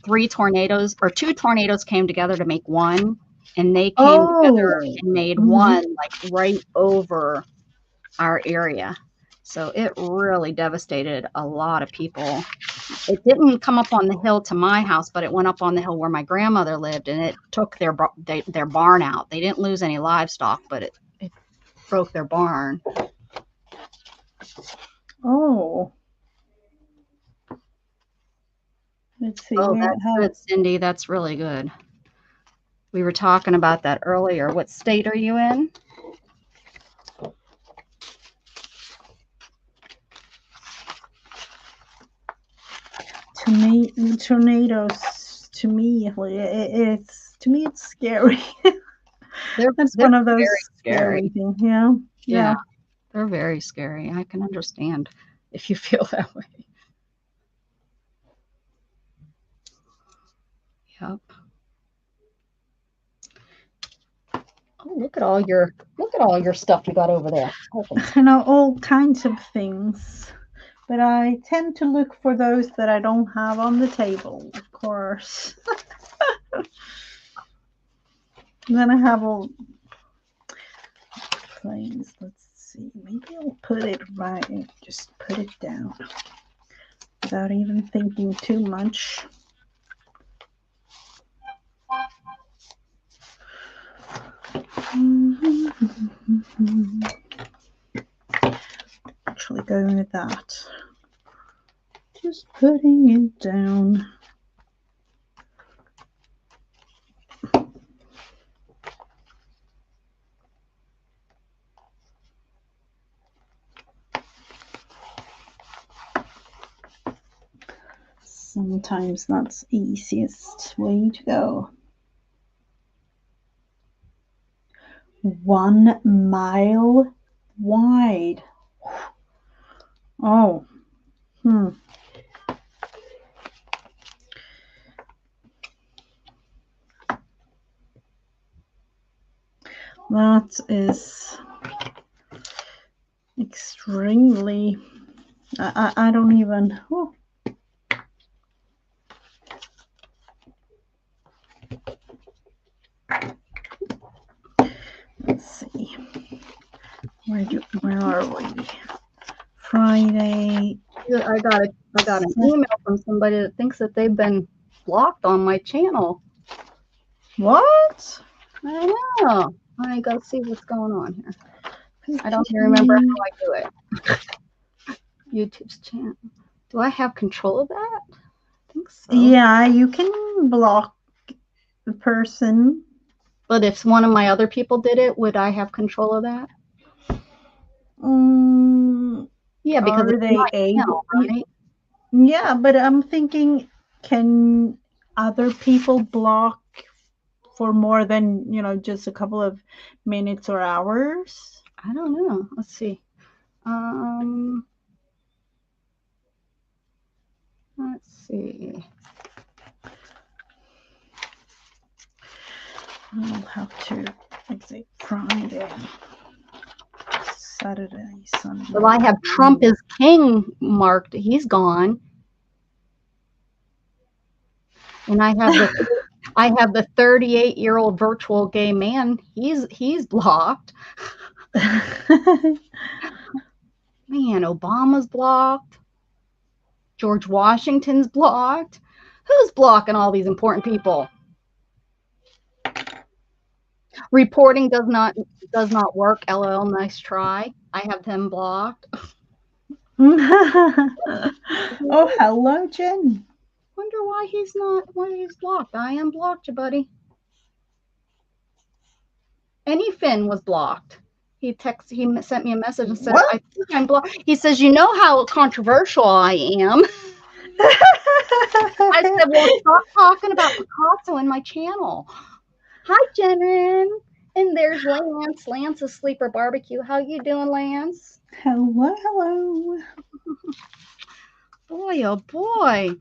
3 tornadoes, or 2 tornadoes, came together to make one, and they came together oh, and made mhm. one like right over our area. So it really devastated a lot of people. It didn't come up on the hill to my house, but it went up on the hill where my grandmother lived, and it took their barn out. They didn't lose any livestock, but it broke their barn. Oh. Let's see. Oh, that's good, Cindy. That's really good. We were talking about that earlier. What state are you in? Tornadoes. To me, it's scary. That's one of those scary things. Yeah. Yeah. They're very scary. I can understand if you feel that way. Yep. Oh, look at all your stuff you got over there. I know all kinds of things, but I tend to look for those that I don't have on the table, of course. And then I have all planes. Let's see. Maybe I'll put it right and just put it down without even thinking too much. Actually going with that. Just putting it down. Sometimes that's the easiest way to go. 1 mile wide. Oh. That is extremely. I don't even. Oh. Let's see. Where are we? Friday. I got an email from somebody that thinks that they've been blocked on my channel. What? I know. I gotta see what's going on here. I don't even remember how I do it. YouTube's channel. Do I have control of that? I think so. Yeah, you can block the person. But if one of my other people did it, would I have control of that? Yeah, because are they able? Right? Yeah, but I'm thinking, can other people block for more than, just a couple of minutes or hours? I don't know. Let's see. Let's see. I'll have to exit Friday, Saturday, Sunday. Well, I have Trump is king marked. He's gone. And I have the 38-year-old virtual gay man. He's blocked. Man, Obama's blocked. George Washington's blocked. Who's blocking all these important people? Reporting does not work. LOL, nice try. I have them blocked. Oh, hello, Jen. Wonder why he's blocked. I unblocked you, buddy. Anyfin was blocked. He sent me a message and said, I think I'm blocked. He says, you know how controversial I am. I said, well, stop talking about Picasso in my channel. Hi, Jen. And there's Lance. Lance is Sleeper Barbecue. How you doing, Lance? Hello. Boy, oh boy.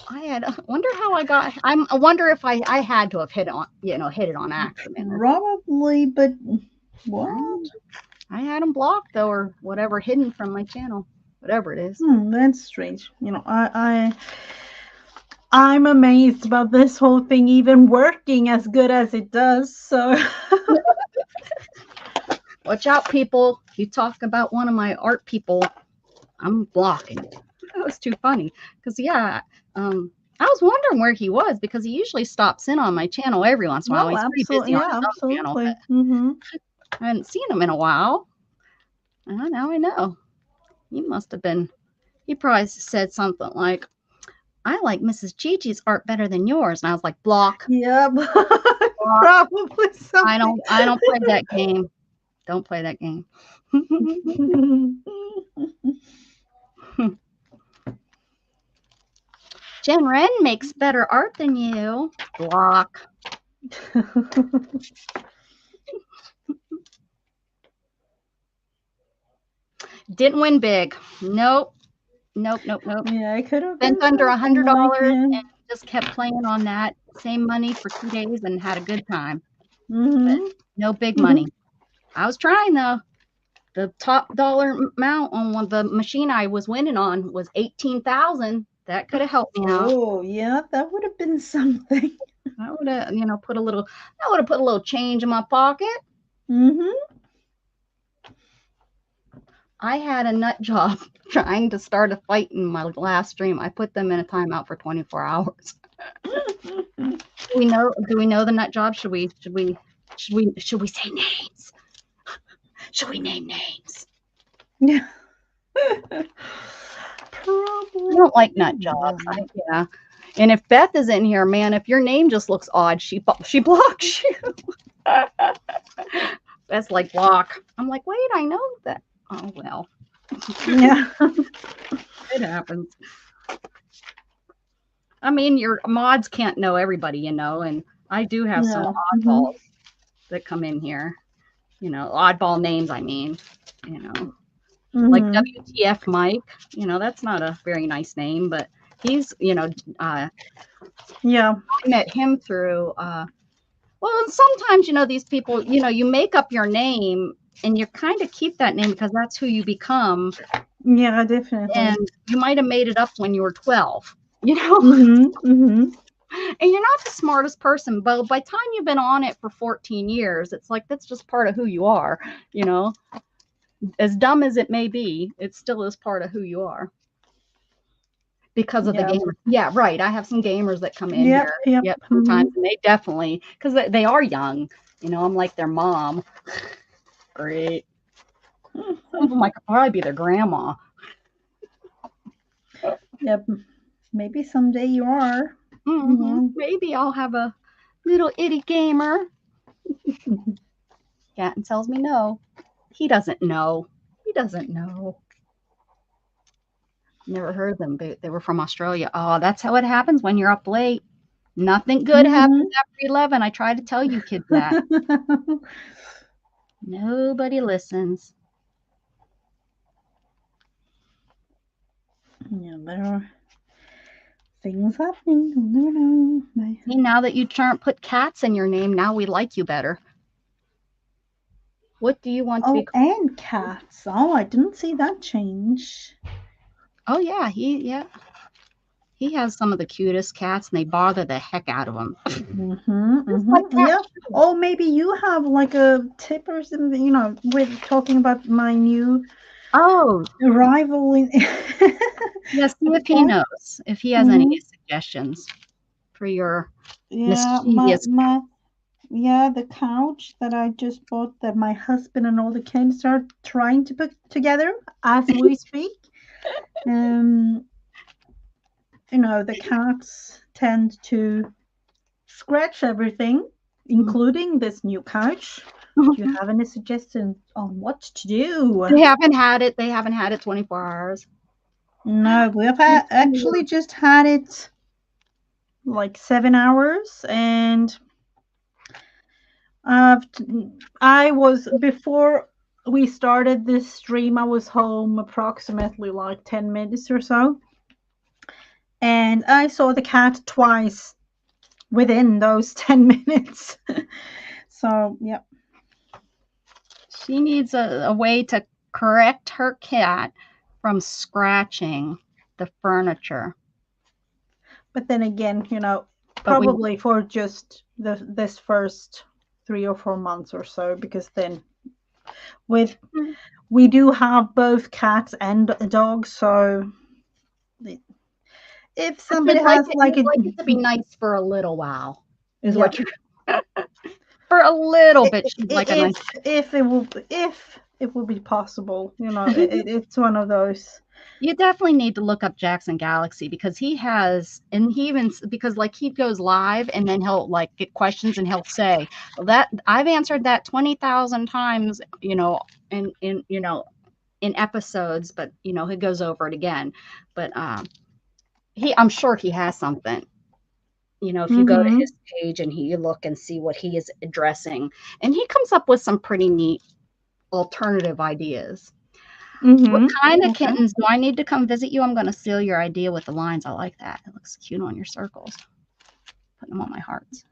I wonder how I got. I wonder if I had to have hit it on accident. Probably, but what? I had them blocked though, or whatever, hidden from my channel, whatever it is. That's strange. I'm amazed about this whole thing even working as good as it does. So Watch out, people. If you talk about one of my art people, I'm blocking. That was too funny. Because, yeah, I was wondering where he was because he usually stops in on my channel every once in a while. No, He's pretty absolutely. busy on Yeah, his own channel, absolutely. but I hadn't seen him in a while. Now I know. He must have been, he probably said something like, I like Mrs. Gigi's art better than yours. And I was like, block. Yeah, Block. probably something. I don't play that game. Don't play that game. Jen Wren makes better art than you. Block. Didn't win big. Nope. Yeah, it could have Spent been under something $100 like and just kept playing on that same money for 2 days and had a good time. But no big money. I was trying though. The top dollar amount on the machine I was winning on was 18,000. That could have helped me out. Oh, yeah, that would have been something. I would have, put a little change in my pocket. I had a nut job trying to start a fight in my last stream. I put them in a timeout for 24 hours. Do we know the nut job? Should we say names? Should we name names? Yeah. Probably. I don't like nut jobs. Yeah. And if Beth is in here, man, if your name just looks odd, she blocks you. That's like block. I'm like, wait, I know that. Oh well. Yeah. It happens. I mean, your mods can't know everybody, and I do have some oddballs that come in here. Oddball names, I mean, like WTF Mike, that's not a very nice name, but he's, I met him through, well, sometimes, these people, you make up your name and you kind of keep that name because that's who you become. Yeah, definitely. And you might have made it up when you were 12, And you're not the smartest person, but by the time you've been on it for 14 years, it's like, that's just part of who you are, As dumb as it may be, it still is part of who you are. Because of the gamers. Yeah, right. I have some gamers that come in here. Yep. Sometimes, and they definitely, because they are young. I'm like their mom. Great. Some of them I could probably be their grandma. Yep. Maybe someday you are. Maybe I'll have a little itty gamer. Gatton tells me no. He doesn't know. Never heard them. They were from Australia. Oh, that's how it happens when you're up late. Nothing good happens after 11. I try to tell you kids that. Nobody listens. Yeah, there are things happening. You'll never know. See, now that you put cats in your name, now we like you better. What do you want to be called? And cats. Oh, I didn't see that change. Oh, yeah. He has some of the cutest cats, and they bother the heck out of him. Yeah. Oh, maybe you have like a tip or something, with talking about my new arrival in. Yes, see if he knows, if he has any suggestions for your mischievous. The couch that I just bought that my husband and all the kids are trying to put together as we speak. The cats tend to scratch everything, including this new couch. Do you have any suggestions on what to do? They haven't had it 24 hours. No, we have actually just had it like 7 hours, and before we started this stream, I was home approximately like 10 minutes or so, and I saw the cat twice within those 10 minutes. So, yeah. She needs a way to correct her cat from scratching the furniture. But then again, probably for just this first 3 or 4 months or so, because then We do have both cats and dogs, so if But somebody has like you'd a like it to be nice for a little while, is yeah, what you're for a little bit. She'd like a nice. if it will be possible, it's one of those. You definitely need to look up Jackson Galaxy because he has, and he even because like he goes live and then he'll like get questions and he'll say, well, that I've answered that 20,000 times, in episodes, but he goes over it again. But I'm sure he has something. If you go to Mm-hmm. his page and you look and see what he is addressing, and he comes up with some pretty neat alternative ideas. What kind Mm-hmm. of Okay. kittens do I need to come visit you? I'm going to steal your idea with the lines. I like that. It looks cute on your circles. Putting them on my hearts.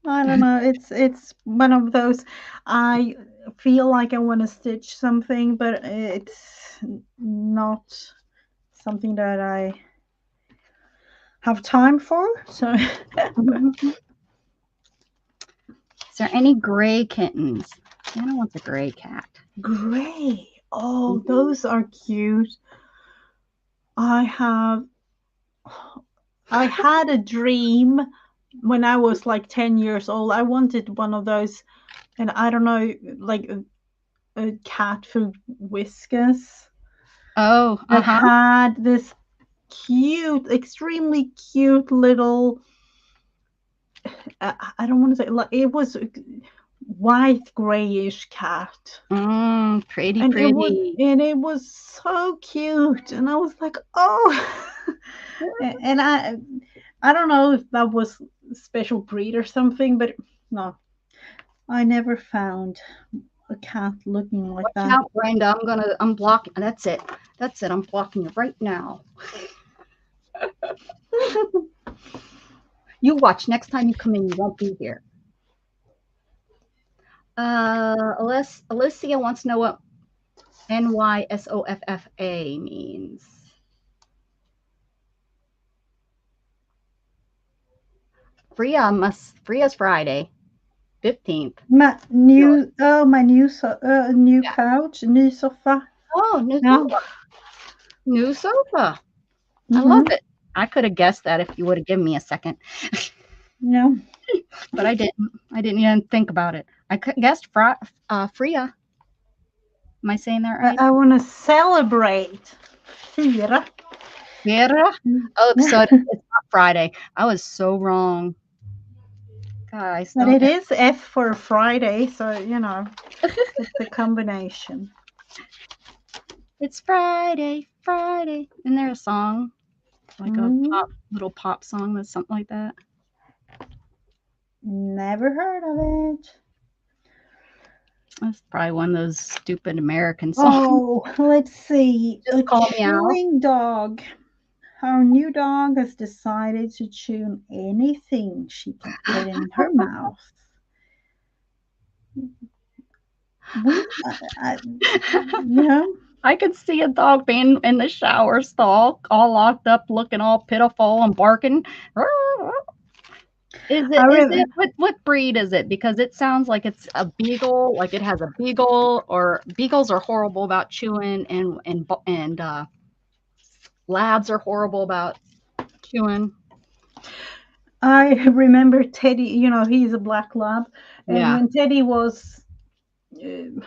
I don't know. It's one of those. I feel like I want to stitch something, but it's not something that I have time for. So, Is there any gray kittens? Anna wants a gray cat. gray. Oh, Mhm. those are cute. I have. I had a dream when I was like 10 years old. I wanted one of those, and I don't know, like a cat for whiskers Oh, that uh-huh. had this cute, extremely cute little. I don't want to say like it was a white grayish cat, Pretty, and pretty. it was so cute, and I was like, oh, and I don't know if that was a special breed or something, but no, I never found a cat looking like Watch that. out, Brenda. I'm blocking. That's it. That's it. I'm blocking you right now. You watch. Next time you come in, you won't be here. Alicia wants to know what NYSOFFA means. Freya's Friday, 15th. Yours. My new Yeah. couch, new sofa. Oh, new Yeah. sofa. New sofa. I love Mm-hmm. it. I could have guessed that if you would have given me a second, Yeah. but I didn't. I didn't even think about it. I guessed Freya. Am I saying that right? I want to celebrate. Fira. Vera? Oh, Yeah. so it's not Friday. I was so wrong. Guys, But don't. it is F for Friday, so it's a combination. It's Friday, Friday. Isn't there a song? Like a Mm, little pop song that's something like that? never heard of it. That's probably one of those stupid American songs. Oh, let's see. Just A call me out. chewing dog. Our new dog has decided to chew anything she can get in her mouth. We, you know, I could see a dog being in the shower stall, all locked up, looking all pitiful and barking. Is it? I Is re- it? What breed is it? Because it sounds like it's a beagle. Like it has a beagle, or beagles are horrible about chewing, and labs are horrible about chewing. I remember Teddy. He's a black lab, and Yeah. when Teddy was uh,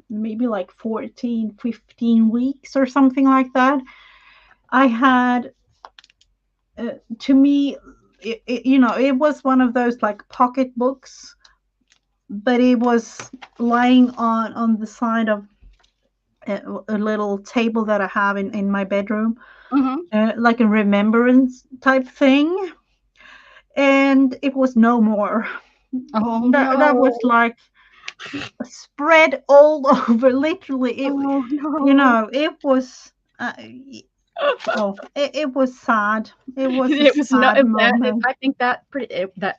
maybe like 14, 15 weeks or something like that, I had to me it was one of those like pocket books, but it was lying on the side of a little table that I have in my bedroom, Hmm. like a remembrance type thing, and it was no more. Oh That was no. like spread all over, literally. Oh no. It was oh, it was sad. It was a It was no. sad If that. If, moment. I think that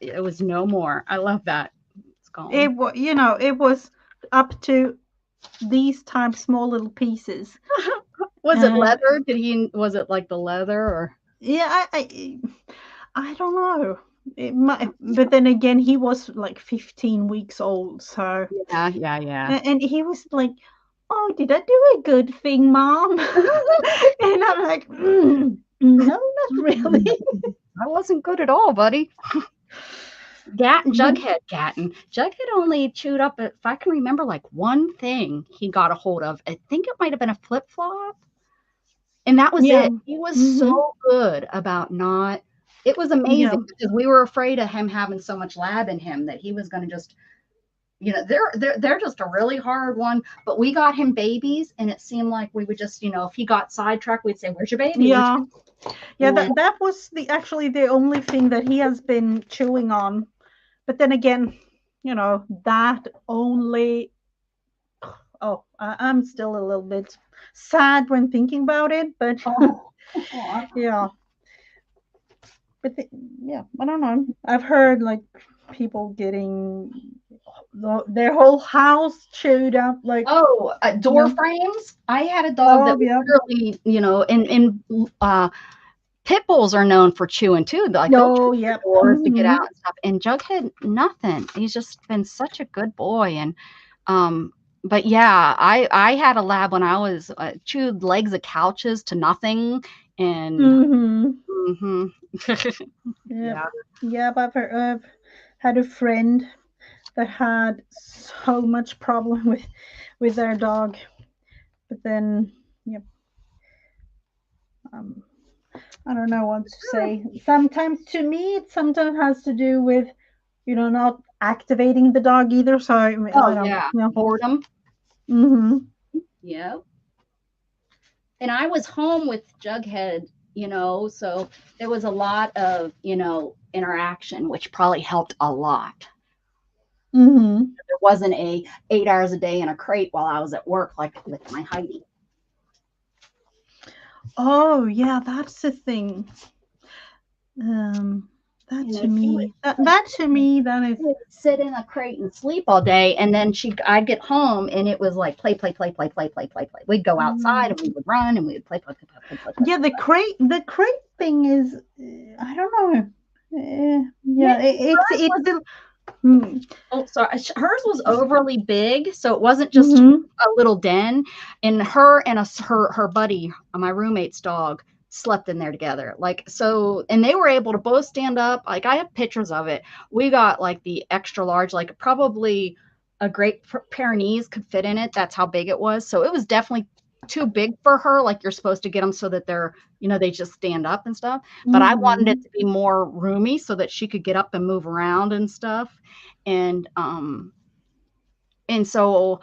it was no more. I love that. It's gone. It was up to these type small little pieces. Was it And leather? Did he? Was it like the leather or? yeah, I don't know. it might, but then again, he was like 15 weeks old, so Yeah, yeah, yeah. and he was like, "Oh, did I do a good thing, Mom?" And I'm like, "No, not really." I wasn't good at all, buddy. Gat and But Jughead only chewed up, if I can remember, like one thing he got a hold of. I think it might have been a flip flop, and that was yeah, it. He was hmm so good about not. It was yeah, amazing because we were afraid of him having so much lab in him that he was going to just, they're just a really hard one. But we got him babies, and it seemed like we would just, if he got sidetracked, we'd say, "Where's your baby? Where's yeah, yeah. your?" That was actually the only thing that he has been chewing on. But then again, that only. Oh, I'm still a little bit sad when thinking about it, but Oh, yeah. But yeah, I don't know. I've heard like people getting their whole house chewed up, like door frames. I had a dog that oh was yeah, literally, pit bulls are known for chewing too. Like they'll chew oh your yep, doors to get out and stuff. And Jughead, nothing. He's just been such a good boy. And but yeah, I had a lab when I was chewed legs of couches to nothing. And mhm. yep, Yeah. yep. I've had a friend that had so much problem with their dog, but then yep, um, I don't know what to say. Sometimes to me, it sometimes has to do with not activating the dog either. So I Oh don't yeah. know. Boredom. Mm-hmm. Yeah. And I was home with Jughead, so there was a lot of, interaction, which probably helped a lot. Mm-hmm. There wasn't a 8 hours a day in a crate while I was at work, like with my Heidi. Oh yeah, that's the thing. Um, that to She me, that to me, that is. would sit in a crate and sleep all day, and then I'd get home, and it was like play, play, play, play, play, play, play, play. We'd go outside, Mm. and we would run, and we would play, play, play, play, play, play, Yeah, play, the play. crate thing is, I don't know. Yeah, Yeah, hers it's was. still. Mm, Oh, sorry. Hers was overly big, so it wasn't just mm-hmm. a little den. And her and her buddy, my roommate's dog, slept in there together. Like so, and they were able to both stand up. Like I have pictures of it. We got like the extra large, like probably a Great Pyrenees could fit in it. That's how big it was. So it was definitely too big for her. Like you're supposed to get them so that they're, they just stand up and stuff. But I wanted it Mm-hmm. to be more roomy so that she could get up and move around and stuff. And so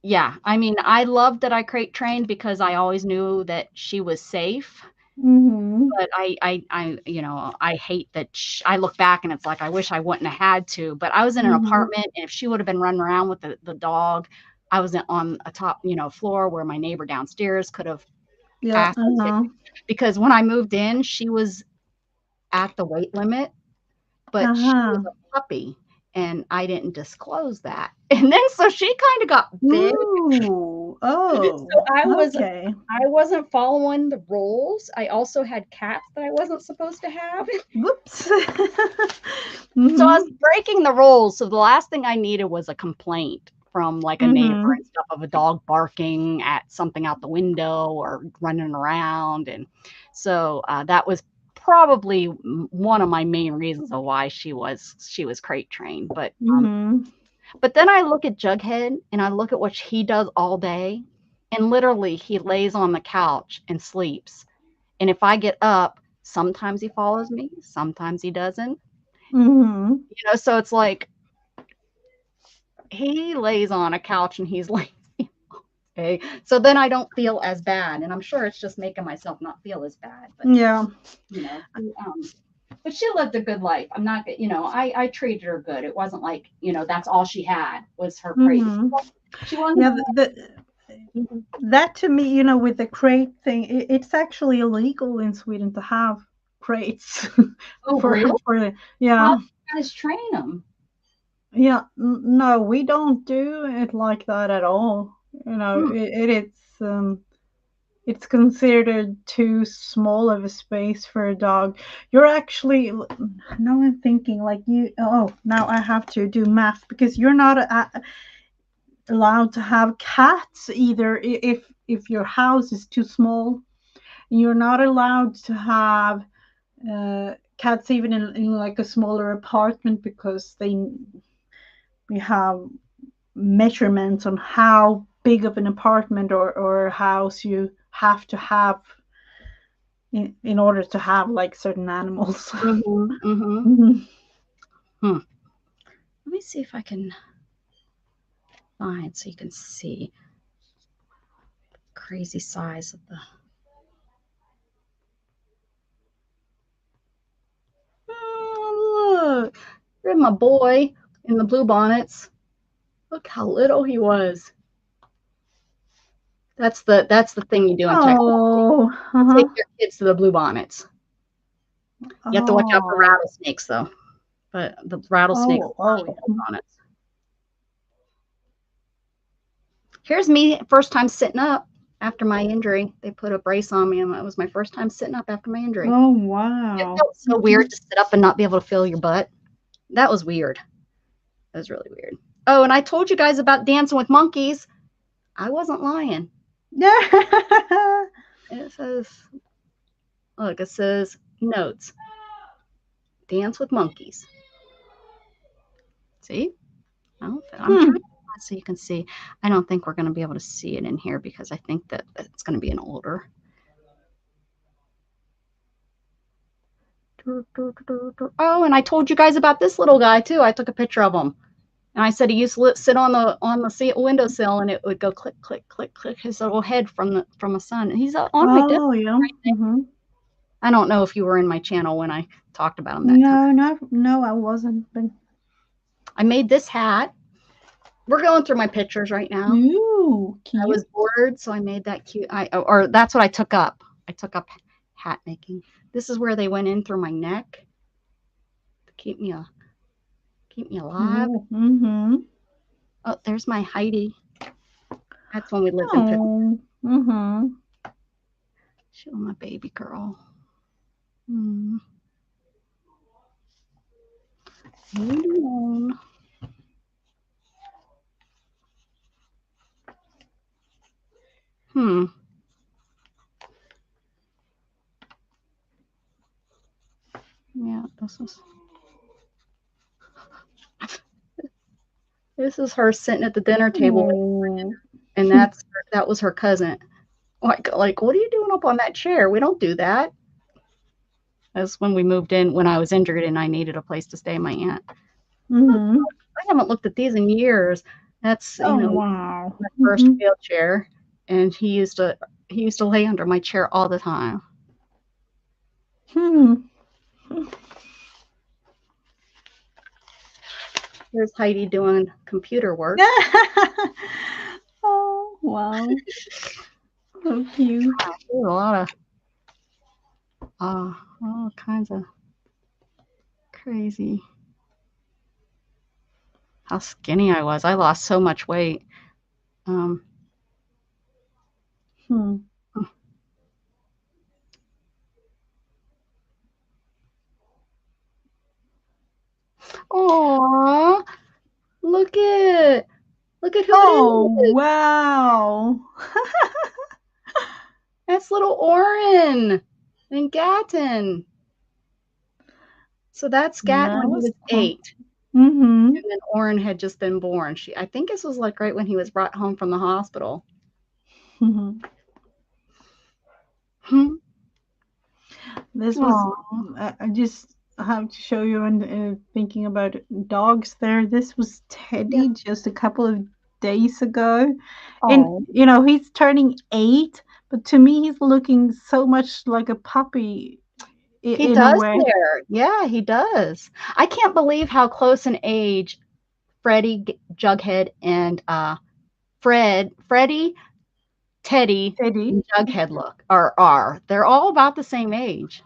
yeah, I mean, I loved that I crate trained because I always knew that she was safe. Mm-hmm. But I hate that I look back and it's like I wish I wouldn't have had to. But I was in an Mm-hmm. apartment, and if she would have been running around with the dog, I was on a top floor where my neighbor downstairs could have Yeah. asked us to. Uh-huh. Because when I moved in, she was at the weight limit, but she was Uh-huh. a puppy, and I didn't disclose that. And then so she kind of got big. Ooh. Oh. So Okay. I wasn't following the rules. I also had cats that I wasn't supposed to have. Whoops. So I Mm-hmm. was breaking the rules. So the last thing I needed was a complaint from like a neighbor Mm-hmm. and stuff of a dog barking at something out the window or running around. And so that was probably one of my main reasons of why she was crate trained. Mm-hmm. But then I look at Jughead and I look at what he does all day, and literally he lays on the couch and sleeps. And if I get up, sometimes he follows me, sometimes he doesn't. Mm-hmm. So it's like he lays on a couch and he's like, okay. So then I don't feel as bad. And I'm sure it's just making myself not feel as bad. But Yeah. you know, but she lived a good life. I'm not, I treated her good. It wasn't like, that's all she had was her crate. Mm-hmm. She wasn't. Yeah. That to me, with the crate thing, it's actually illegal in Sweden to have crates Oh, for really? How yeah. do you guys train them? Yeah, no, we don't do it like that at all. Hmm. It's it's considered too small of a space for a dog. You're actually, now I'm thinking like now I have to do math because you're not allowed to have cats either if your house is too small. You're not allowed to have cats even in like a smaller apartment because we have measurements on how big of an apartment or house you have to have in order to have like certain animals. Let me see if I can find so you can see crazy size of the. Oh, look, there's my boy in the blue bonnets. Look how little he was. That's the thing you do in Texas. Oh, You take your kids to the blue bonnets. You have to watch out for rattlesnakes though. But the rattlesnakes are the blue bonnets. Here's me first time sitting up after my injury. They put a brace on me and it was my first time sitting up after my injury. Oh wow. It felt so weird to sit up and not be able to feel your butt. That was weird. That was really weird. Oh, and I told you guys about Dancing with Monkeys. I wasn't lying. It says, look, it says notes. Dance with Monkeys. See? I'm trying so you can see. I don't think we're going to be able to see it in here because I think that it's going to be an older. Oh, and I told you guys about this little guy too. I took a picture of him. And I said he used to sit on the windowsill and it would go click, click, click, click his little head from the sun. He's on my desk. Yeah. I don't know if you were in my channel when I talked about him that time. No, I wasn't. But I made this hat. We're going through my pictures right now. Ooh, cute. I was bored, so I made that cute. Or that's what I took up. I took up hat making. This is where they went in through my neck to keep me alive. Oh, there's my Heidi. That's when we lived in Pittsburgh. Show my baby girl. Yeah, this is her sitting at the dinner table, and that was her cousin. Like, what are you doing up on that chair? We don't do that. That's when we moved in when I was injured and I needed a place to stay. My aunt. I haven't looked at these in years. That's my first wheelchair, and he used to lay under my chair all the time. There's Heidi doing computer work. Oh wow, so cute. There's a lot of all kinds of crazy. How skinny I was. I lost so much weight. Oh, look at who it is. Oh wow. That's little Oren and Gatton. So that's Gatton when he was 8. And then Oren had just been born. I think this was like right when he was brought home from the hospital. This was I just have to show you and thinking about dogs there. This was Teddy just a couple of days ago. And he's turning 8, but to me he's looking so much like a puppy. He does there. Yeah, he does. I can't believe how close in age Freddie, Jughead, and Freddie, Teddy, and Jughead are. They're all about the same age.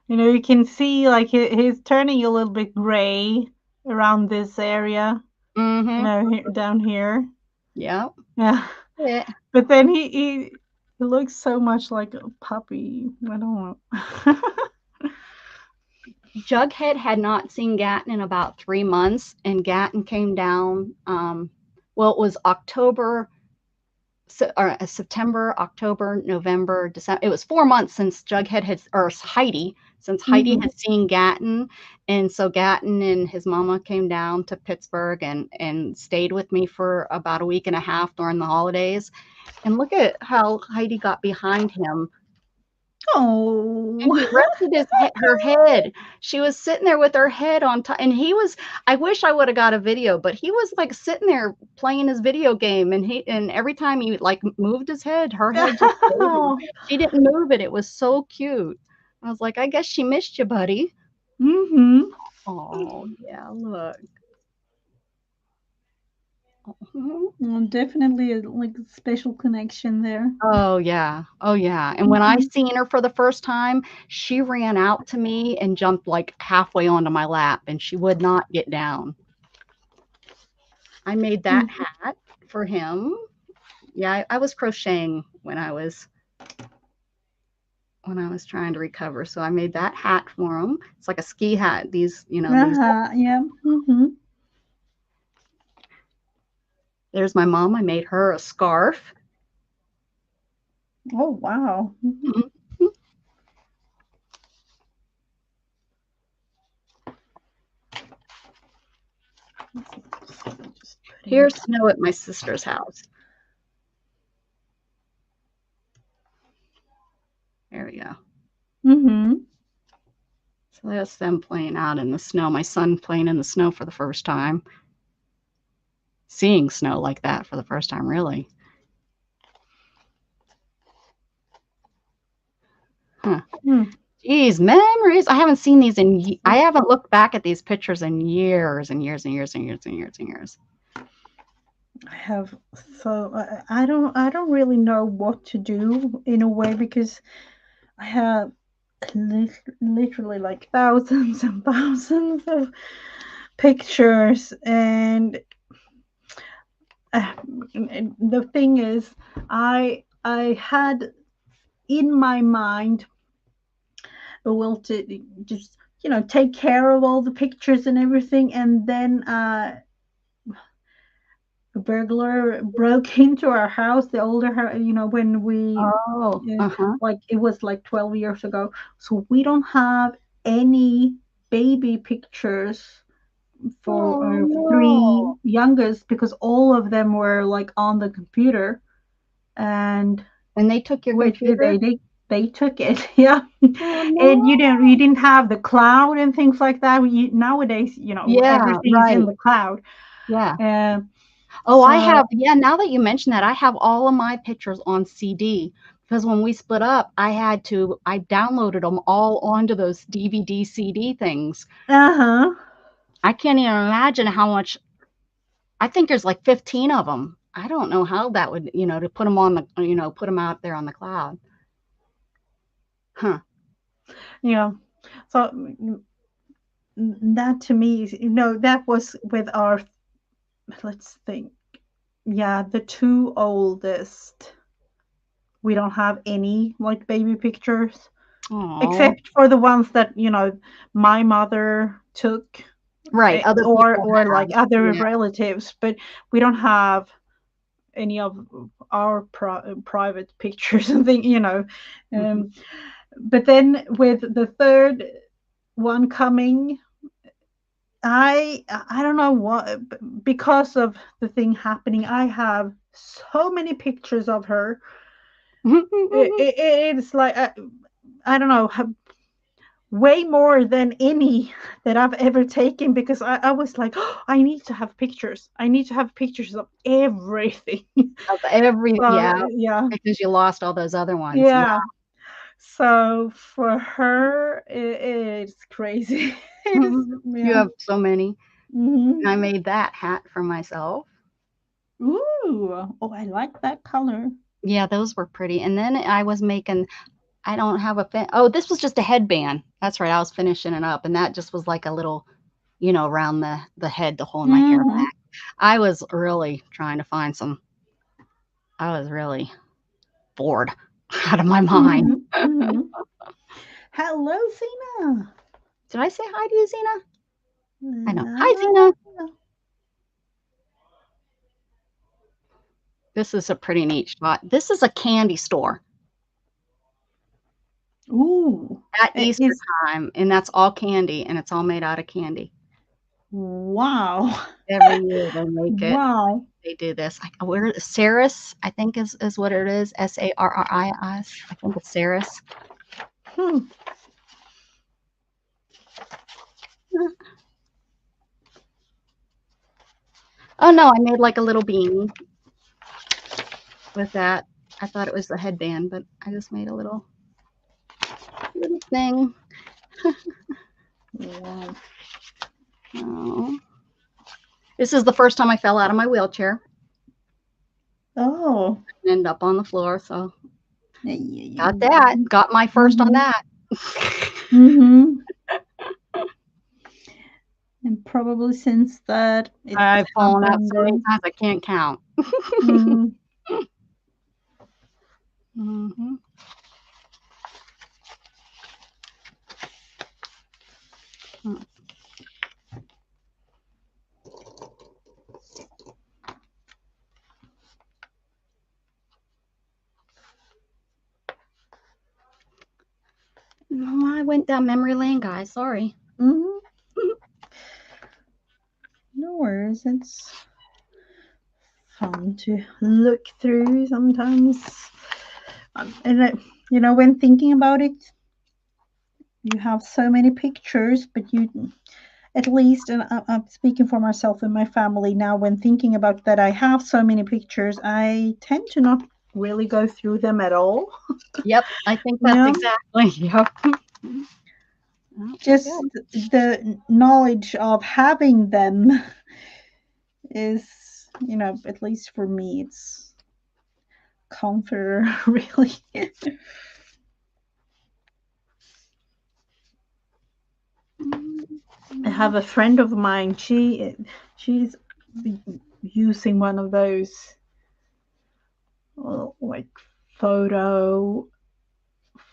You can see like he's turning a little bit gray around this area. Down here. Yeah. Yeah. But then It looks so much like a puppy. I don't know. Jughead had not seen Gatton in about 3 months, and Gatton came down, well, it was September, October, November, December. It was 4 months since Jughead had, or Heidi, since Heidi Mhm. had seen Gatton, and so Gatton and his mama came down to Pittsburgh and stayed with me for about a week and a half during the holidays. And look at how Heidi got behind him, and Oh. he rested her head. She was sitting there with her head on top, and he was. I wish I would have got a video, but he was like sitting there playing his video game, and every time he like moved his head, her head just stayed on. She didn't move it. It was so cute. I was like, I guess she missed you, buddy. Mhm. Oh yeah, look. Definitely a like special connection there. Oh yeah. Oh yeah. And when I Mhm. seen her for the first time, she ran out to me and jumped like halfway onto my lap, and she would not get down. I made that Mm. hat for him. Yeah, I was crocheting when I was trying to recover. So I made that hat for him. It's like a ski hat. These. Yeah. Mhm. There's my mom. I made her a scarf. Oh wow. Mhm. Mhm. Just putting Here's Snow at my sister's house. There we go. Mhm. So that's them playing out in the snow. My son playing in the snow for the first time. Seeing snow like that for the first time, really. Huh. Mm. Geez, memories. I haven't seen these I haven't looked back at these pictures in years and years and years and years and years and years. I have so I don't really know what to do in a way because I have literally like thousands and thousands of pictures and the thing is I had in my mind a will to just take care of all the pictures and everything, and then a burglar broke into our house, the older house, when we Oh, uh-huh. like it was like 12 years ago. So we don't have any baby pictures for Oh our three no. youngest because all of them were like on the computer. And And they took your which they computer? they took it. Yeah. Oh And no. you didn't have the cloud and things like that. Nowadays, Yeah, everything is in right. the cloud. Yeah. uh, Oh, I so have, yeah, now that you mention that, I have all of my pictures on CD because when we split up, I downloaded them all onto those DVD CD things. uh-huh. I can't even imagine how much. I think there's like 15 of them. I don't know how that would, to put them put them out there on the cloud. Huh. Yeah. So that to me is, that was with our, let's think. Yeah, the two oldest. We don't have any like baby pictures Oh, except for the ones that, my mother took, right. Other people or have. like other Yeah. relatives, but we don't have any of our private pictures and thing. Mhm. Um, but then with the third one coming, I don't know what, because of the thing happening, I have so many pictures of her. It's like I don't know, way more than any that I've ever taken because I was like, oh, I need to have pictures. I need to have pictures of everything. Of every, So yeah, yeah, because you lost all those other ones. Yeah. yeah. So for her, it's crazy. It is, You yeah. have so many. Hmm. And I made that hat for myself. Ooh, oh, I like that color. Yeah, those were pretty. And then I was making, I don't have oh, this was just a headband. That's right. I was finishing it up. And that just was like a little, around the head to hold my hair Hmm. back. I was really trying to find I was really bored. out of my mind. Hello, Zena. Did I say hi to you, Zena? I know. Hi, Zena. This is a pretty neat shot. This is a candy store. Ooh. At Easter time, and that's all candy, and it's all made out of candy. Wow. Every year they make it. Wow. They do this. Where Saris, I think is what it is. Sarris. I think it's Saris. Oh no, I made like a little beanie with that. I thought it was the headband, but I just made a little thing. Wow. Oh. This is the first time I fell out of my wheelchair. Oh. End up on the floor, so got that. Got my first on that. And probably since that, I've fallen out so many times I can't count. No, I went down memory lane, guys. Sorry. No worries. It's fun to look through sometimes. And you know, when thinking about it, you have so many pictures, but you, at least, and I'm speaking for myself and my family now, when thinking about that I have so many pictures, I tend to not really go through them at all. Yep, I think that's exactly. Yep. Just the knowledge of having them is, you know, at least for me, it's comforter, really. I have a friend of mine. She's using one of those like photo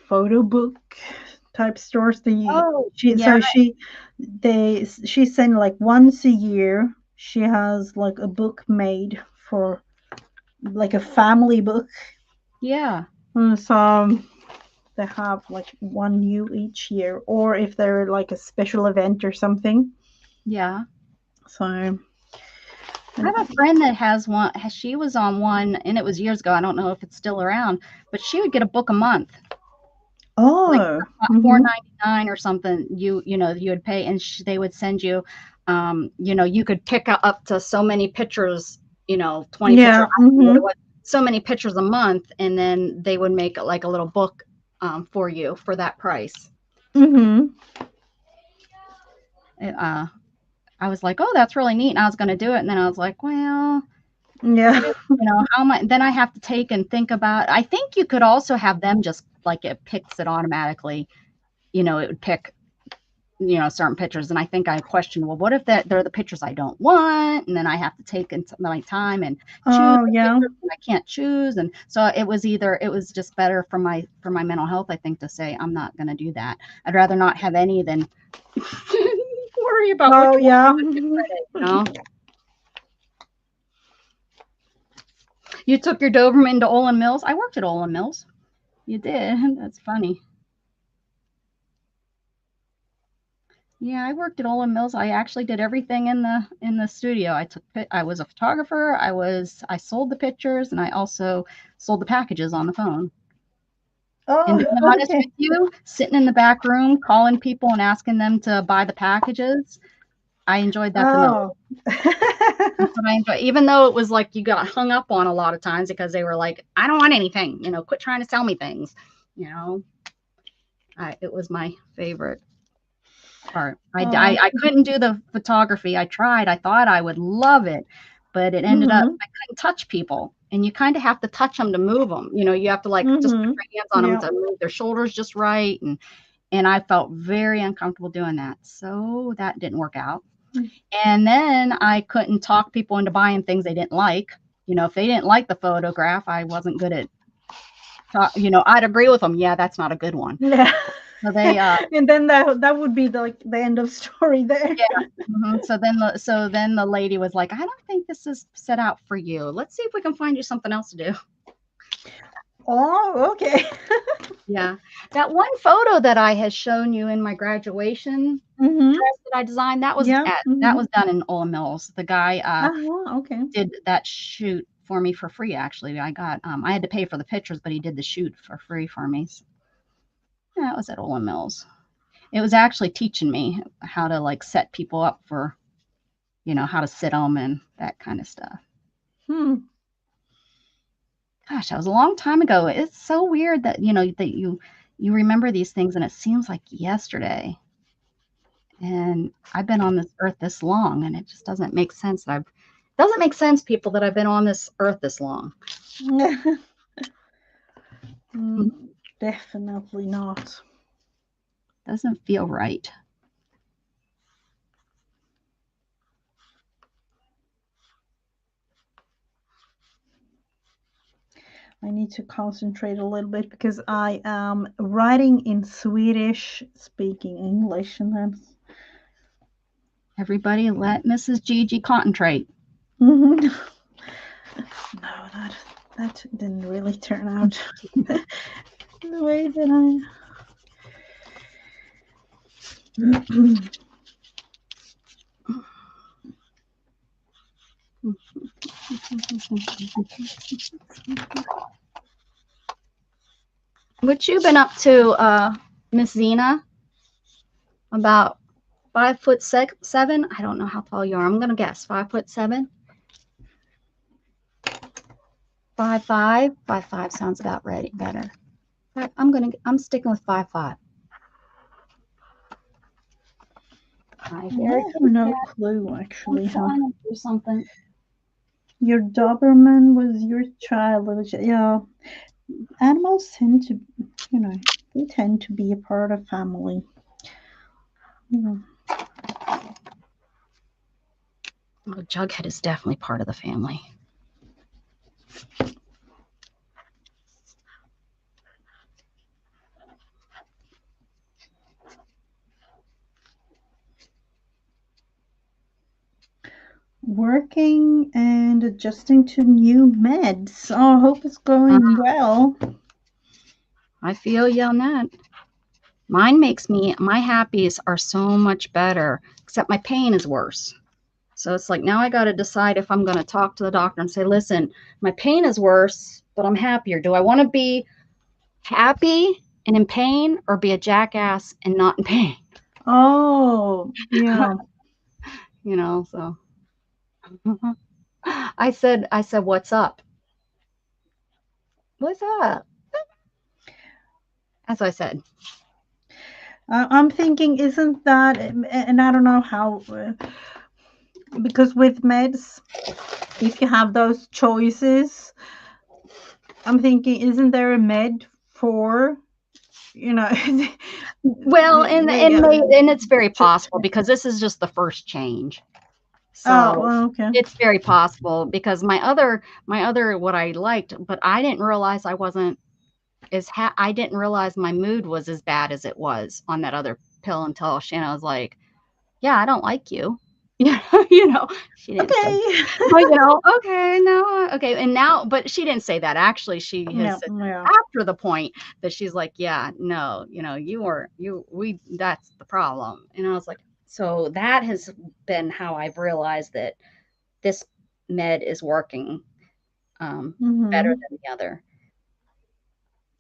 book type stores. She send like once a year. She has like a book made for like a family book. Yeah. So they have like one new each year, or if they're like a special event or something. Yeah. So I have a friend that has one. She was on one, and it was years ago. I don't know if it's still around, but she would get a book a month. Oh, like $4.99 or something. You know, you would pay, and they would send you. You know, you could pick up to so many pictures. You know, 20 pictures. So many pictures a month, and then they would make like a little book for you for that price. I was like, oh, that's really neat. And I was going to do it. And then I was like, well, yeah, you know, how am I? Then I have to take and think about, I think you could also have them just like it picks it automatically. You know, it would pick, you know, certain pictures. And I think I questioned, well, what if they're the pictures I don't want? And then I have to take my time and choose. And I can't choose. And so it was just better for my mental health, I think, to say, I'm not going to do that. I'd rather not have any than worry about which one you know? You took your Doberman to Olin Mills. I worked at Olin Mills. You did. That's funny. Yeah, I worked at Olin Mills. I actually did everything in the studio. I was a photographer. I sold the pictures, and I also sold the packages on the phone. And to be honest with you, sitting in the back room calling people and asking them to buy the packages, I enjoyed that the most. That's what I enjoy. Even though it was like you got hung up on a lot of times because they were like, I don't want anything, you know, quit trying to sell me things, you know. It was my favorite part. I couldn't do the photography. I tried. I thought I would love it, but it ended up I couldn't touch people, and you kind of have to touch them to move them. You know, you have to like just put your hands on them to move their shoulders just right, and I felt very uncomfortable doing that, so that didn't work out. And then I couldn't talk people into buying things they didn't like. You know, if they didn't like the photograph, I wasn't good at you know, I'd agree with them. Yeah, that's not a good one. Yeah. So they And then that would be like the end of story there. yeah. So then the lady was like, I don't think this is set out for you. Let's see if we can find you something else to do. Oh, okay. Yeah. That one photo that I had shown you in my graduation Mm-hmm. dress that I designed, Yeah. that Mm-hmm. was done in Ola Mills. The guy Oh, okay. did that shoot for me for free. Actually, I got I had to pay for the pictures, but he did the shoot for free for me. So, yeah, it was at Ola Mills. It was actually teaching me how to like set people up for, you know, how to sit them and that kind of stuff. Gosh, that was a long time ago. It's so weird that, you know, that you remember these things and it seems like yesterday. And I've been on this earth this long, and it just doesn't make sense that I've doesn't make sense, people, that I've been on this earth this long. Definitely not. Doesn't feel right. I need to concentrate a little bit because I am writing in Swedish, speaking English, and that's Everybody let Mrs. Gigi concentrate. no, that didn't really turn out the way that I. What you been up to, Miss Zena? About 5'7"? I don't know how tall you are. I'm gonna guess 5'7". 5'5". 5'5" sounds about right. Better. I'm sticking with 5'5". I have no clue actually. Do something. Your Doberman was your child. Yeah, animals tend to, you know, they tend to be a part of family. You know. Well, Jughead is definitely part of the family. Working and adjusting to new meds. Oh, I hope it's going well. I feel you on that. Mine makes me, my happies are so much better, except my pain is worse. So it's like now I got to decide if I'm going to talk to the doctor and say, listen, my pain is worse, but I'm happier. Do I want to be happy and in pain, or be a jackass and not in pain? Oh, yeah. You know, so I said, what's up? What's up? As I said. I'm thinking, isn't that, and I don't know how, because with meds, if you have those choices, I'm thinking, isn't there a med for, you know? Well, and it's very possible because this is just the first change. So well, okay. It's very possible because my other what I liked, but I didn't realize I wasn't I didn't realize my mood was as bad as it was on that other pill until Shanna was like, yeah, I don't like you. Yeah, you know, she didn't say, but, you know, okay, no, okay. And now, but she didn't say that. Actually, she has said after the point that she's like, yeah, no, you know, that's the problem. And I was like, so that has been how I've realized that this med is working better than the other.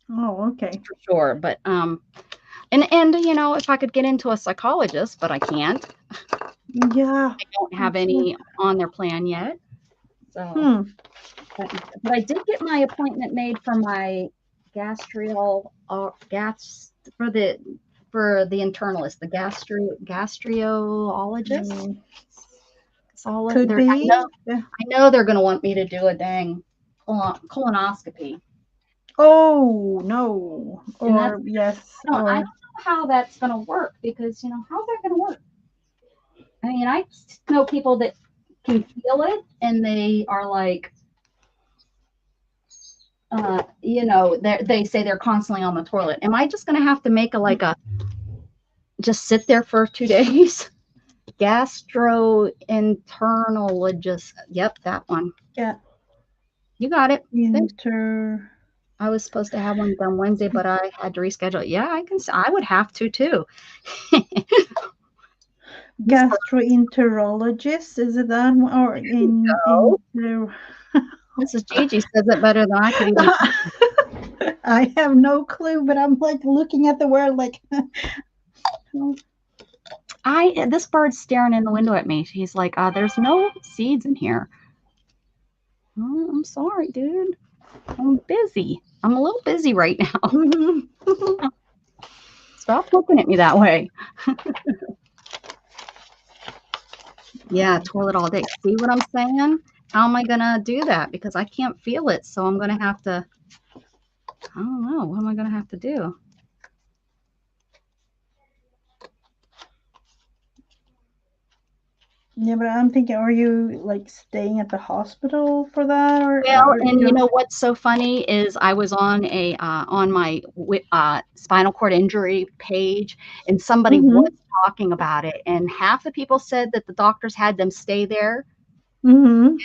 Oh, okay. For sure. But and you know, if I could get into a psychologist, but I can't. Yeah. I don't have any on their plan yet. So but I did get my appointment made for my for the internalist, the gastriologist. Could be. I know they're going to want me to do a dang colonoscopy. Oh no! Or yes. I don't know how that's going to work because, you know, how's that going to work? I mean, I know people that can feel it and they are like, you know, they say they're constantly on the toilet. Am I just going to have to make just sit there for 2 days? Gastroenterologist. Yep, that one. Yeah. You got it. Inter. I was supposed to have one done Wednesday, but I had to reschedule it. Yeah, I would have to too. Gastroenterologist, is it that one? Or Mrs. Gigi says it better than I could even. I have no clue, but I'm like looking at the word like. This bird's staring in the window at me. He's like, there's no seeds in here. Oh, I'm sorry, dude. I'm busy. I'm a little busy right now. Stop looking at me that way. Yeah, toilet all day. See what I'm saying? How am I going to do that? Because I can't feel it. So I'm going to have to, I don't know. What am I going to have to do? Yeah, but I'm thinking, are you like staying at the hospital for that? Well, and you know what's so funny is I was on on my spinal cord injury page, and somebody was talking about it, and half the people said that the doctors had them stay there, and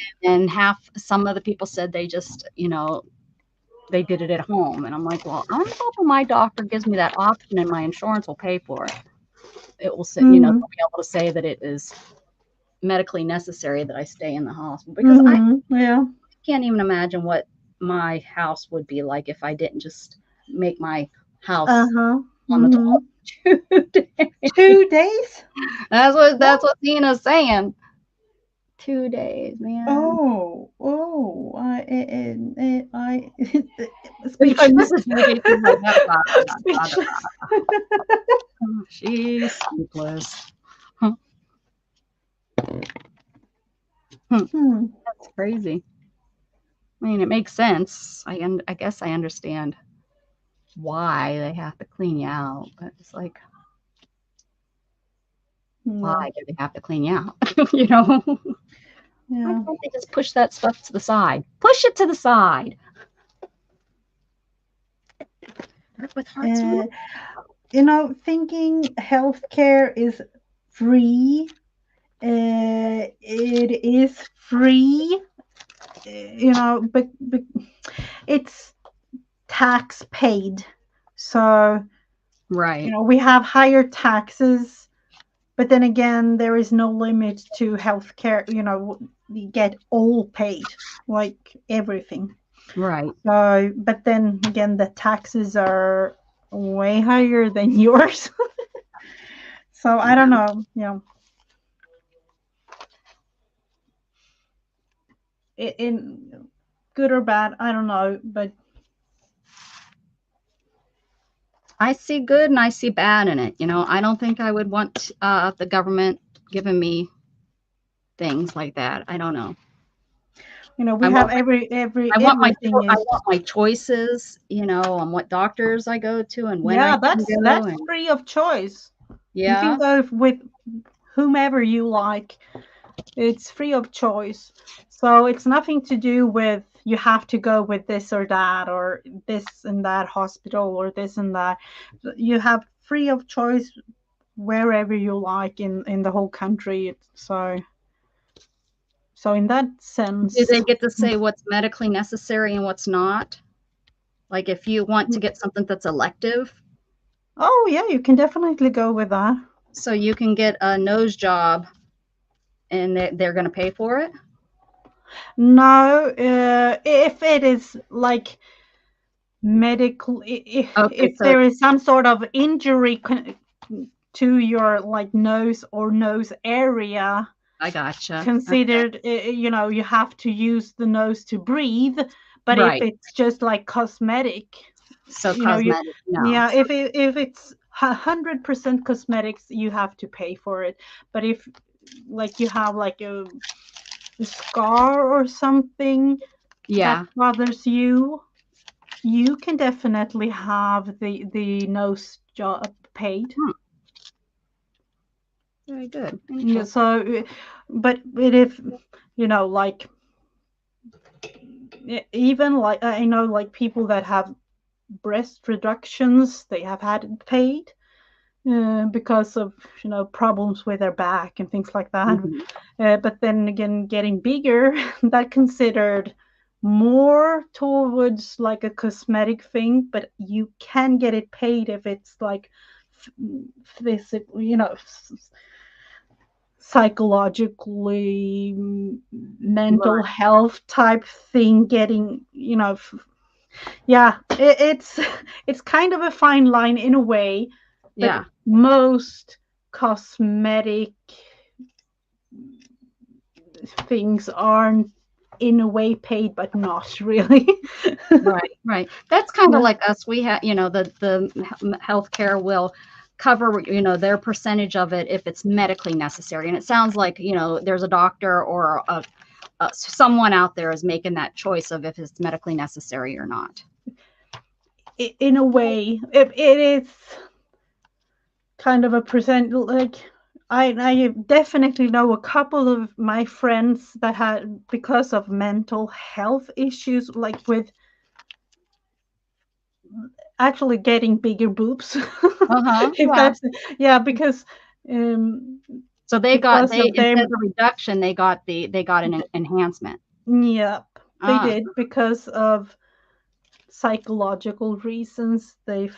some of the people said they just, you know, they did it at home. And I'm like, well, I'm hoping my doctor gives me that option and my insurance will pay for it. It will say, you know, they'll be able to say that it is medically necessary that I stay in the hospital, because I can't even imagine what my house would be like if I didn't just make my house on the toilet 2 days. 2 days? That's what Tina's saying. 2 days, man. Oh, she's sleepless. That's crazy. I mean, it makes sense. I guess I understand why they have to clean you out, but it's like, why do they have to clean you out? You know? Why can't they just push that stuff to the side? Push it to the side. With hearts. You know, thinking healthcare is free. It is free. You know, but it's tax paid. So, right. You know, we have higher taxes, but then again, there is no limit to healthcare. You know, we get all paid, like everything. Right. So, but then again, the taxes are way higher than yours. So I don't know, you know. In good or bad, I don't know, but I see good and I see bad in it. You know, I don't think I would want the government giving me things like that. I don't know. You know, we have I want my choices, you know, on what doctors I go to and when that's free of choice. Yeah. You can go with whomever you like. It's free of choice. So it's nothing to do with you have to go with this or that or this and that hospital or this and that. You have free of choice wherever you like in the whole country. So in that sense, do they get to say what's medically necessary and what's not? Like if you want to get something that's elective? Oh yeah, you can definitely go with that. So you can get a nose job and they're going to pay for it? No, if it is like medical, if there is some sort of injury to your like nose or nose area, I gotcha. Considered, you know, you have to use the nose to breathe. But if it's just like cosmetic, so you cosmetic, know, yeah, if it's 100% cosmetics, you have to pay for it. But if like you have like a scar or something that bothers you, you can definitely have the nose job paid. Very good. Yeah, so, but if, you know, like even like I know like people that have breast reductions, they have had it paid because of problems with their back and things like that. Mhm. But then again, getting bigger, that considered more towards like a cosmetic thing, but you can get it paid if it's like physical, psychologically mental Right. health type thing getting yeah, it's it's kind of a fine line in a way, but Yeah. most cosmetic things aren't in a way paid, but not really. Right. Right. That's kind of Yeah. like us. We have, the healthcare will cover, their percentage of it if it's medically necessary. And it sounds like, there's a doctor or someone out there is making that choice of if it's medically necessary or not. In a way, it is kind of a percent. Like I definitely know a couple of my friends that had, because of mental health issues, like with actually getting bigger boobs. Uh-huh. If Yeah. that's, yeah, because um So because they of instead them. of reduction, they got an enhancement. Yep, they Ah, did because of psychological reasons. They've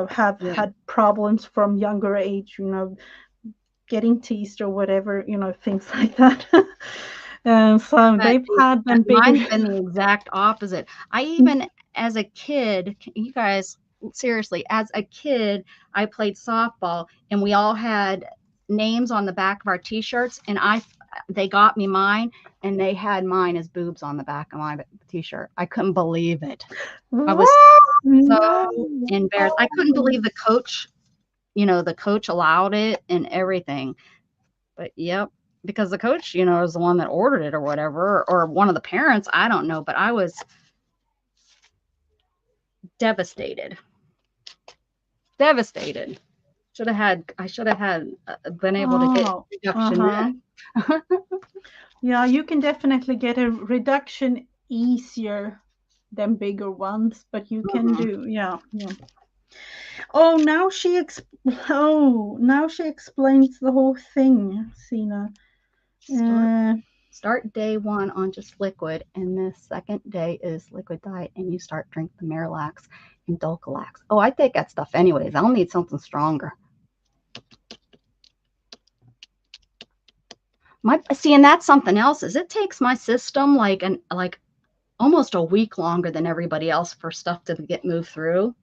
have yeah. had problems from younger age, getting teased or whatever, things like that. So But they've had them bigger. mine's been the exact opposite. I even, as a kid, you guys, seriously, as a kid, I played softball and we all had names on the back of our t-shirts and they got me mine and they had mine as boobs on the back of my t-shirt. I couldn't believe it. I was What? so No. embarrassed. I couldn't Oh. believe the coach allowed it and everything. But yep, because the coach, is the one that ordered it or whatever, or one of the parents. I don't know, but I was devastated. Devastated. I should have had been able to get Oh, reduction uh-huh. then. Yeah, you can definitely get a reduction easier than bigger ones, but you can Mhm. do, yeah, yeah. Oh, now she explains the whole thing, Sina. Start Uh, start day one on just liquid, and the second day is liquid diet, and you start drink the Marilax and Dulcolax. Oh, I take that stuff anyways. I'll need something stronger. And that's something else. Is it takes my system like almost a week longer than everybody else for stuff to get moved through.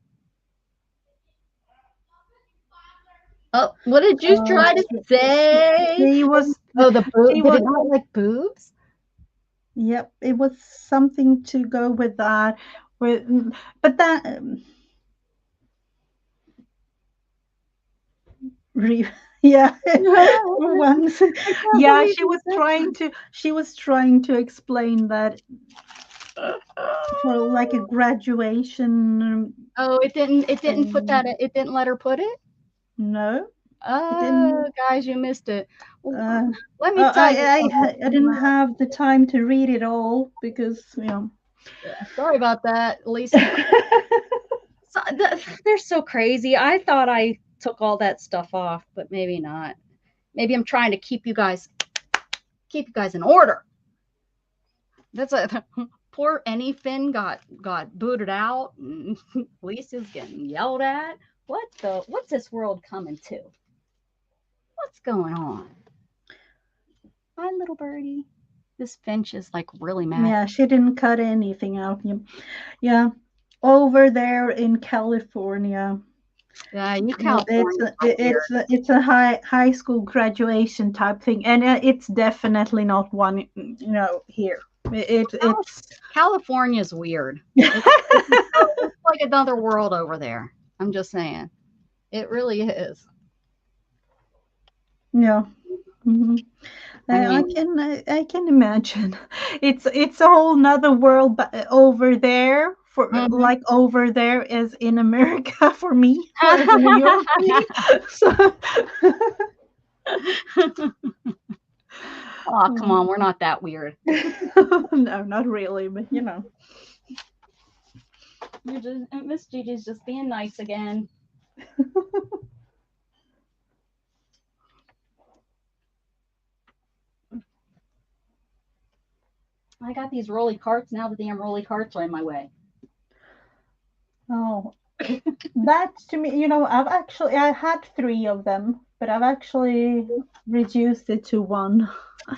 Oh, what did you try to say? he was, Oh, the he boob. Did was, it not like boobs? yep, it was something to go with that. With, but that, re, yeah, once, I can't yeah, believe you said she was trying to explain that that. for like a graduation Oh, it didn't put that. thing. It didn't let her put it. No, it Oh, didn't. guys, you missed it. Well, Uh, let me tell you I something. didn't have the time to read it all because Yeah, sorry about that. At least they're so crazy. I thought I took all that stuff off, but maybe not. Maybe I'm trying to keep you guys in order. That's a poor Any Finn got booted out. And Lisa's getting yelled at. What's this world coming to? What's going on? Hi, little birdie. This Finch is like really mad. yeah, she didn't cut anything out. Yeah, yeah. Over there in California, Yeah, you Californians are weird. it's a high school graduation type thing, and it's definitely not one here. It's California's weird. It's like another world over there. I'm just saying. It really is. yeah. Hmm. I mean, I can imagine. It's a whole nother world, but over there for mhm. like over there is in America for me, as a New Yorkie. So Oh, come on, we're not that weird. No, not really, but you know. You're just Miss Gigi's just being nice again. I got these rolly carts. Now the damn rolly carts are in my way. Oh, that's to me, you know, I had 3 of them, but I've actually reduced it to 1.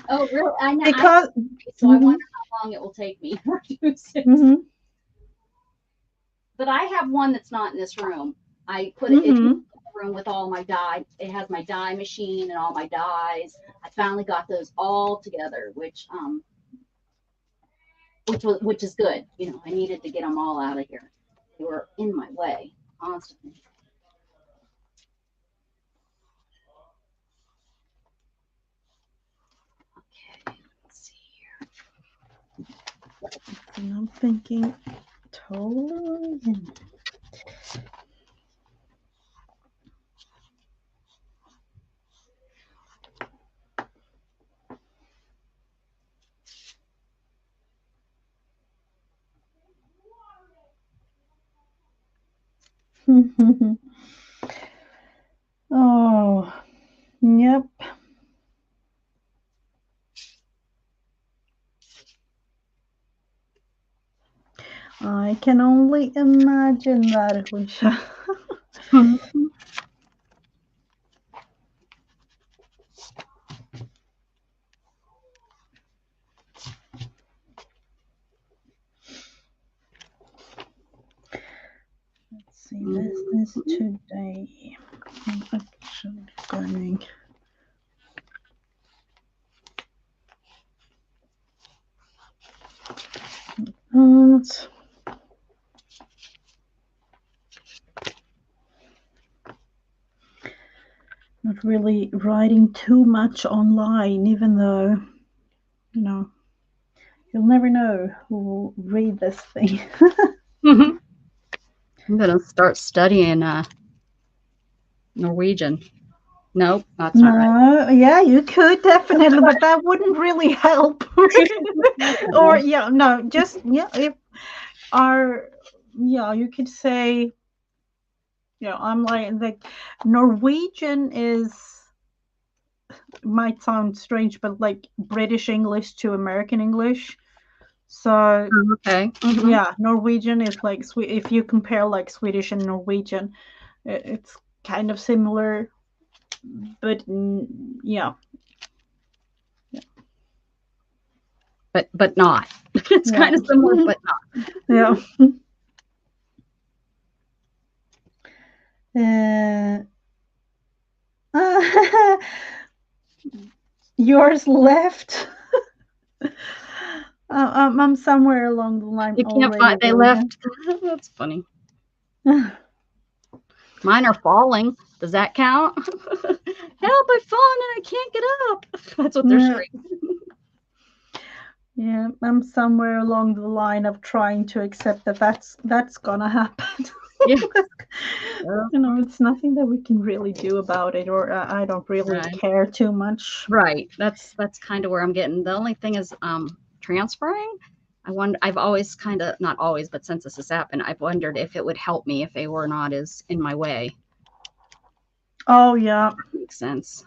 Oh, really? I know. Because So I wonder how long it will take me to reduce it. But I have one that's not in this room. I put it in the room with all my dye. It has my dye machine and all my dyes. I finally got those all together, which is good. You know, I needed to get them all out of here. They were in my way constantly. Okay, let's see here. And I'm thinking totally. Oh, yep. I can only imagine that, Alicia. Let's see, this is today. I'm actually going. Not really writing too much online, even though, you know, you'll never know who will read this thing. I'm gonna start studying Norwegian. Nope, that's not right. Yeah, you could definitely, but that wouldn't really help. Or yeah, no, just if you could say, I'm like Norwegian might sound strange, but like British English to American English. So okay, yeah, Norwegian is like if you compare like Swedish and Norwegian, it's kind of similar, but yeah. But not. It's kind of similar, but not. Yeah. Yours left. I'm somewhere along the line. You can't find. They left. That's funny. Mine are falling. Does that count? Help! I've fallen and I can't get up. That's what they're screaming. Yeah, I'm somewhere along the line of trying to accept that that's gonna happen. Yeah. It's nothing that we can really do about it, or I don't really care too much. Right. That's kind of where I'm getting. The only thing is transferring. I've always kind of, not always, but since this has happened, I've wondered if it would help me if they were not as in my way. Oh yeah. That makes sense.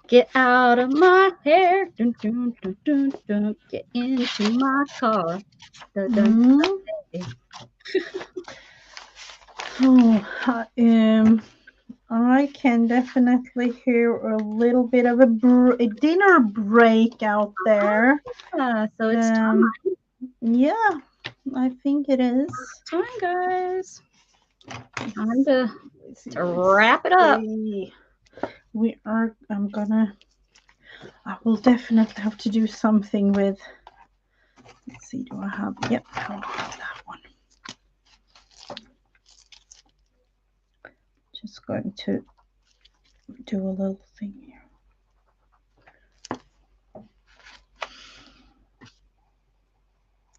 Get out of my hair. Dun, dun, dun, dun, dun. Get into my car. Dun, dun, I can definitely hear a little bit of a dinner break out there. So it's time. Yeah, I think it is. Time, guys. Time to wrap it up. I will definitely have to do something with, let's see, do I have, yep, I have that one. Just going to do a little thing here.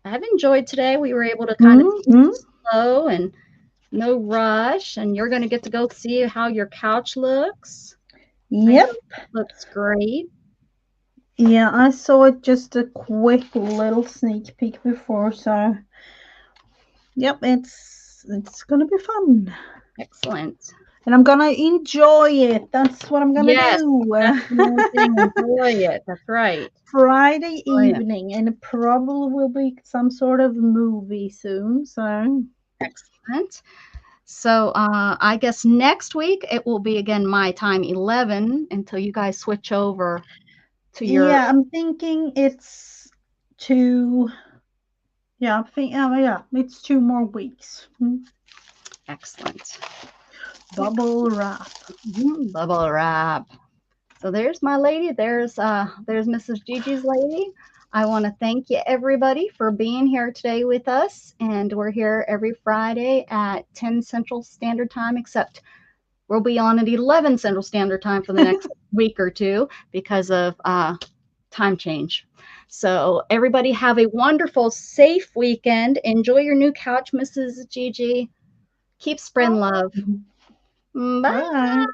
I've enjoyed today. We were able to kind of slow and no rush. And you're going to get to go see how your couch looks. Yep. Looks great. Yeah, I saw it just a quick little sneak peek before, so yep, it's gonna be fun. Excellent. And I'm gonna enjoy it. That's what I'm gonna do. That's the main thing. Enjoy it. That's right. Friday evening, and it probably will be some sort of movie soon. So Excellent. So I guess next week it will be again my time 11 until you guys switch over to your. yeah, I'm thinking it's two. Yeah, yeah, it's 2 more weeks. Excellent. Bubble wrap. Bubble wrap. So there's my lady. There's Mrs. Gigi's lady. I want to thank you everybody for being here today with us. And we're here every Friday at 10 Central Standard Time, except we'll be on at 11 Central Standard Time for the next week or two because of time change. So everybody have a wonderful, safe weekend. Enjoy your new couch, Mrs. Gigi. Keep spreading love. Bye. Bye.